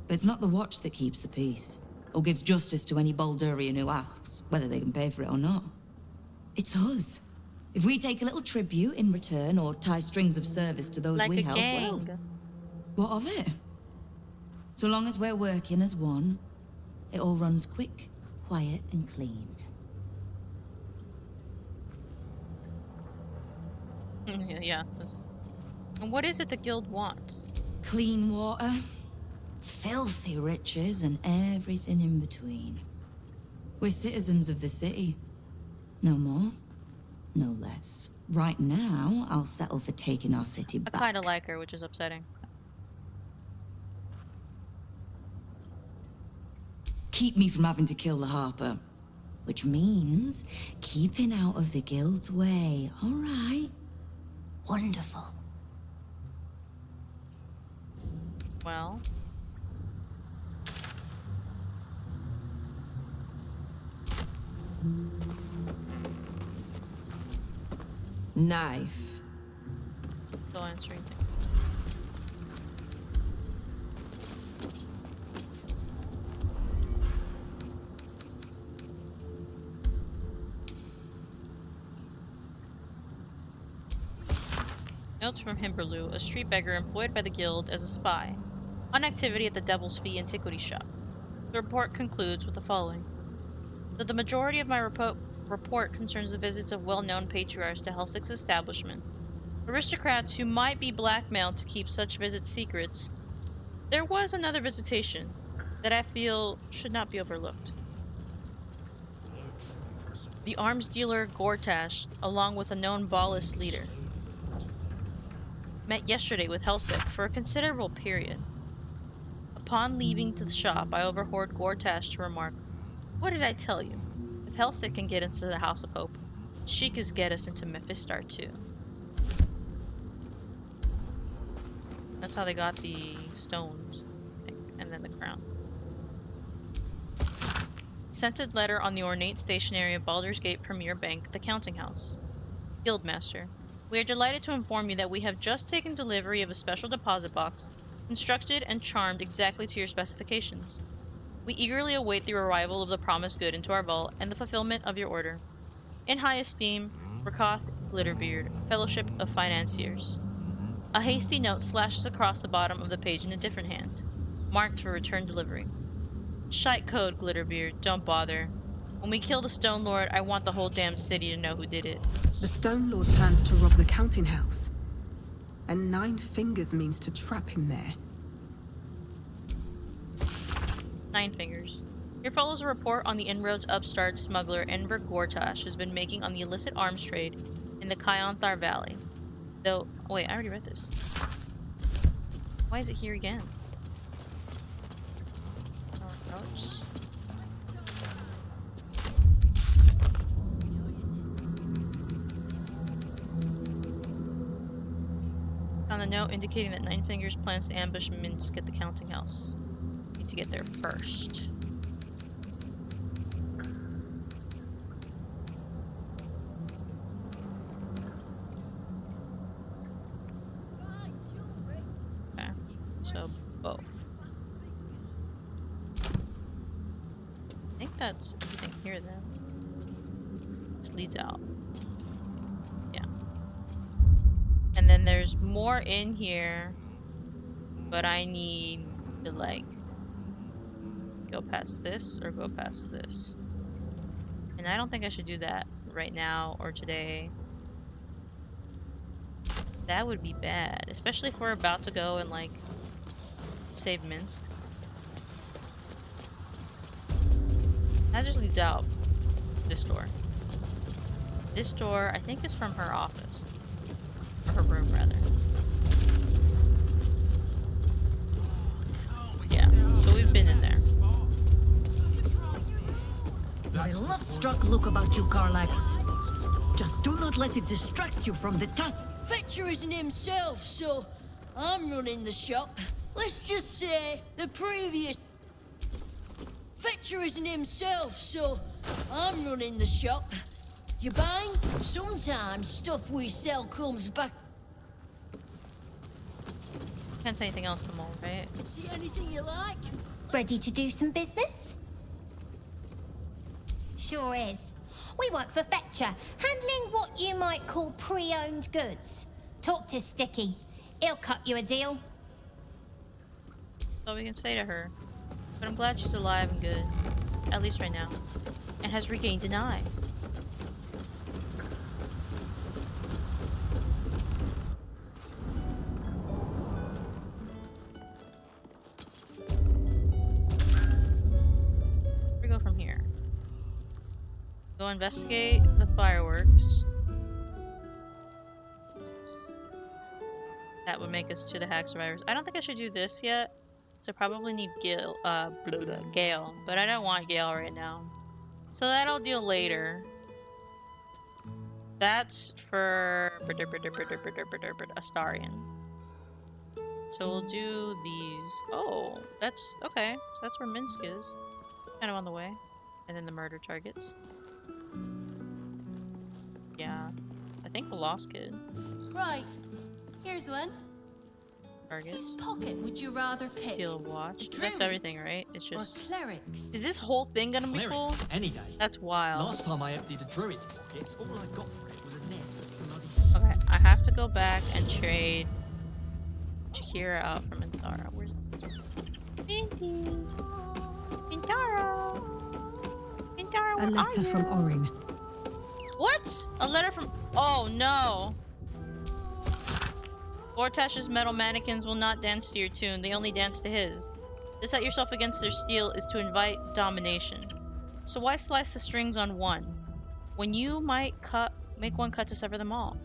But it's not the Watch that keeps the peace, or gives justice to any Baldurian who asks, whether they can pay for it or not. It's us. If we take a little tribute in return, or tie strings of service to those Like we a help, gang. well, what of it? So long as we're working as one, it all runs quick, quiet, and clean. Yeah. And what is it the guild wants? Clean water, filthy riches, and everything in between. We're citizens of the city. No more, no less. Right now, I'll settle for taking our city I back. kind of like her, which is upsetting. Keep me from having to kill the Harper. Which means keeping out of the guild's way, all right? Wonderful. Well. Knife. Still answering things. Notes from Himberloo, a street beggar employed by the guild as a spy, on activity at the Devil's Fee antiquity shop. The report concludes with the following. That the majority of my report concerns the visits of well-known patriarchs to Helsik's establishment, aristocrats who might be blackmailed to keep such visits secrets. There was another visitation that I feel should not be overlooked. The arms dealer Gortash, along with a known Ballist leader, met yesterday with Helsik for a considerable period. Upon leaving to the shop, I overheard Gortash to remark, "What did I tell you? If Helsik can get into the House of Hope, she could get us into Mephistar too." That's how they got the stones, I think, and then the crown. Scented letter on the ornate stationery of Baldur's Gate Premier Bank, the counting house. Guildmaster. We are delighted to inform you that we have just taken delivery of a special deposit box, constructed and charmed exactly to your specifications. We eagerly await the arrival of the promised good into our vault and the fulfillment of your order. In high esteem, Rakoth Glitterbeard, Fellowship of Financiers. A hasty note slashes across the bottom of the page in a different hand, marked for return delivery. Shite code, Glitterbeard, don't bother. When we kill the Stone Lord, I want the whole damn city to know who did it. The Stone Lord plans to rob the counting house. And 9 fingers means to trap him there. 9 fingers. Here follows a report on the inroads upstart smuggler Enver Gortash has been making on the illicit arms trade in the Kyanthar Valley. Though, oh wait, I already read this. Why is it here again? Notes. Found a note indicating that 9 Fingers plans to ambush Minsk at the counting house. Need to get there first. Okay, so both. that's everything here then. This leads out. Yeah. And then there's more in here, but I need to like go past this or go past this. And I don't think I should do that right now or today. That would be bad, especially if we're about to go and like save Minsk. That just leads out this door. This door, I think, is from her office. Or her room, rather. Yeah, so we've been in there. There's a love-struck look about you, Karlach. Just do not let it distract you from the task. Fetcher isn't himself, so I'm running the shop. Let's just say the previous... Fetcher isn't himself, so I'm running the shop. You bang? Sometimes stuff we sell comes back. Can't say anything else to Mole, right? See anything you like? Ready to do some business? Sure is. We work for Fetcher, handling what you might call pre-owned goods. Talk to Sticky. He'll cut you a deal. That's all we can say to her. But I'm glad she's alive and good. At least right now. And has regained an eye. Where do we go from here? Go investigate the fireworks. That would make us to the hack survivors. I don't think I should do this yet. So I probably need Gale, but I don't want Gale right now. So that I'll deal later. That's for Astarion. So we'll do these. Oh, that's okay. So that's where Minsk is. Kind of on the way. And then the murder targets. Yeah. I think the Lost Kid. Right. Here's one. Target. Whose pocket would you rather pick? Steal a watch. The That's druids everything, right? It's just... Or clerics? Is this whole thing gonna be Cleric, full? any day. That's wild. Last time I emptied a druid's pockets, all I got for it was a nest of bloody... Okay, I have to go back and trade Shakira out from Mintara. Where's Minty? Mintara! Mintara, where A letter are you? from Orin. What? A letter from... Oh, no! Vortash's metal mannequins will not dance to your tune. They only dance to his. To set yourself against their steel is to invite domination. So why slice the strings on one, when you might make one cut to sever them all?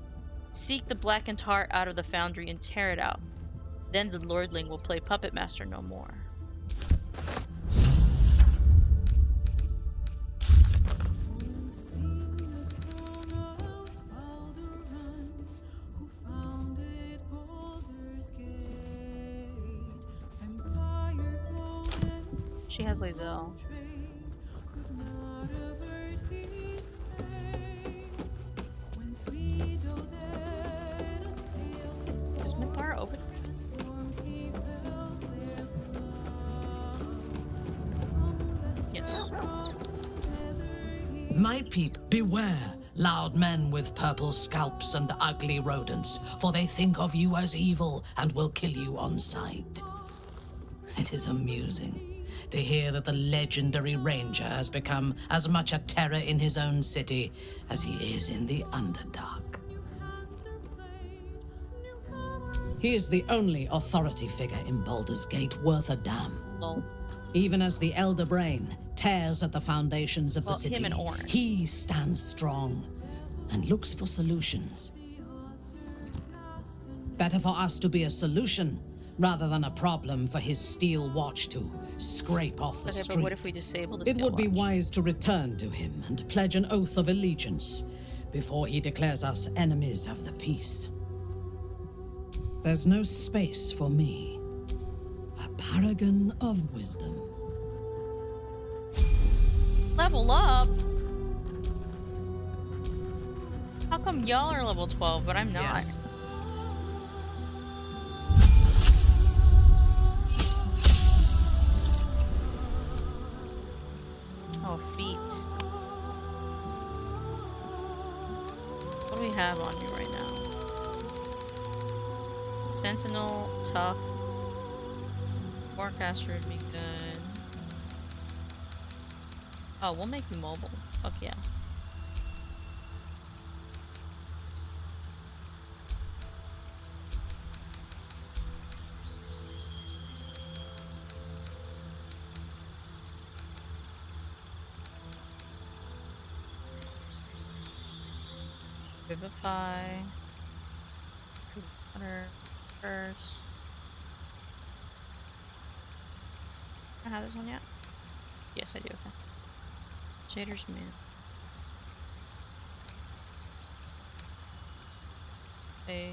Seek the blackened heart out of the foundry and tear it out. Then the lordling will play puppet master no more. She has Lae'zel. Is Mintara over there? Yes. My peep, beware, loud men with purple scalps and ugly rodents, for they think of you as evil and will kill you on sight. It is amusing to hear that the legendary ranger has become as much a terror in his own city as he is in the Underdark. He is the only authority figure in Baldur's Gate worth a damn. Lol. Even as the Elder Brain tears at the foundations of the Well, city, him and Orin. he stands strong and looks for solutions. Better for us to be a solution rather than a problem for his steel watch to scrape off the Okay, street. but what if we disable the It steel would be watch? wise to return to him and pledge an oath of allegiance before he declares us enemies of the peace. There's no space for me, a paragon of wisdom. Level up? How come y'all are level 12, but I'm not? Yes. Oh, eat. What do we have on you right now? Sentinel, tough. Forecaster would be good. Oh, we'll make you mobile. Fuck yeah. Vivify. Water first. I have this one yet? Yes, I do. Okay. Shadier's man. Okay.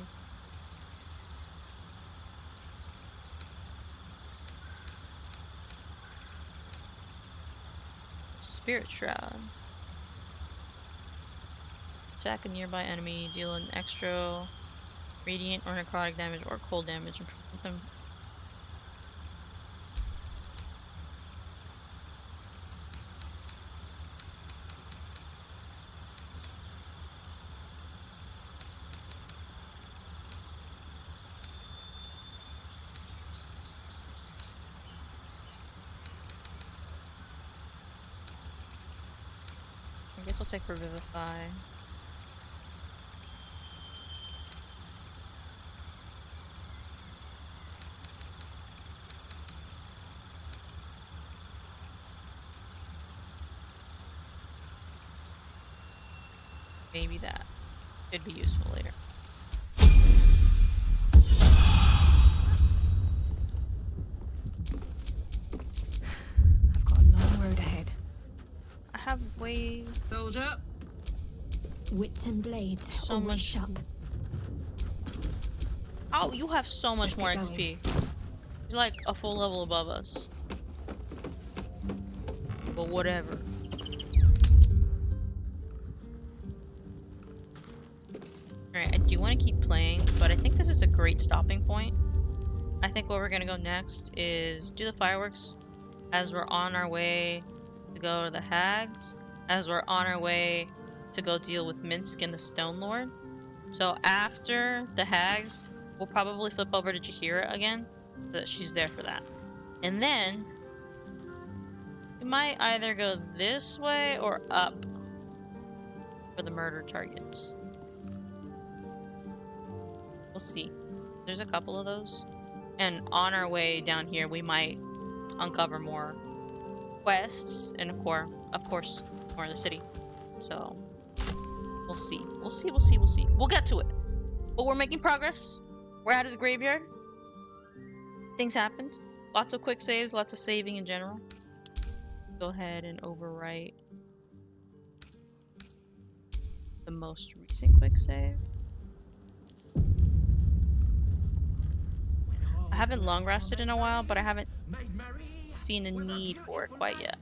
Spirit Shroud. Attack a nearby enemy, deal an extra radiant or necrotic damage or cold damage and prevent them. I guess I'll take Revivify. Maybe that could be useful later. I've got a long road ahead. I have way. Soldier. Wits and blades. So always much. sharp. Oh, you have so much more Let's XP. You're like a full level above us. But whatever. Alright, I do want to keep playing, but I think this is a great stopping point. I think where we're gonna go next is do the fireworks as we're on our way to go to the Hags, as we're on our way to go deal with Minsk and the Stone Lord. So after the Hags, we'll probably flip over to Jahira again, so that she's there for that. And then we might either go this way or up for the murder targets. We'll see. There's a couple of those. And on our way down here, we might uncover more quests and of course, more of the city. So we'll see. We'll see. We'll get to it. But we're making progress. We're out of the graveyard. Things happened. Lots of quick saves, lots of saving in general. Go ahead and overwrite the most recent quick save. I haven't long rested in a while, but I haven't seen a need for it quite yet.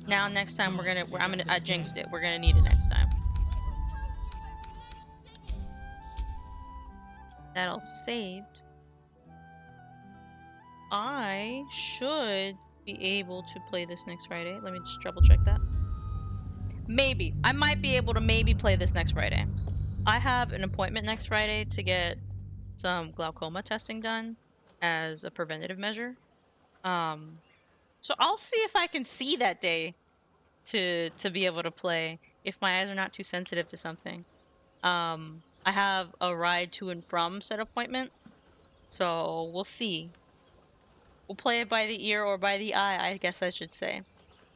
Now, next time I jinxed it. We're gonna need it next time. That all saved. I should be able to play this next Friday. Let me just double check that. Maybe. I might be able to maybe play this next Friday. I have an appointment next Friday to get some glaucoma testing done as a preventative measure. So I'll see if I can see that day to be able to play if my eyes are not too sensitive to something. I have a ride to and from said appointment, so we'll see. We'll play it by the ear or by the eye, I guess I should say,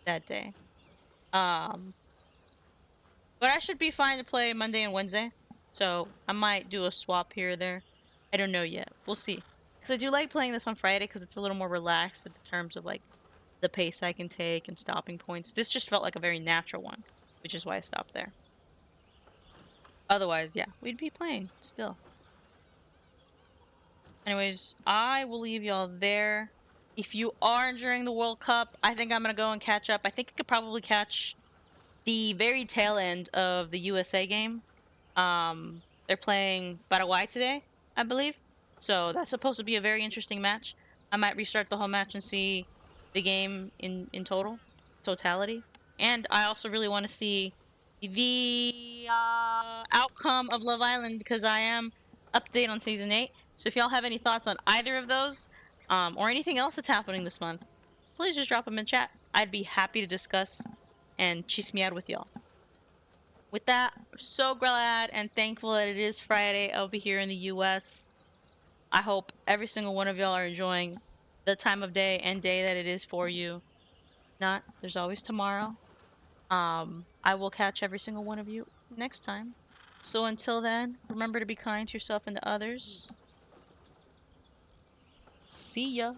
that day. But I should be fine to play Monday and Wednesday, so I might do a swap here or there. I don't know yet. We'll see. Because I do like playing this on Friday because it's a little more relaxed in terms of like the pace I can take and stopping points. This just felt like a very natural one, which is why I stopped there. Otherwise, yeah, we'd be playing still. Anyways, I will leave y'all there. If you are enjoying the World Cup, I think I'm going to go and catch up. I think I could probably catch the very tail end of the USA game. They're playing Paraguay today, I believe. So that's supposed to be a very interesting match. I might restart the whole match and see the game in totality. And I also really want to see the outcome of Love Island because I am update on season 8. So if y'all have any thoughts on either of those, or anything else that's happening this month, please just drop them in chat. I'd be happy to discuss and cheese me out with y'all. With that, so glad and thankful that it is Friday. I'll be here in the US. I hope every single one of y'all are enjoying the time of day and day that it is for you. Not, there's always tomorrow. I will catch every single one of you next time. So until then, remember to be kind to yourself and to others. See ya.